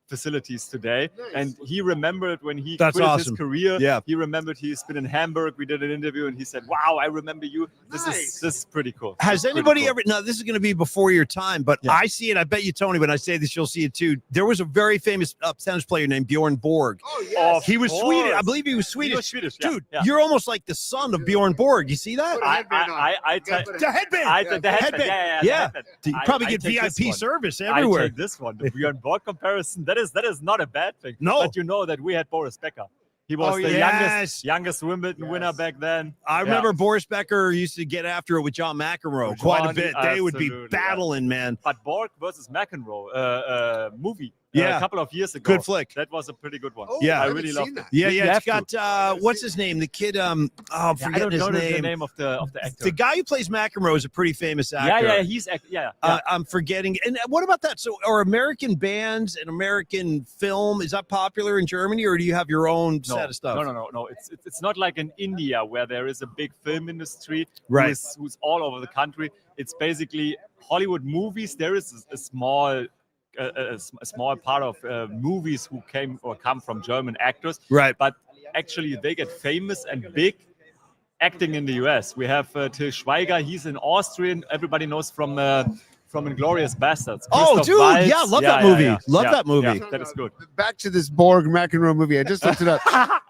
H: facilities today, and he remembered when he
A: That's
H: quit
A: awesome.
H: his career.
A: Yeah.
H: He remembered he's been in Hamburg. We did an interview, and he said, "Wow, I remember you. This is pretty cool."
A: Has
H: It's pretty
A: anybody
H: cool.
A: ever? Now, this is going to be before your time, but
H: Yeah.
A: I see it. I bet you, Tony, when I say this, you'll see it too. There was a very famous tennis player named Bjorn Borg.
C: Oh
H: Of
A: He was
H: course.
A: Swedish. I believe he was
H: He
A: Swedish.
H: was Swedish, yeah,
A: Dude,
H: yeah.
A: you're almost like the son of Bjorn Borg. You see that?
H: I
A: The headband.
H: the headband. Yeah.
A: Yeah. You probably get
H: take this
A: VIP
H: one.
A: service
H: I
A: everywhere.
H: take this one. The Bjorn Borg comparison. That is not a bad thing.
A: No.
H: But you know that we had Boris Becker. He was the
A: yes.
H: youngest Wimbledon winner back then.
A: I remember Boris Becker used to get after it with John McEnroe quite a
H: John,
A: bit. They would be
H: absolutely, yeah.
A: battling, man.
H: But Borg versus McEnroe movie
A: Yeah.
H: a couple of years ago.
A: Good flick.
H: That was a pretty good one.
A: Yeah.
H: I
C: I
H: really
C: haven't
H: loved
C: seen
H: it.
C: that.
A: Yeah,
H: You
A: yeah. It's
H: have to.
A: got what's his name? The kid. I'm
H: I
A: forgetting
H: don't know
A: his
H: the
A: name.
H: name of the actor.
A: The guy who plays McEnroe is a pretty famous actor.
H: yeah, he's yeah.
A: I'm forgetting. And what about that? So, are American bands and American film is that popular in Germany, or do you have your own set of stuff?
H: No. It's not like in India where there is a big film industry
A: Right.
H: who's all over the country. It's basically Hollywood movies. There is a small part of movies who come from German actors,
A: Right.
H: but actually they get famous and big acting in the US. We have Till Schweiger. He's an Austrian. Everybody knows from Inglourious Bastards.
A: Oh,
H: Christoph
A: dude,
H: Waltz.
A: yeah, love that movie. Love
H: yeah,
A: that movie.
H: yeah, that is good.
C: Back to this Borg McEnroe movie. I just looked it up.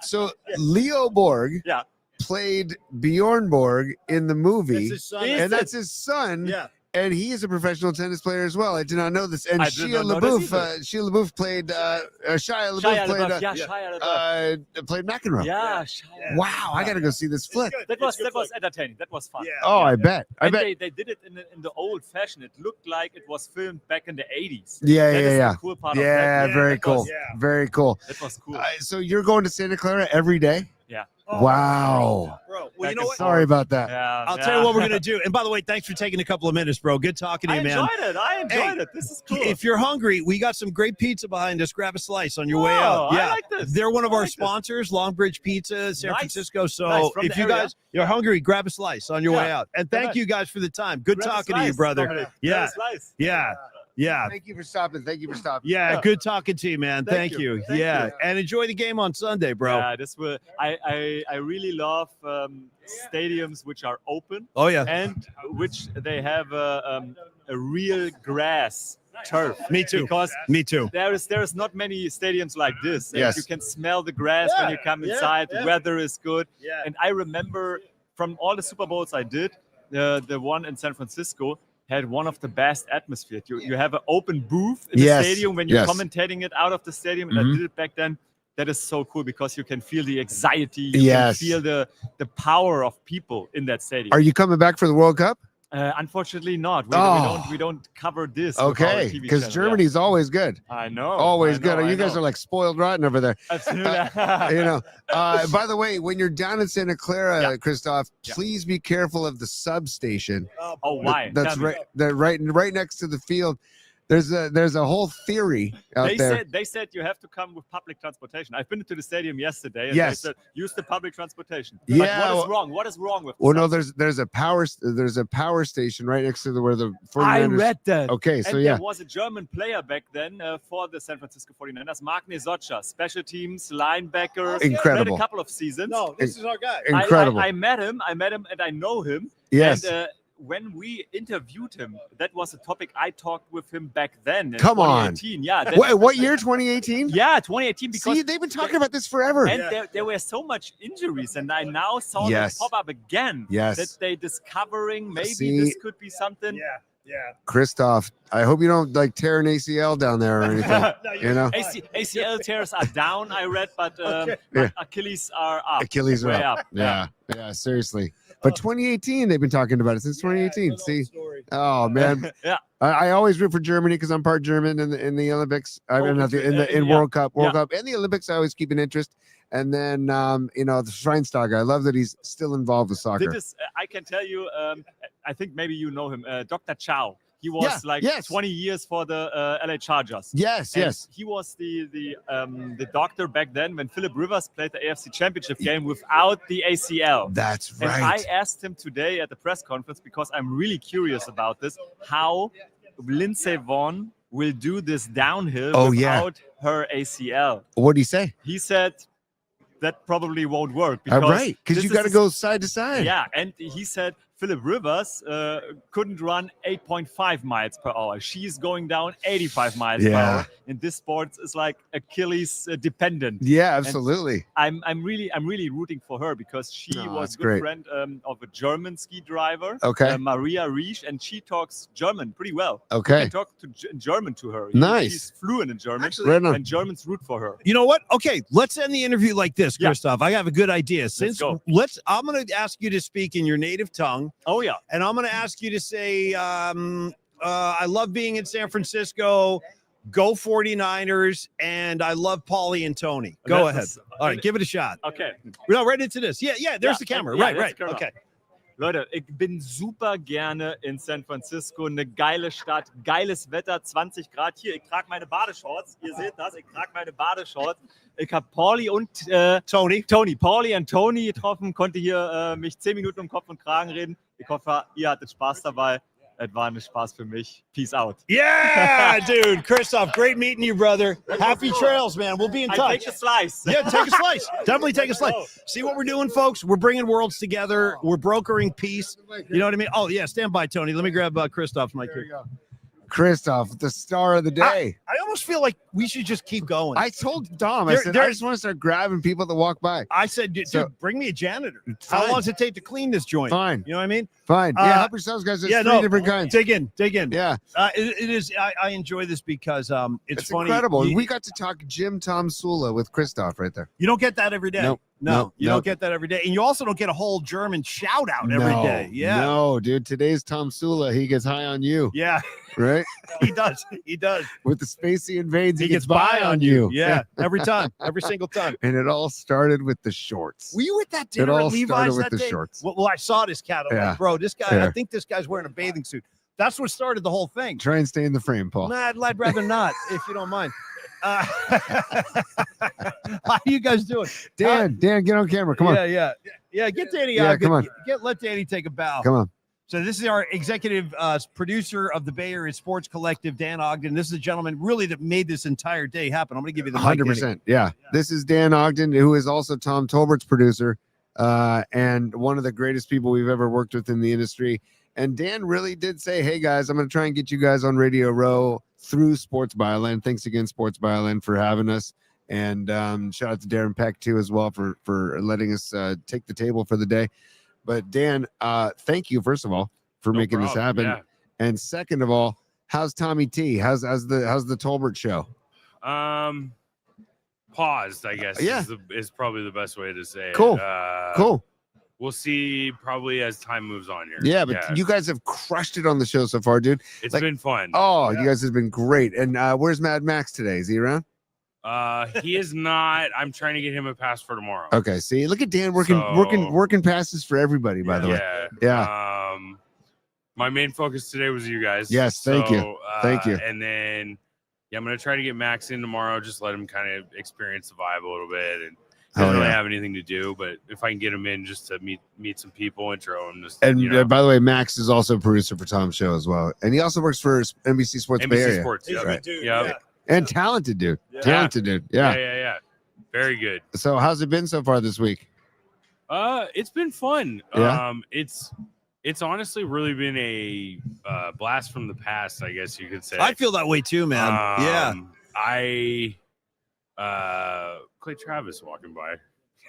C: So Leo Borg
H: Yeah.
C: played Bjorn Borg in the movie,
A: That's his son.
H: Is
C: and
H: it?
C: that's his son.
A: Yeah.
C: And he is a professional tennis player as well. I did not know this. And
H: I did
C: Shia
H: not know this
C: LaBeouf, played Shia LaBeouf
H: Shia
C: played
H: LaBeouf, Shia LaBeouf.
C: played McEnroe.
H: Yeah, Shia.
C: Wow, I gotta go see this flick.
H: That was entertaining. That was fun.
A: Yeah.
C: Oh, I bet. I
H: And
C: bet.
H: they did it in the old fashion. It looked like it was filmed back in the 80s.
C: Yeah,
H: That is
C: yeah.
H: the cool part of
C: Yeah,
H: that.
C: very
H: that
C: cool.
H: Was,
C: Very cool.
H: that was cool.
C: So you're going to Santa Clara every day?
H: Yeah.
C: Wow.
A: Bro, well, you know what?
C: Sorry about that.
H: Yeah.
A: I'll tell you what we're going to do. And by the way, thanks for taking a couple of minutes, bro. Good talking to
H: I
A: you, man.
H: enjoyed it. This is cool.
A: If you're hungry, we got some great pizza behind us. Grab a slice on your way
H: Oh,
A: out.
H: I
A: Yeah,
H: like this.
A: they're one of
H: I
A: our
H: like this.
A: sponsors, Longbridge Pizza, San
H: Nice.
A: Francisco. So
H: Nice. From
A: if
H: the
A: you
H: area.
A: guys you're hungry, grab a slice on your way
H: Yeah.
A: out. And thank
H: Nice.
A: you guys for the time. Good
H: Grab a
A: talking to you,
H: slice,
A: brother.
H: Dominic.
A: Yeah,
H: Grab a slice.
A: yeah.
C: Thank you for stopping. Thank you for stopping.
A: Yeah, good talking to you, man. Thank,
H: Thank
A: you.
H: you. Thank
A: Yeah,
H: you.
A: and enjoy the game on Sunday, bro.
H: Yeah, this will. I really love stadiums which are open
A: Oh yeah,
H: and which they have a real grass turf.
A: me too.
H: Because
A: Me too.
H: there is not many stadiums like this. And
C: Yes.
H: you can smell the grass when you come inside. The weather is good.
A: Yeah.
H: And I remember from all the Super Bowls I did, the one in San Francisco had one of the best atmospheres. You have an open booth in
C: Yes,
H: the stadium when you're
C: yes.
H: commentating it out of the stadium. And I
C: Mhm.
H: did it back then. That is so cool because you can feel the anxiety. You
C: Yes.
H: can feel the power of people in that stadium.
C: Are you coming back for the World Cup?
H: Unfortunately, not.
C: Oh.
H: We don't cover this. with our
C: Okay,
H: TV
C: because
H: channel, yeah.
C: Germany's always good.
H: I know.
C: Always
H: I
C: good.
H: know,
C: You
H: I
C: guys
H: know.
C: are like spoiled rotten over there.
H: Absolutely.
C: You know. By the way, when you're down in Santa Clara,
H: Yeah.
C: Christoph,
H: Yeah.
C: please be careful of the substation.
H: Oh, why?
C: That's
H: Tell me.
C: right next to the field. There's a whole theory out there.
H: They said you have to come with public transportation. I've been to the stadium yesterday, and
C: Yes.
H: they said use the public transportation.
C: Yeah,
H: But what
C: well-
H: is wrong? What is wrong with?
C: Well, no,
H: this?
C: there's a power station right next to where the 49ers.
H: I read that.
C: Okay, so
H: and
C: yeah,
H: there was a German player back then for the San Francisco 49ers, Mark Nesocha, special teams linebacker.
C: Incredible.
H: Played a couple of seasons.
A: No, this is our guy.
C: incredible.
H: I met him, and I know him.
C: Yes.
H: And, when we interviewed him, that was a topic I talked with him back then. In
C: Come on.
H: 2018. Yeah.
C: What year? 2018.
H: Yeah, 2018. Because
C: See, they've been talking about this forever.
H: and there were so much injuries, and I now saw
C: Yes.
H: them pop up again.
C: Yes.
H: That they discovering maybe
C: See?
H: this could be something.
A: Yeah.
C: Christoph, I hope you don't like tear an ACL down there or anything. You know,
H: ACL tears are down, I read, but
C: Yeah.
H: Achilles are up.
C: Achilles are
H: way
C: up. Yeah, seriously. But 2018, they've been talking about it since 2018. See, oh man,
H: Yeah.
C: I always root for Germany because I'm part German in the Olympics. I mean, not the- in
H: yeah.
C: World Cup,
H: Yeah.
C: and the Olympics. I always keep an interest. And then the Schweinsteiger. I love that he's still involved with soccer.
H: This is, I can tell you, I think maybe you know him, Dr. Chow. He was
C: yes.
H: 20 years for the LA Chargers.
C: Yes,
H: And
C: yes.
H: he was the doctor back then when Philip Rivers played the AFC Championship game without the ACL.
C: That's
H: And
C: right.
H: I asked him today at the press conference because I'm really curious about this, how Lindsey Vonn will do this downhill
C: Oh, yeah.
H: without her ACL.
C: What do you say?
H: He said that probably won't work.
C: All right, because
H: this
C: you
H: is
C: got to
H: a-
C: go side to side.
H: Yeah, and he said Philip Rivers couldn't run 8.5 miles per hour. She's going down 85 miles per
C: Yeah.
H: hour. And this sport is like Achilles dependent.
C: Yeah, absolutely.
H: I'm really rooting for her because she
C: Oh,
H: was
C: that's
H: a good
C: great.
H: friend of a German ski driver,
C: Okay.
H: Maria Riesch, and she talks German pretty well.
C: Okay.
H: You can talk in German to her.
C: Nice.
H: She's fluent in German,
C: Right on.
H: and Germans root for her.
A: You know what? Okay, let's end the interview like this,
H: Yeah.
A: Christoph. I have a good idea.
H: go.
A: I'm going to ask you to speak in your native tongue,
H: Oh yeah.
A: and I'm going to ask you to say, I love being in San Francisco. Go 49ers, and I love Paulie and Tony. Go ahead.
H: That's-
A: All right, give it a shot.
H: Okay.
A: No, right into this. Yeah, there's the camera.
H: ja,
A: Right.
H: that's camera.
A: Okay.
H: Leute, ich bin super gerne in San Francisco. Eine geile Stadt, geiles Wetter, 20 Grad hier. Ich trage meine Badeshorts. Ihr seht das, ich trage meine Badeshorts. Ich habe Paulie und Paulie und Tony getroffen, konnte hier mich 10 Minuten um Kopf und Kragen reden. Ich hoffe, ihr hattet Spaß dabei. Es war ein Spaß für mich. Peace out.
A: Yeah, dude. Christoph, great meeting you, brother. Happy trails, man. We'll be in
H: I
A: touch.
H: take a slice.
A: Yeah, take a slice. Definitely take a slice. See what we're doing, folks? We're bringing worlds together. We're brokering peace. You know what I mean? Oh, yeah. Stand by, Tony. Let me grab Christoph's mic here.
C: Christoph, the star of the day.
A: I almost feel like we should just keep going.
C: I told Dom, I said, I just want to start grabbing people that walk by.
A: I said, dude,
C: So-
A: bring me a janitor. How
C: Fine.
A: long does it take to clean this joint?
C: Fine.
A: You know what I mean?
C: Fine. Yeah,
A: Uh,
C: help yourselves, guys. There's
A: yeah,
C: three
A: no.
C: different kinds.
A: Dig in.
C: Yeah,
A: It is. I enjoy this because it's funny.
C: incredible.
A: You,
C: We got to talk Jim Tom Sula with Christoph right there.
A: you don't get that every day.
C: Nope.
A: No, you
C: no.
A: don't get that every day. And you also don't get a whole German shout out every day. Yeah.
C: No, dude. Today's Tom Sula. He gets high on you,
A: Yeah,
C: right?
A: he does. He does.
C: With the Spacey invades,
A: He gets by on you. Yeah, every time, every single time.
C: And it all started with the shorts.
A: Were you at that
C: It
A: dinner
C: all
A: at Levi's
C: started with
A: that
C: the
A: day?
C: shorts.
A: Well, I saw this cat. I'm
C: Yeah.
A: like, bro, this guy,
C: Yeah.
A: I think this guy's wearing a bathing suit. That's what started the whole thing.
C: Try and stay in the frame, Paul.
A: Nah, I'd rather not, if you don't mind. How you guys doing?
C: Dan, get on camera. Come on.
A: Yeah. Get Danny
C: Yeah,
A: out.
C: come on.
A: Let Danny take a bow.
C: Come on.
A: So this is our executive producer of the Bay Area Sports Collective, Dan Ogden. This is a gentleman really that made this entire day happen. I'm going to give you the mic,
C: 100%.
A: Danny.
C: Yeah. This is Dan Ogden, who is also Tom Tolbert's producer and one of the greatest people we've ever worked with in the industry. And Dan really did say, hey, guys, I'm going to try and get you guys on Radio Row through Sports Byland. Thanks again, Sports Byland, for having us. And shout out to Darren Peck, too, as well, for letting us take the table for the day. But Dan, thank you, first of all, for making this happen.
I: Yeah.
C: And second of all, how's Tommy T? How's the Tolbert show?
I: Paused, I guess.
C: Yeah.
I: is probably the best way to say
C: Cool.
I: it.
C: Cool.
I: We'll see probably as time moves on here.
C: Yeah, but you guys have crushed it on the show so far, dude.
I: It's
C: like-
I: been fun.
C: Oh, you guys have been great. And where's Mad Max today? Is he around?
I: He is not. I'm trying to get him a pass for tomorrow.
C: Okay. See, look at Dan working passes for everybody. By the way. Yeah.
I: My main focus today was you guys.
C: Yes, thank you. Thank you.
I: And then, I'm gonna try to get Max in tomorrow. Just let him kind of experience the vibe a little bit, and doesn't really have anything to do. But if I can get him in just to meet some people, intro him. Just,
C: And by the way, Max is also a producer for Tom's show as well, and he also works for NBC Sports Bay Area.
I: Sports.
A: He's a
I: Yep.
A: good dude.
I: Yep.
A: Yeah.
C: And talented dude.
A: Yeah.
C: Talented dude. Yeah.
I: Yeah. Very good.
C: So how's it been so far this week?
I: It's been fun.
C: Yeah.
I: It's honestly really been a blast from the past, I guess you could say.
A: I feel that way too, man.
I: Clay Travis walking by.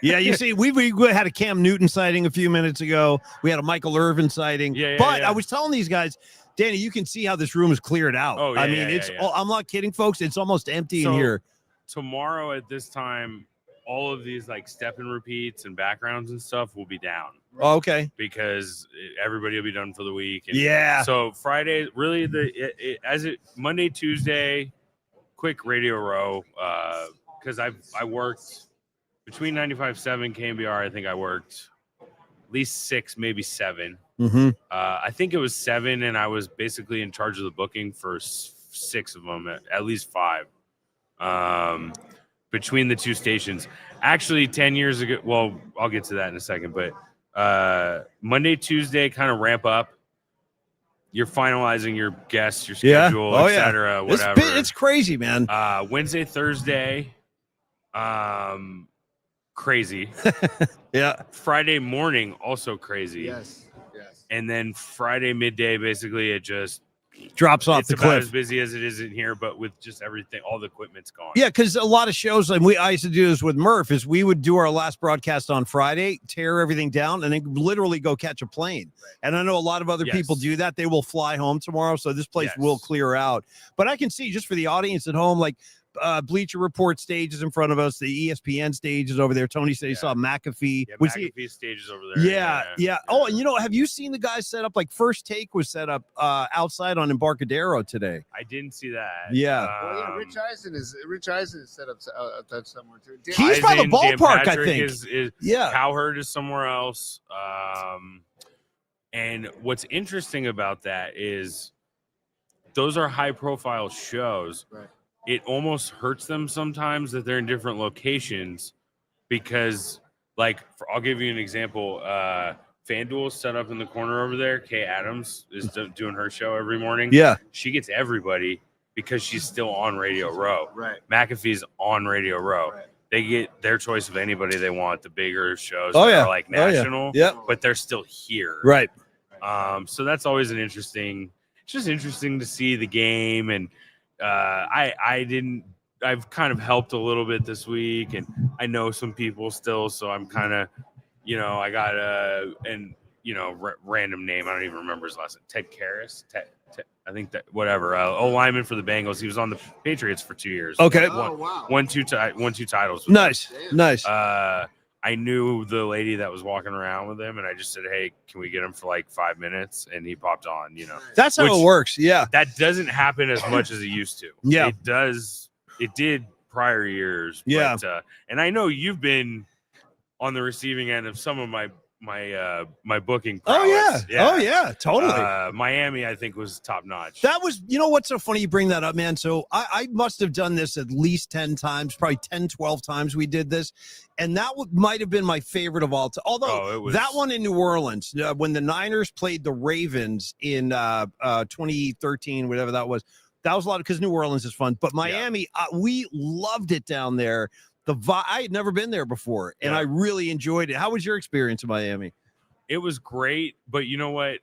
A: Yeah, you see, we had a Cam Newton sighting a few minutes ago. We had a Michael Irvin sighting. But I was telling these guys, Danny, you can see how this room is cleared out.
I: Oh, yeah,
A: I mean, I'm not kidding, folks. It's almost empty in here.
I: Tomorrow at this time, all of these like step and repeats and backgrounds and stuff will be down.
A: Oh, okay.
I: Because everybody will be done for the week. And
A: yeah.
I: So Friday, really, Monday, Tuesday, quick Radio Row. Because I worked between 95.7 KMBR. I think I worked at least 6, maybe 7.
A: Mm-hmm.
I: I think it was 7, and I was basically in charge of the booking for 6 of them, at least 5. Between the two stations. Actually, 10 years ago, well, I'll get to that in a second, but Monday, Tuesday kind of ramp up. You're finalizing your guests, your schedule, etc., whatever.
A: It's crazy, man.
I: Wednesday, Thursday, crazy.
A: Yeah.
I: Friday morning, also crazy.
C: Yes.
I: And then Friday midday, basically, it just
A: drops off the
I: it's about
A: cliff.
I: as busy as it is in here, but with just everything, all the equipment's gone.
A: Yeah, because a lot of shows, and I used to do this with Murph, is we would do our last broadcast on Friday, tear everything down, and then literally go catch a plane. Right. And I know a lot of other people do that. They will fly home tomorrow, so this place will clear out. But I can see, just for the audience at home, like Bleacher Report stages in front of us, the ESPN stage is over there. Tony said he saw McAfee.
I: Yeah, McAfee stage is over there.
A: Yeah. Oh, and have you seen the guys set up? Like First Take was set up outside on Embarcadero today.
I: I didn't see that.
A: Yeah.
C: Rich Eisen is set up that somewhere too.
A: He's by the ballpark, I think.
I: Cowherd is somewhere else. And what's interesting about that is those are high-profile shows.
C: Right.
I: It almost hurts them sometimes that they're in different locations because, I'll give you an example. FanDuel's set up in the corner over there. Kay Adams is doing her show every morning.
A: Yeah.
I: She gets everybody because she's still on Radio Row.
C: Right.
I: McAfee's on Radio Row. Right. They get their choice of anybody they want, the bigger shows
A: that
I: are national, but they're still here.
A: Right.
I: So that's always it's just interesting to see the game. And I've kind of helped a little bit this week, and I know some people still, so I'm kind of, I got random name. I don't even remember his last name. Ted Karras. Ted, I think that whatever. Lineman for the Bengals. He was on the Patriots for 2 years.
A: Okay.
I: Won two titles.
A: Nice.
I: I knew the lady that was walking around with him, and I just said, "Hey, can we get him for like 5 minutes?" And he popped on.
A: That's how
I: Which-
A: it works. Yeah.
I: That doesn't happen as much as it used to.
A: Yeah.
I: It does. It did prior years.
A: Yeah.
I: But, and I know you've been on the receiving end of some of my booking prowess.
A: Oh yeah, totally.
I: Miami, I think, was top notch.
A: That was, what's so funny you bring that up, man. So I must have done this at least 10 times, probably 10, 12 times we did this. And that might have been my favorite of all time. Although that one in New Orleans, when the Niners played the Ravens in 2013, whatever that was a lot because New Orleans is fun. But Miami, we loved it down there. I had never been there before, and I really enjoyed it. How was your experience in Miami?
I: It was great, but you know what?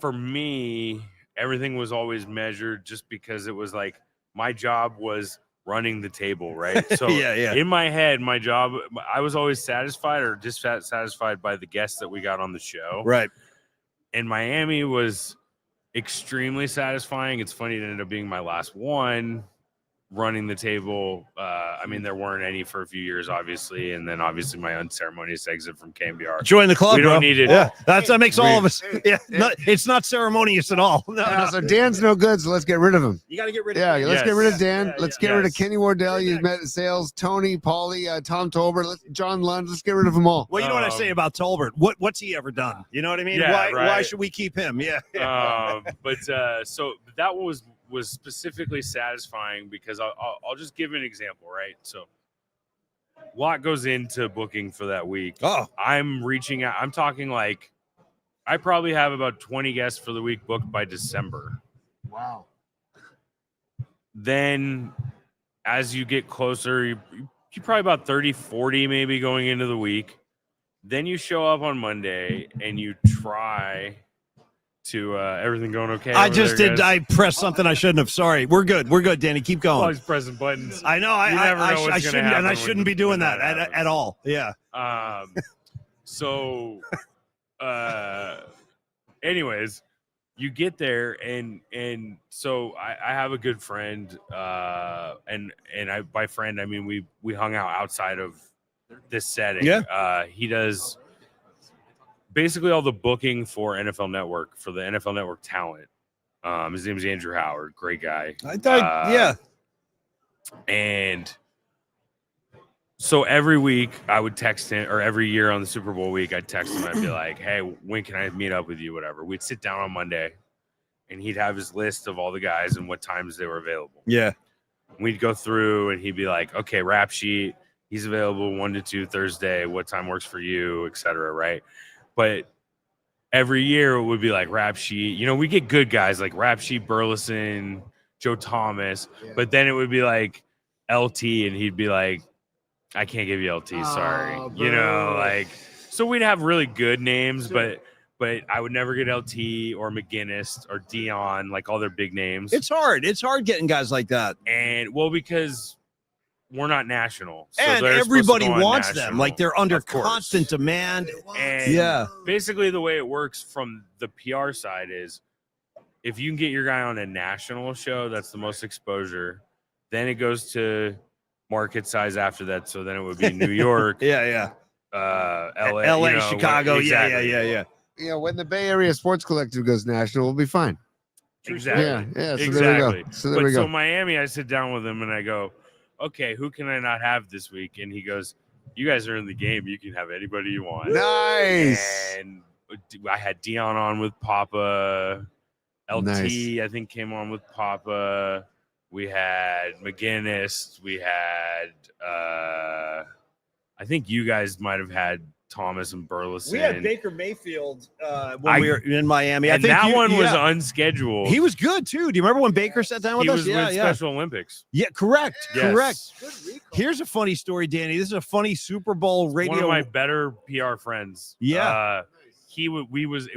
I: For me, everything was always measured just because it was like my job was running the table, right? So in my head, my job, I was always satisfied or dissatisfied by the guests that we got on the show.
A: Right.
I: And Miami was extremely satisfying. It's funny, it ended up being my last one. Running the table. I mean, there weren't any for a few years, obviously, and then obviously my unceremonious exit from KMBR.
A: Join the club,
I: we
A: bro.
I: don't need it.
A: Yeah, that makes all of us. Yeah, it's not ceremonious at all. No.
C: So Dan's no good, so let's get rid of him.
A: You got to get rid of
C: him.
A: him.
C: Let's get rid of Dan. Let's get rid of
I: Yes.
C: Kenny Wardell. You met in sales. Tony, Paulie, Tom Tolbert, John Lund. Let's get rid of them all.
A: Well, you know what I say about Tolbert. What's he ever done? You know what I mean?
I: Yeah,
A: why
I: right.
A: should we keep him? Yeah.
I: So that one was specifically satisfying because I'll just give an example, right? So a lot goes into booking for that week.
A: Oh,
I: I'm reaching out. I'm talking like I probably have about 20 guests for the week booked by December.
C: Wow.
I: Then as you get closer, you probably about 30, 40 maybe going into the week. Then you show up on Monday and you try to everything going okay?
A: I
I: over
A: just
I: there,
A: did.
I: guys?
A: I pressed something I shouldn't have. Sorry. We're good. We're good, Danny. Keep going.
I: Always pressing buttons.
A: I know.
I: You never know
A: I
I: what's gonna
A: shouldn't, and
I: happen
A: I
I: when
A: shouldn't be doing that
I: happens.
A: at all. Yeah.
I: So, anyways, you get there, and so I have a good friend, and I by friend I mean we hung out outside of this setting.
A: Yeah.
I: He does basically all the booking for NFL Network, for the NFL Network talent. His name is Andrew Howard, great guy.
A: I thought, yeah.
I: And so every week I would text him, or every year on the Super Bowl week, I'd text him. I'd be like, hey, when can I meet up with you? Whatever. We'd sit down on Monday and he'd have his list of all the guys and what times they were available.
A: Yeah.
I: We'd go through and he'd be like, okay, rap sheet. He's available 1 to 2 Thursday. What time works for you, et cetera, right? But every year it would be like rap sheet. You know, we get good guys like rap sheet, Burleson, Joe Thomas, but then it would be like LT and he'd be like, I can't give you LT, sorry. You know, like, so we'd have really good names, but I would never get LT or McGinnis or Dion, like all their big names.
A: It's hard. It's hard getting guys like that.
I: And well, because we're not national. So
A: And
I: they're supposed to
A: everybody
I: go on
A: wants them.
I: national,
A: Like they're under
I: of course.
A: constant demand.
I: And
A: Yeah.
I: basically the way it works from the PR side is if you can get your guy on a national show, that's the most exposure. Then it goes to market size after that. So then it would be New York,
A: Yeah.
I: LA,
A: LA,
I: you know,
A: Chicago.
I: exactly.
A: Yeah.
C: You know, when the Bay Area Sports Collective goes national, we'll be fine.
I: Exactly.
C: Yeah. So
I: exactly.
C: there we go. So there we go.
I: So Miami, I sit down with him and I go, okay, who can I not have this week? And he goes, you guys are in the game. You can have anybody you want.
C: Nice.
I: And I had Dion on with Papa. LT,
C: Nice.
I: I think, came on with Papa. We had McGinnis. We had, I think you guys might have had Thomas and Burleson.
A: We had Baker Mayfield when we were in Miami.
I: And that one was unscheduled.
A: He was good too. Do you remember when Baker sat down with
I: He
A: us?
I: was with Special Olympics.
A: Yeah, correct.
I: Yes.
A: Correct. Here's a funny story, Danny. This is a funny Super Bowl radio.
I: One of my better PR friends.
A: Yeah.
I: It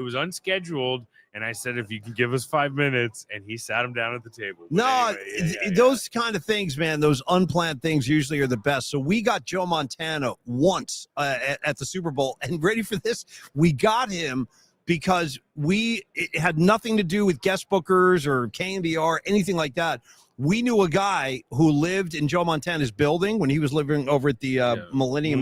I: was unscheduled, and I said, if you can give us 5 minutes, and he sat him down at the table. But
A: No,
I: anyway, yeah.
A: those kind of things, man, those unplanned things usually are the best. So we got Joe Montana once at the Super Bowl, and ready for this? We got him because it had nothing to do with guest bookers or KNBR, anything like that. We knew a guy who lived in Joe Montana's building when he was living over at the Millennium,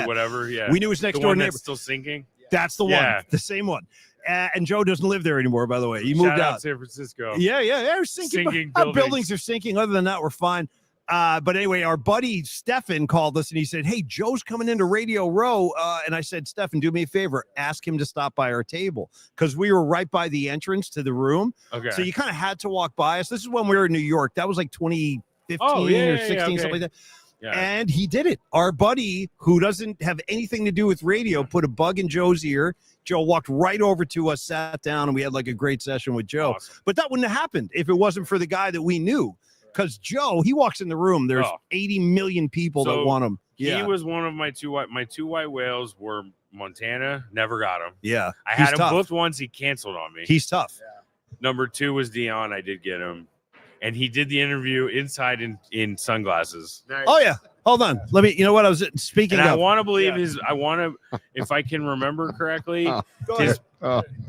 I: whatever. Yeah,
A: we knew his next
I: the
A: door
I: one
A: neighbor.
I: that's still sinking.
A: That's the
I: Yeah.
A: one, the same one. And Joe doesn't live there anymore, by the way. He moved
I: Shout
A: out.
I: San Francisco.
A: Yeah, they're sinking.
I: Sinking
A: Our
I: buildings.
A: buildings are sinking. Other than that, we're fine. But anyway, our buddy Stefan called us and he said, "Hey, Joe's coming into Radio Row." And I said, "Stefan, do me a favor. Ask him to stop by our table." Because we were right by the entrance to the room.
I: Okay.
A: So you kind of had to walk by us. This is when we were in New York. That was like 2015
I: Oh, yeah,
A: or
I: yeah,
A: 16,
I: okay.
A: something like that.
I: Yeah.
A: And he did it. Our buddy, who doesn't have anything to do with radio, put a bug in Joe's ear. Joe walked right over to us, sat down, and we had like a great session with Joe.
I: Awesome.
A: But that wouldn't have happened if it wasn't for the guy that we knew. Because Joe, he walks in the room, there's 80 million people that
I: So
A: want him.
I: He was one of my two white whales were Montana, never got him.
A: Yeah.
I: I
A: He's
I: had him
A: tough.
I: both once. He canceled on me.
A: He's tough.
I: Number 2 was Dion. I did get him. And he did the interview inside in sunglasses.
A: Oh, yeah. Hold on. Let me, you know what? I was speaking
I: And I
A: of.
I: want to believe if I can remember correctly,
A: Go ahead.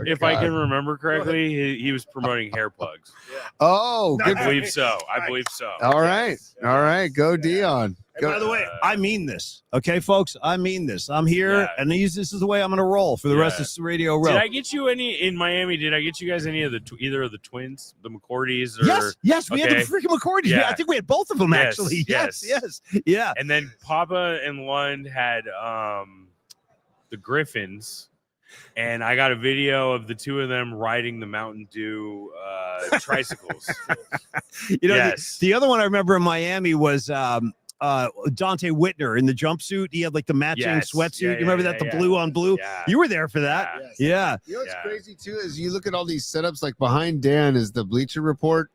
I: if I can remember correctly, he was promoting hair plugs.
C: Oh, good.
I: I believe so. I believe so.
C: All right. Go Dion.
A: And by the way, I mean this. Okay, folks, I mean this. I'm here, and this is the way I'm going to roll for the rest of Radio Row.
I: Did I get you any in Miami? Did I get you guys any of either of the twins, the McCourtys? Or,
A: Yes, we had the freaking McCourtys.
I: Yeah.
A: I think we had both of them,
I: Yes,
A: actually. Yes.
I: yes.
A: Yeah.
I: And then Papa and Lund had the Griffins, and I got a video of the two of them riding the Mountain Dew tricycles.
A: The other one I remember in Miami was Dante Whitner in the jumpsuit. He had like the matching sweatsuit. You remember that? The blue on blue.
I: Yeah.
A: You were there for that. Yeah.
C: You know what's crazy too is you look at all these setups. Like behind Dan is the Bleacher Report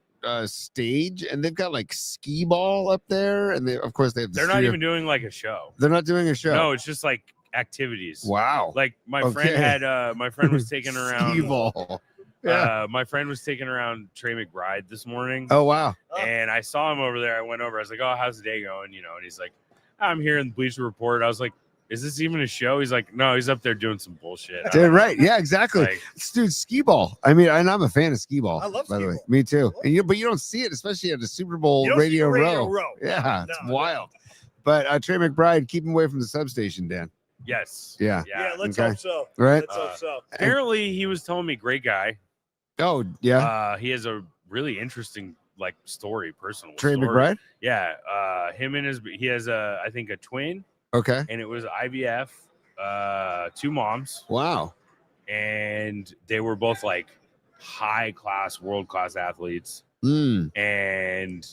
C: stage, and they've got like skee ball up there, and of course they have.
I: They're not even doing like a show.
C: They're not doing a show.
I: No, it's just like activities.
C: Wow.
I: Like my friend had my friend was taking around
C: skee ball. Yeah.
I: My friend was taking around Trey McBride this morning.
C: Oh wow.
I: And I saw him over there. I went over. I was like, "Oh, how's the day going?" You know, and he's like, "I'm here in the Bleacher Report." I was like, "Is this even a show?" He's like, "No, he's up there doing some bullshit."
C: Dude, right. Yeah, exactly.
I: Like,
C: dude, skee ball. I mean, and I'm a fan of skee ball.
A: I love
C: by
A: skee
C: the way.
A: ball.
C: Me too. And but you don't see it, especially at the Super Bowl
A: You don't see
C: Radio
A: Radio
C: Row.
A: Row.
C: Yeah,
A: No,
C: it's
A: no.
C: wild. But Trey McBride, keep him away from the substation, Dan.
I: yes.
C: Yeah.
A: Yeah, let's
C: Okay.
A: hope so.
C: Right.
A: Let's hope so.
I: Apparently, he was telling me, great guy.
C: Oh yeah.
I: He has a really interesting like story, personal.
C: Trey
I: story.
C: McBride.
I: Yeah. Him and he has I think a twin,
C: Okay.
I: and it was IVF. 2 moms,
C: Wow.
I: and they were both like high class, world class athletes.
C: Mm.
I: And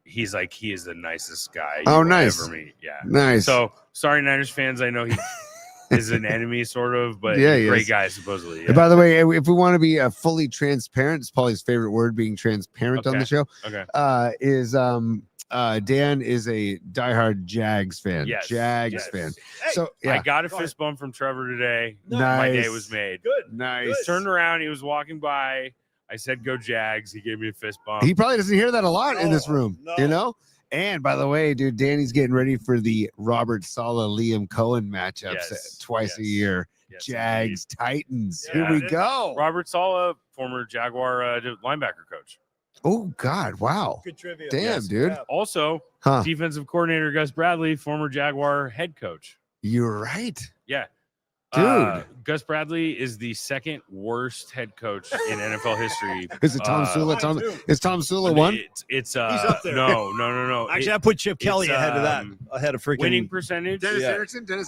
I: he's like, he is the nicest guy you
C: Oh,
I: will
C: nice.
I: ever meet. Yeah.
C: Nice.
I: So sorry, Niners fans. I know he is an enemy, sort of, but
C: Yeah,
I: he's
C: he
I: a great
C: is.
I: guy, supposedly.
C: And
I: Yeah.
C: by the way, if we want to be fully transparent, it's Paulie's favorite word, being transparent on
I: Okay.
C: the show.
I: Okay.
C: Is Dan is a diehard Jags fan.
I: Yes,
C: Jags
I: yes.
C: fan.
A: Hey,
C: So yeah,
I: I got a fist bump from Trevor today.
C: Nice.
I: My day was made.
A: Good.
C: nice.
I: He turned around. He was walking by. I said, "Go Jags." He gave me a fist bump.
C: He probably doesn't hear that a lot in this
A: No,
C: room,
A: no.
C: you know. And by the way, dude, Danny's getting ready for the Robert Saleh Liam Cohen matchups
I: Yes,
C: twice a
I: yes,
C: year.
I: yes,
C: Jags Titans.
A: Yeah,
C: Here we
A: it is.
C: go.
I: Robert Saleh, former Jaguar linebacker coach.
C: Oh God! Wow.
A: Good trivia.
C: Damn,
I: Yes.
C: dude.
I: Also,
C: Huh?
I: defensive coordinator Gus Bradley, former Jaguar head coach.
C: You're right.
I: Yeah.
C: Dude.
I: Gus Bradley is the second worst head coach in NFL history.
C: Is it Tom Sula? Is Tom Sula one?
I: It's
A: up there.
I: No.
A: Actually, I put Chip Kelly
I: it's,
A: ahead of that. Ahead of freaking
I: winning percentage.
A: Yeah.
C: Erickson up there?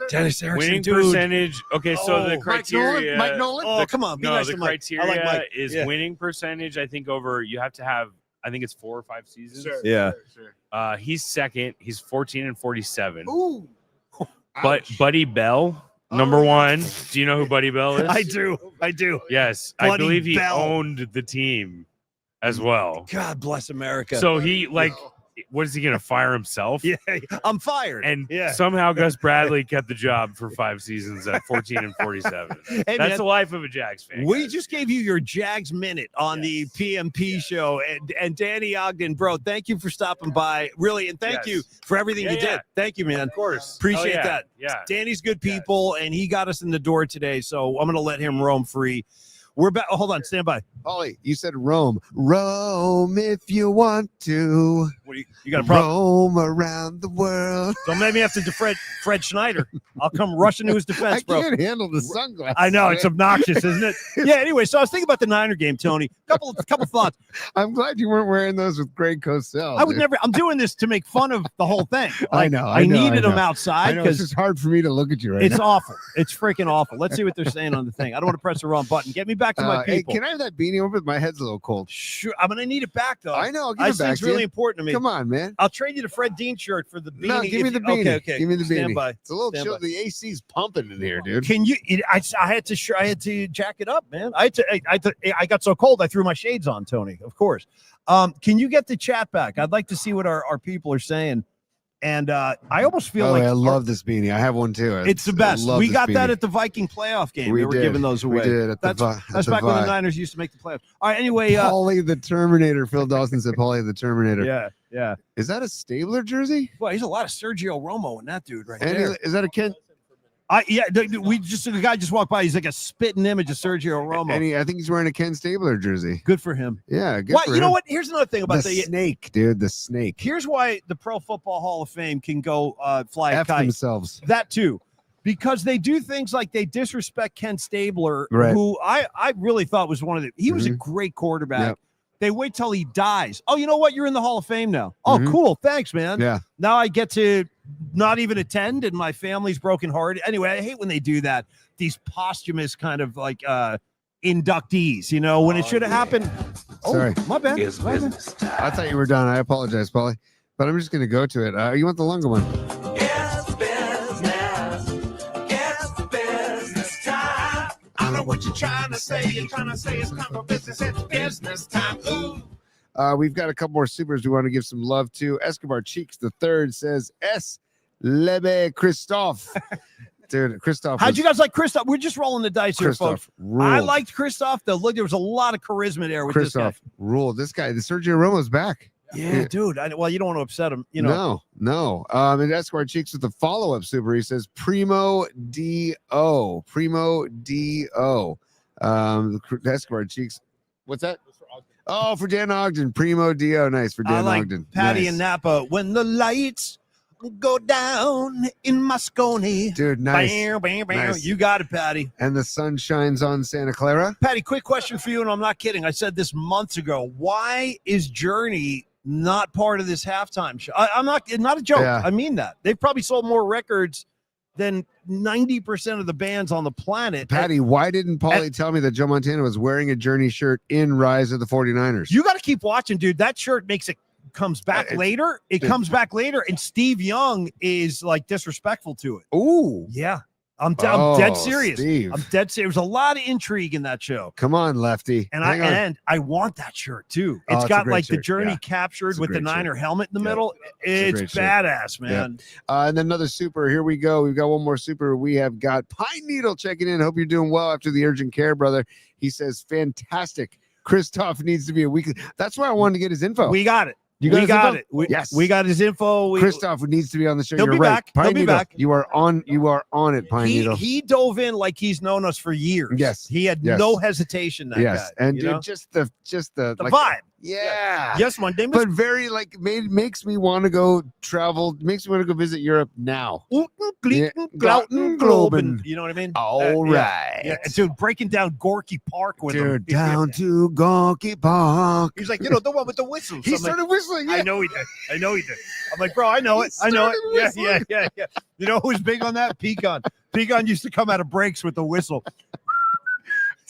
A: Dennis Erickson,
I: Winning
A: dude.
I: percentage. Okay, so
A: Oh,
I: the
A: Mike
I: criteria.
C: Mike Nolan?
A: Oh, come on. Be
I: No,
A: nice
I: the
A: to Mike.
I: criteria
A: I like Mike.
I: is
A: Yeah.
I: winning percentage. I think over you have to have. I think it's 4 or 5 seasons.
A: Yeah.
I: He's second. He's 14-47.
C: Ooh.
I: But
C: Ouch.
I: Buddy Bell, number 1. Do you know who Buddy Bell is?
A: I do.
I: Yes, I
A: Buddy
I: believe he
A: Bell.
I: owned the team as well.
A: God bless America.
I: So he like what is he going to fire himself?
A: Yeah, I'm fired.
I: And
A: yeah.
I: somehow Gus Bradley kept the job for 5 seasons at 14-47.
A: Hey,
I: That's
A: man,
I: the life of a Jags fan.
A: we
I: guys.
A: just gave you your Jags minute on the PMP show, and Danny Ogden, bro, thank you for stopping by, really, and thank you for everything you did. Thank you, man.
I: Of course.
A: Appreciate
I: Oh, yeah.
A: that.
I: Yeah.
A: Danny's good people, and he got us in the door today, so I'm going to let him roam free. We're back. Oh, hold on, stand by.
C: Ollie, you said roam. Roam if you want to.
A: What do you got a problem?
C: Roam around the world.
A: Don't make me have to defend Fred Schneider. I'll come rushing to his defense,
C: I
A: bro.
C: can't handle the sunglasses.
A: I know it's obnoxious, isn't it? Yeah. Anyway, so I was thinking about the Niner game, Tony. Couple thoughts.
C: I'm glad you weren't wearing those with Greg Cosell.
A: I would never. I'm doing this to make fun of the whole thing.
C: I
A: Like,
C: know,
A: I needed
C: I
A: them
C: know.
A: outside
C: I know it's
A: because
C: just hard for me to look at you right
A: it's
C: now.
A: awful. It's freaking awful. Let's see what they're saying on the thing. I don't want to press the wrong button. Get me back to my
C: Hey,
A: people.
C: can I have that beanie over? My head's a little cold.
A: Sure. I'm gonna need it back though.
C: I know. I'll give it
A: This
C: back
A: thing's
C: to
A: really
C: you.
A: important to me.
C: Come on, man.
A: I'll trade you the Fred Dean shirt for the beanie.
C: No, give me
A: if
C: the
A: you-
C: beanie.
A: Okay.
C: Give me the beanie.
A: Stand by.
C: It's a little
A: Stand
C: chill.
A: by.
C: The AC's pumping in here, dude.
A: Can you? I had to jack it up, man. I got so cold I threw my shades on, Tony. Of course. Can you get the chat back? I'd like to see what our people are saying. And I almost feel like
C: I love this beanie. I have one too.
A: it's the best. We got that at the Viking playoff game.
C: We
A: They were
C: did.
A: giving those away.
C: We did at
A: That's
C: the
A: back when the
C: Vi.
A: Niners used to make the playoffs. All right. Anyway.
C: Paulie the Terminator. Phil Dawson said Paulie the Terminator.
A: Yeah.
C: Is that a Stabler jersey?
A: Well, he's a lot of Sergio Romo in that dude right
C: And
A: there.
C: is that a Ken?
A: The guy just walked by. He's like a spitting image of Sergio Romo.
C: And I think he's wearing a Ken Stabler jersey.
A: Good for him.
C: Yeah, good
A: Why,
C: for
A: you know
C: him.
A: what? Here's another thing about
C: the snake, dude. The snake.
A: Here's why the Pro Football Hall of Fame can go fly a
C: F
A: kite.
C: themselves.
A: That too, because they do things like they disrespect Ken Stabler,
C: Right.
A: who I really thought was one of the. He was a great quarterback.
C: Yep.
A: They wait till he dies. Oh, you know what? You're in the Hall of Fame now. Oh, cool. Thanks, man.
C: Yeah.
A: Now I get to not even attend, and my family's broken hearted. Anyway, I hate when they do that. These posthumous kind of like inductees, you know, when it should have happened.
C: Sorry.
A: Oh, my bad.
G: It's
A: My bad.
G: business time.
C: I thought you were done. I apologize, Paulie. But I'm just going to go to it. You want the longer one?
G: It's business. It's business time. I know what you're trying to say. You're trying to say it's time for business. It's business time. Ooh.
C: We've got a couple more supers we want to give some love to. Escobar Cheeks the third says S. Lebe Christophe. Dude, Christophe.
A: How'd you guys like Christoph? We're just rolling the dice here, folks.
C: Christophe ruled.
A: I liked Christoph. Though, look, there was a lot of charisma there with
C: Christophe ruled. This guy, the Sergio Romo's back.
A: this guy. Yeah, dude. Well, you don't want to upset him, you know.
C: No. And Escobar Cheeks with the follow-up super. He says Primo D.O. Primo D.O. Escobar Cheeks. What's that? Oh, for Dan Ogden. Primo D.O. Nice for Dan
A: I like
C: Ogden.
A: Patty
C: Nice.
A: and Napa. When the lights go down in Moscone.
C: Dude, nice.
A: Bam, bam, bam.
C: Nice.
A: You got it, Patty.
C: And the sun shines on Santa Clara.
A: Patty, quick question for you, and I'm not kidding. I said this months ago. Why is Journey not part of this halftime show? I'm not a joke.
C: Yeah.
A: I mean that. They've probably sold more records than 90% of the bands on the planet.
C: Patty, why didn't Paulie tell me that Joe Montana was wearing a Journey shirt in Rise of the 49ers?
A: You got to keep watching, dude. That shirt comes back later. It comes back later, and Steve Young is like disrespectful to it.
C: Ooh.
A: Yeah. I'm dead
C: Oh,
A: serious.
C: Steve.
A: I'm dead serious. There was a lot of intrigue in that show.
C: Come on, Lefty.
A: And
C: Hang on.
A: I want that shirt too.
C: Oh,
A: It's
C: it's a
A: got
C: great
A: like the
C: shirt.
A: Journey
C: Yeah.
A: captured
C: It's a
A: with the
C: great
A: Niner
C: shirt.
A: helmet in the
C: Yeah.
A: middle.
C: It's a
A: It's
C: great shirt.
A: badass, man.
C: And then another super. Here we go. We've got one more super. We have got Pine Needle checking in. Hope you're doing well after the urgent care, brother. He says, fantastic. Christoph needs to be a weekly. That's why I wanted to get his info.
A: We got it.
C: You
A: we
C: his
A: got
C: info?
A: it.
C: Yes.
A: We got his info.
C: Christoph needs to be on the show.
A: He'll
C: You're
A: be
C: right.
A: back.
C: Pine
A: He'll be
C: Needle,
A: back.
C: You are on it, Pine Needle.
A: He dove in like he's known us for years.
C: Yes.
A: He had
C: Yes.
A: no hesitation. That
C: Yes.
A: guy,
C: And
A: you
C: dude,
A: know?
C: just the
A: the
C: like,
A: vibe.
C: Yeah.
A: Yes, my name is
C: But very like makes me want to go travel, makes me want to go visit Europe now. Yeah.
A: Glouten, Globen. You know what I mean?
C: All
A: Yeah.
C: right.
A: Yeah. And so breaking down Gorky Park with him.
C: Dude, down to Gorky Park.
A: He's like, the one with the whistles.
C: He
A: I'm like,
C: started whistling.
A: I know he did. I'm like, bro, I know it. I know it.
C: started
A: Yeah. You know who's big on that? Pecan. Pecan used to come out of breaks with the whistle.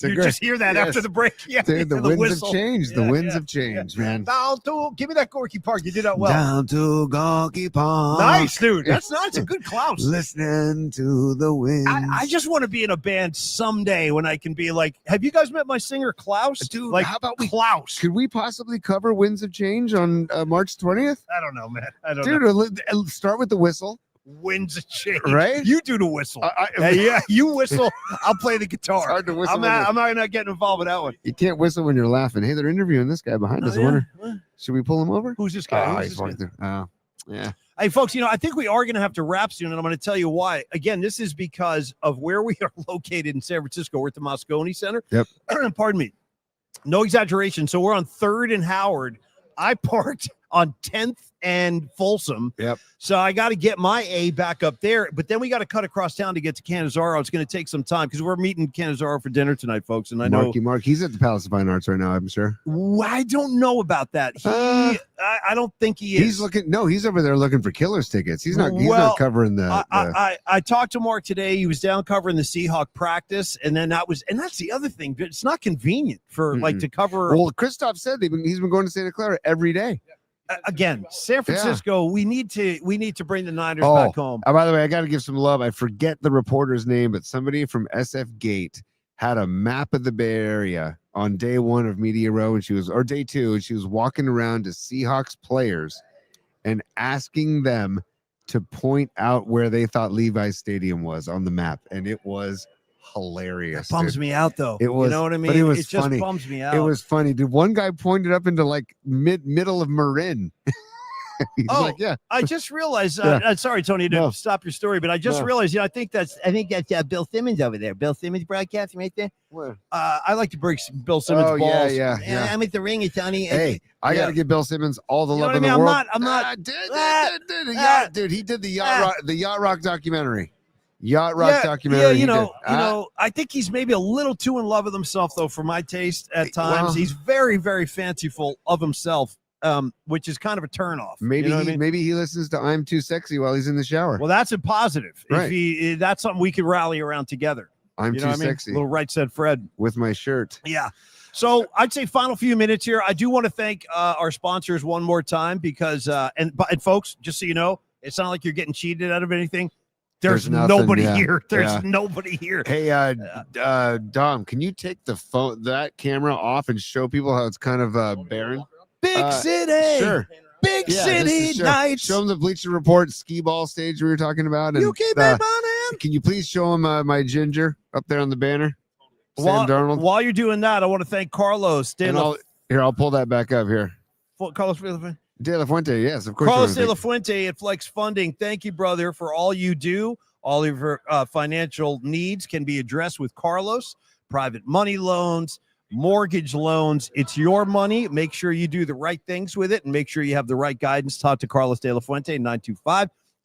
A: You just hear that after the break. Yeah,
C: Dude, the
A: and
C: winds
A: whistle.
C: have changed. The winds have changed, man.
A: Down to give me that Gorky Park. You did that well.
C: Down to Gorky Park.
A: Nice, dude. That's nice. A good Klaus.
C: Listening to the wind.
A: I just want to be in a band someday when I can be like, have you guys met my singer Klaus?
C: Dude,
A: like,
C: how about
A: Klaus?
C: Could we possibly cover Winds of Change on March 20th?
A: I don't know, man. I don't know.
C: Dude, start with the whistle.
A: Winds of change.
C: Right?
A: You do the whistle. Yeah, you whistle. I'll play the guitar.
C: It's hard to whistle.
A: I'm not getting involved with that one.
C: You can't whistle when you're laughing. Hey, they're interviewing this guy behind us. I wonder, should we pull him over?
A: Who's this guy?
C: Oh,
A: Who's
C: he's
A: this
C: walking
A: guy?
C: through. Oh, yeah.
A: Hey, folks, I think we are going to have to wrap soon, and I'm going to tell you why. Again, this is because of where we are located in San Francisco. We're at the Moscone Center.
C: Yep.
A: Pardon me. No exaggeration. So we're on 3rd and Howard. I parked on 10th and Folsom.
C: Yep.
A: So I got to get my A back up there, but then we got to cut across town to get to Canizaro. It's going to take some time because we're meeting Canizaro for dinner tonight, folks. And I know
C: Mark, he's at the Palace of Fine Arts right now, I'm sure.
A: I don't know about that. I don't think he is.
C: He's looking. No, he's over there looking for Killers tickets. He's not covering the.
A: I talked to Mark today. He was down covering the Seahawk practice, and then that's the other thing. It's not convenient for like to cover.
C: Well, Christoph said he's been going to Santa Clara every day.
A: Again, San Francisco, we need to bring the Niners back home.
C: By the way, I got to give some love. I forget the reporter's name, but somebody from SF Gate had a map of the Bay Area on day 1 of Media Row, or day 2, and she was walking around to Seahawks players and asking them to point out where they thought Levi's Stadium was on the map, and it was hilarious.
A: It bums me out though.
C: It was,
A: you know what I mean?
C: But it was
A: just
C: funny.
A: Bums me out.
C: It was funny. Dude, one guy pointed up into like middle of Marin. He's like, yeah.
A: I just realized. Sorry, Tony, to stop your story, but I just realized. I think that's Bill Simmons over there. Bill Simmons broadcasting right there.
C: Where?
A: I like to break Bill Simmons balls.
C: Yeah.
A: I'm at the ring, Tony.
C: Hey, I got to give Bill Simmons all the love in the world. I'm not. Dude, he did the Yacht Rock documentary. Yacht Rock documentary.
A: Yeah, I think he's maybe a little too in love with himself, though, for my taste at times. Well, he's very, very fanciful of himself, which is kind of a turnoff.
C: Maybe he listens to "I'm Too Sexy" while he's in the shower.
A: Well, that's a positive.
C: Right.
A: If that's something we could rally around together.
C: I'm too sexy.
A: Little right said Fred
C: with my shirt.
A: Yeah. So I'd say final few minutes here. I do want to thank our sponsors one more time because and folks, just so you know, it's not like you're getting cheated out of anything. There's nobody here. There's nobody here.
C: Hey, Dom, can you take that camera off and show people how it's kind of barren?
A: Big city.
C: Sure.
A: Big city nights.
C: Show them the Bleacher Report skee ball stage we were talking about. And, can you please show them my ginger up there on the banner? Sam Darnold.
A: While you're doing that, I want to thank Carlos.
C: I'll pull that back up here.
A: Carlos
C: De La Fuente, yes, of course.
A: Carlos De La Fuente at Flex Funding. Thank you, brother, for all you do. All of your financial needs can be addressed with Carlos. Private money loans, mortgage loans. It's your money. Make sure you do the right things with it and make sure you have the right guidance. Talk to Carlos De La Fuente,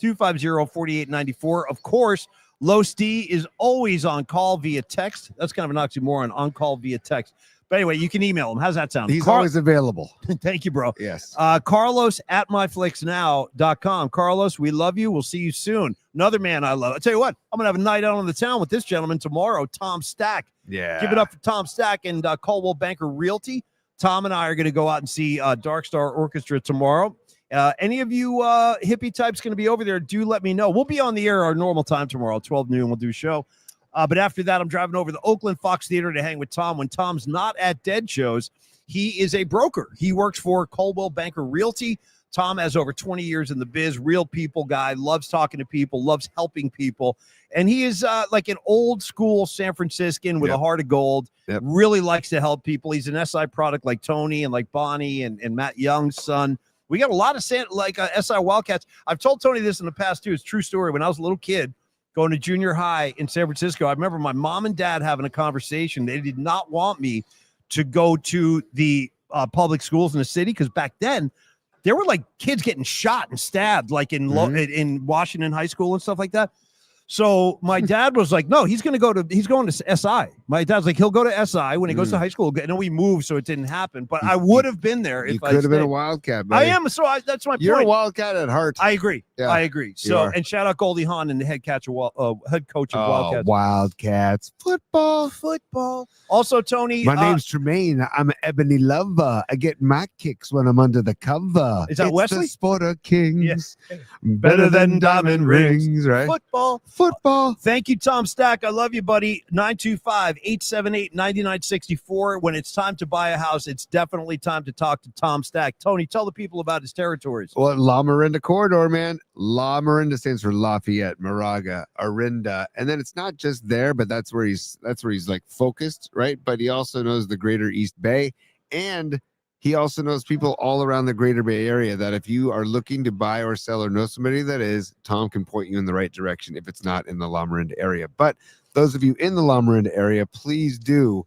A: 925-250-4894. Of course, Los D is always on call via text. That's kind of an oxymoron, on call via text. But anyway, you can email him. How's that sound?
C: He's always available.
A: Thank you, bro.
C: Yes.
A: Carlos at myflixnow.com. Carlos, we love you. We'll see you soon. Another man I love. I'll tell you what, I'm going to have a night out on the town with this gentleman tomorrow, Tom Stack.
C: Yeah.
A: Give it up for Tom Stack and Coldwell Banker Realty. Tom and I are going to go out and see Dark Star Orchestra tomorrow. Any of you hippie types going to be over there, do let me know. We'll be on the air our normal time tomorrow, 12 noon. We'll do a show. But after that, I'm driving over to the Oakland Fox Theater to hang with Tom. When Tom's not at Dead shows, he is a broker. He works for Coldwell Banker Realty. Tom has over 20 years in the biz, real people guy, loves talking to people, loves helping people. And he is like an old school San Franciscan with a heart of gold, really likes to help people. He's an SI product like Tony and like Bonnie and Matt Young's son. We got a lot of SI Wildcats. I've told Tony this in the past too. It's a true story. When I was a little kid, going to junior high in San Francisco, I remember my mom and dad having a conversation. They did not want me to go to the public schools in the city because back then there were like kids getting shot and stabbed, like in Washington High School and stuff like that. So my dad was like, no, he's going to SI. My dad's like, he'll go to SI when he goes to high school. And then we moved, so it didn't happen. But I would have been there if
C: You
A: I
C: could have been a
A: stayed.
C: Wildcat, buddy.
A: I am. So that's my
C: You're
A: point.
C: a Wildcat at heart.
A: I agree.
C: Yeah,
A: I agree. So, and shout out Goldie Hawn and the head coach of Wildcats.
C: Wildcats.
A: Football. Also, Tony.
C: My name's Tremaine. I'm an Ebony lover. I get my kicks when I'm under the cover.
A: Is that
C: it's
A: Wesley?
C: The Sporter Kings.
A: Yeah.
C: Better than diamond rings, right?
A: Football. Thank you, Tom Stack. I love you, buddy. 925-878-9964. When it's time to buy a house, it's definitely time to talk to Tom Stack. Tony, tell the people about his territories.
C: Well, La Miranda corridor, man. La Miranda stands for Lafayette, Moraga, Orinda, and then it's not just there, but that's where he's like focused, right? But he also knows the Greater East Bay, and he also knows people all around the Greater Bay Area. That if you are looking to buy or sell or know somebody that is, Tom can point you in the right direction if it's not in the La Miranda area. But those of you in the La Miranda area, please do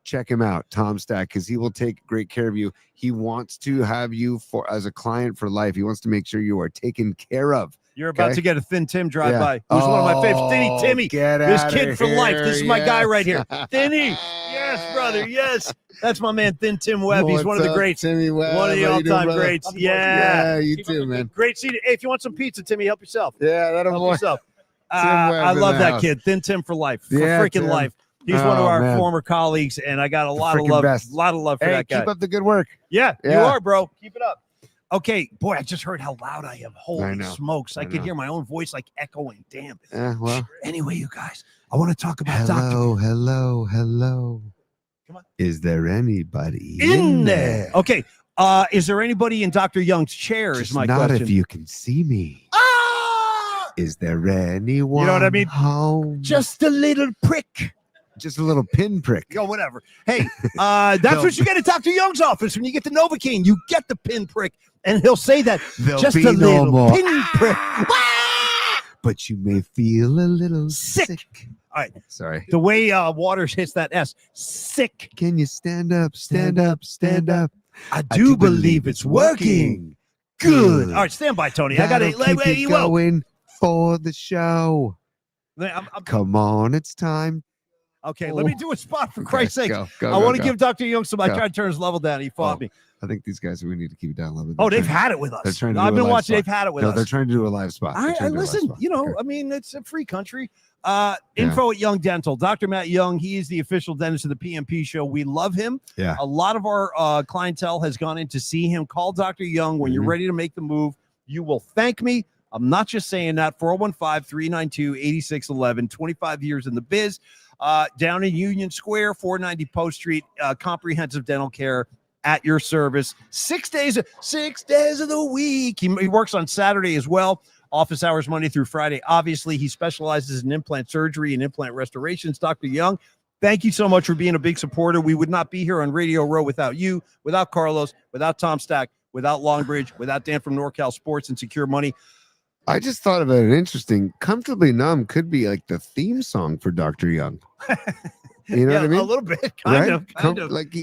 C: check him out, Tom Stack, because he will take great care of you. He wants to have you as a client for life. He wants to make sure you are taken care of.
A: You're about to get a Thin Tim drive by. Who's one of my favorites. Thinny Timmy. This kid for life. This is my guy right here. Thinny. Yes, brother. Yes. That's my man, Thin Tim Webb. He's one of the greats.
C: Timmy Webb.
A: One of the all-time greats. Yeah.
C: Yeah, you too, man.
A: Great seat. Hey, if you want some pizza, Timmy, help yourself.
C: Yeah, that'll
A: help yourself.
C: Webb
A: I
C: in
A: love
C: the
A: that
C: house.
A: kid. Thin Tim for life. For
C: Yeah,
A: freaking
C: Tim.
A: life. He's one of our
C: man.
A: former colleagues, and I got a lot of
C: Freaking
A: love.
C: best.
A: Lot of love for
C: Hey,
A: that guy.
C: keep up the good work.
A: Yeah, you
C: Yeah.
A: are, bro. Keep it up. Okay, boy, I just heard how loud I am. Holy
C: know.
A: smokes. I
C: I
A: could
C: know.
A: hear my own voice like echoing. Damn.
C: Well.
A: Anyway, you guys, I want to talk about
C: Hello.
A: Come on.
C: Is there anybody
A: in there. Okay. Is there anybody in Dr. Young's chair?
C: Just
A: is my
C: not
A: question.
C: if you can see me. Is there anyone?
A: You know what I mean?
C: Home?
A: Just a little prick.
C: Just a little pinprick.
A: Yo, whatever. Hey, that's what you get at Dr. Young's office when you get the Novocaine. You get the pinprick, and he'll say that.
C: There'll
A: Just
C: be
A: a
C: no
A: little
C: more.
A: pinprick.
C: But you may feel a little
A: Sick. All right.
C: Sorry.
A: The way Waters hits that S. Sick.
C: Can you stand up? Stand up. Stand up.
A: I do believe it's working. Good. All right, stand by, Tony. I got to
C: That'll keep you going for the show. Come on, it's time.
A: Okay, let me do a spot for Christ's sake.
C: Go,
A: I want to
C: go.
A: give Dr. Young some. I
C: Go.
A: tried to turn his level down. He fought me.
C: I think these guys, we need to keep it down a little bit.
A: Oh, they've had it with us.
C: They're trying to
A: I've
C: do a
A: been
C: live
A: watching.
C: spot.
A: They've had it with
C: No,
A: us.
C: they're trying to do a live spot. They're
A: I
C: trying to do a live
A: listen.
C: spot.
A: You know,
C: Okay.
A: I mean, it's a free country. Info at Young Dental. Dr. Matt Young. He is the official dentist of the PMP show. We love him.
C: Yeah.
A: A lot of our clientele has gone in to see him. Call Dr. Young when you're ready to make the move. You will thank me. I'm not just saying that. 415-392-8611. 25 years in the biz. Down in Union Square, 490 Post Street. Comprehensive dental care at your service. 6 days of the week. He works on Saturday as well. Office hours Monday through Friday. Obviously, he specializes in implant surgery and implant restorations. Dr. Young, thank you so much for being a big supporter. We would not be here on Radio Row without you, without Carlos, without Tom Stack, without Longbridge, without Dan from NorCal Sports and Secure Money.
C: I just thought about an interesting. Comfortably Numb could be like the theme song for Dr. Young. You know what I mean?
A: A little bit, kind of.
C: Like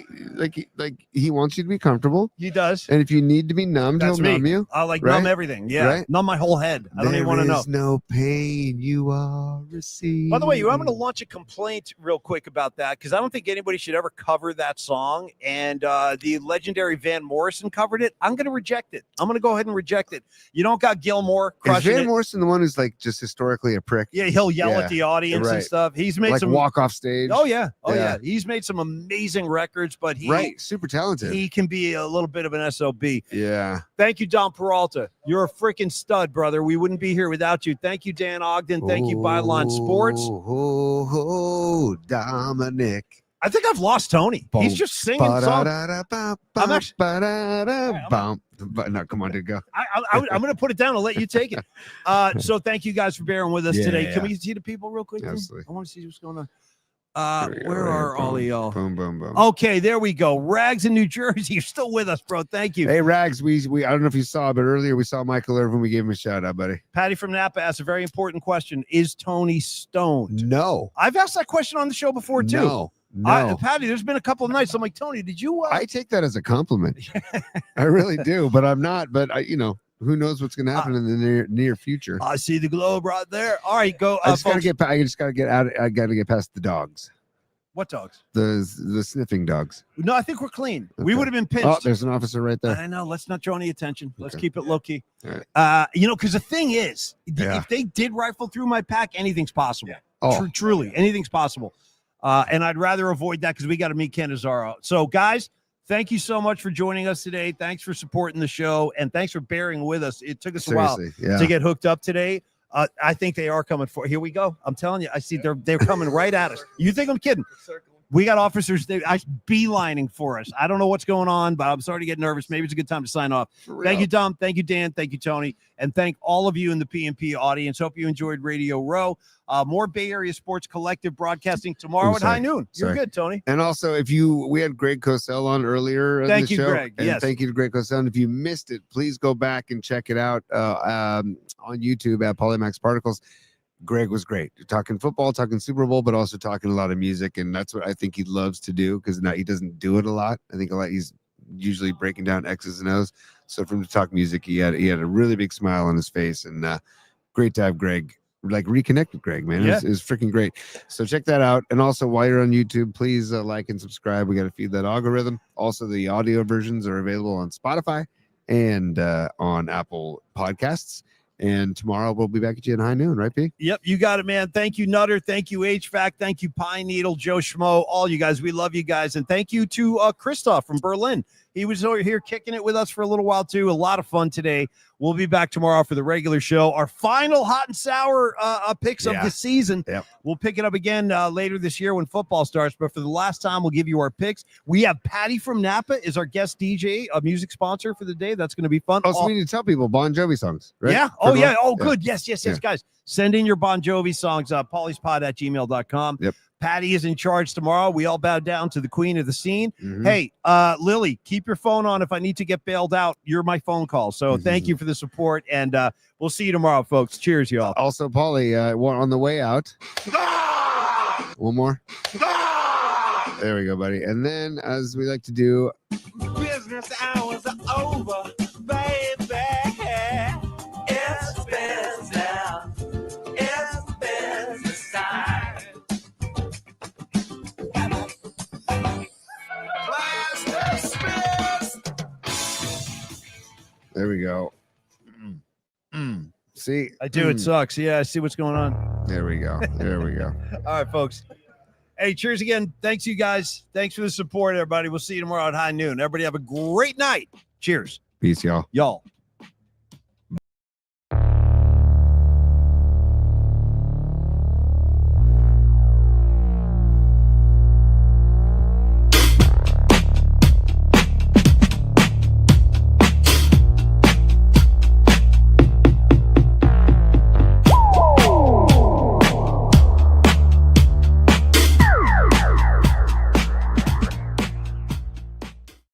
C: he wants you to be comfortable.
A: He does.
C: And if you need to be numbed,
A: That's
C: he'll
A: me.
C: numb you.
A: I like
C: right?
A: numb everything. Yeah.
C: Right?
A: Numb my whole head. I don't even want to know.
C: There is no pain you are receiving.
A: By the way, I'm going to launch a complaint real quick about that because I don't think anybody should ever cover that song. And the legendary Van Morrison covered it. I'm going to reject it. I'm going to go ahead and reject it. You don't got Gilmore
C: Is
A: crushing
C: Van
A: it.
C: Morrison the one who's like just historically a prick?
A: Yeah, he'll yell
C: Yeah,
A: at the audience and
C: right.
A: stuff. He's made
C: Like
A: some
C: walk off stage.
A: Oh yeah,
C: Yeah.
A: He's made some amazing records, but
C: Super talented.
A: he can be a little bit of an SOB.
C: Yeah.
A: Thank you, Don Peralta. You're a freaking stud, brother. We wouldn't be here without you. Thank you, Dan Ogden. Thank you, Byline Sports.
C: Oh, Dominic.
A: I think I've lost Tony. He's just singing songs. I'm actually.
C: No, come on, dude, go.
A: I'm going to put it down and let you take it. So thank you guys for bearing with us today.
C: Yeah.
A: Can we see the people real quick?
C: Absolutely.
A: I want to see what's going on.
C: Here we go,
A: Where
C: right
A: are
C: here.
A: all of y'all?
C: Boom, boom, boom.
A: Okay, there we go. Rags in New Jersey. You're still with us, bro. Thank you.
C: Hey, Rags, we I don't know if you saw, but earlier we saw Michael Irvin. We gave him a shout out, buddy.
A: Patty from Napa asked a very important question. Is Tony stoned?
C: No.
A: I've asked that question on the show before, too.
C: No.
A: Patty, there's been a couple of nights. I'm like, Tony, did you?
C: I take that as a compliment. I really do, but I'm not. But who knows what's going to happen in the near future.
A: I see the globe right there. All right, go.
C: I just got to
A: folks.
C: I just got to get out. I got to get past the dogs,
A: What dogs?
C: the sniffing dogs.
A: No, I think we're clean. We
C: Okay.
A: would have been pinched.
C: Oh, there's an officer right there.
A: I know. Let's not draw any attention. Let's
C: Okay.
A: keep it low key.
C: All right.
A: Because the thing is,
C: Yeah.
A: if they did rifle through my pack, anything's possible.
C: Oh.
A: Truly, anything's possible. And I'd rather avoid that because we got to meet Ken Azaro. So, guys, thank you so much for joining us today. Thanks for supporting the show, and thanks for bearing with us. It took us a while
C: Seriously, yeah.
A: to get hooked up today. I think they are coming for. Here we go. I'm telling you. I see they're coming right at us. You think I'm kidding? We got officers beelining for us. I don't know what's going on, but I'm starting to get nervous. Maybe it's a good time to sign off. Thank you, Dom. Thank you, Dan. Thank you, Tony. And thank all of you in the PNP audience. Hope you enjoyed Radio Row. More Bay Area Sports Collective broadcasting tomorrow at high noon. You're good, Tony.
C: And also, we had Greg Cosell on earlier.
A: Thank
C: the
A: you,
C: show,
A: Greg.
C: And
A: Yes.
C: thank you to Greg Cosell. And if you missed it, please go back and check it out on YouTube at Polymax Particles. Greg was great. Talking football, talking Super Bowl, but also talking a lot of music. And that's what I think he loves to do because now he doesn't do it a lot. I think he's usually breaking down X's and O's. So for him to talk music, he had a really big smile on his face. And great to have Greg, reconnect with Greg, man.
A: Yeah.
C: It was freaking great. So check that out. And also while you're on YouTube, please like and subscribe. We got to feed that algorithm. Also, the audio versions are available on Spotify and on Apple Podcasts. And tomorrow we'll be back at you at high noon, right, P?
A: Yep, you got it, man. Thank you, Nutter. Thank you, HVAC. Thank you, Pine Needle, Joe Schmo, all you guys. We love you guys. And thank you to Christoph from Berlin. He was over here kicking it with us for a little while, too. A lot of fun today. We'll be back tomorrow for the regular show. Our final hot and sour picks of the season.
C: Yep.
A: We'll pick it up again later this year when football starts. But for the last time, we'll give you our picks. We have Patty from Napa is our guest DJ, a music sponsor for the day. That's going to be fun.
C: Oh, so we need to tell people Bon Jovi songs, right?
A: Yeah.
C: For
A: Yeah.
C: tomorrow?
A: Oh, good. Yes.
C: Yeah.
A: Guys, send in your Bon Jovi songs, pollyspod@gmail.com.
C: Yep.
A: Patty is in charge tomorrow. We all bow down to the queen of the scene.
C: Mhm.
A: Hey, Lily, keep your phone on. If I need to get bailed out, you're my phone call. So thank you for the support, and we'll see you tomorrow, folks. Cheers, y'all.
C: Also, Paulie, on the way out. One more. There we go, buddy. And then, as we like to do,
G: Business hours are over, baby. It's business. It's business time. Class dismissed.
C: there we go. See,
A: I do. It sucks. Yeah, I see what's going on.
C: There we go. There we go.
A: All right, folks. Hey, cheers again. Thanks, you guys. Thanks for the support, everybody. We'll see you tomorrow at high noon. Everybody have a great night. Cheers.
C: Peace, y'all.
A: Y'all.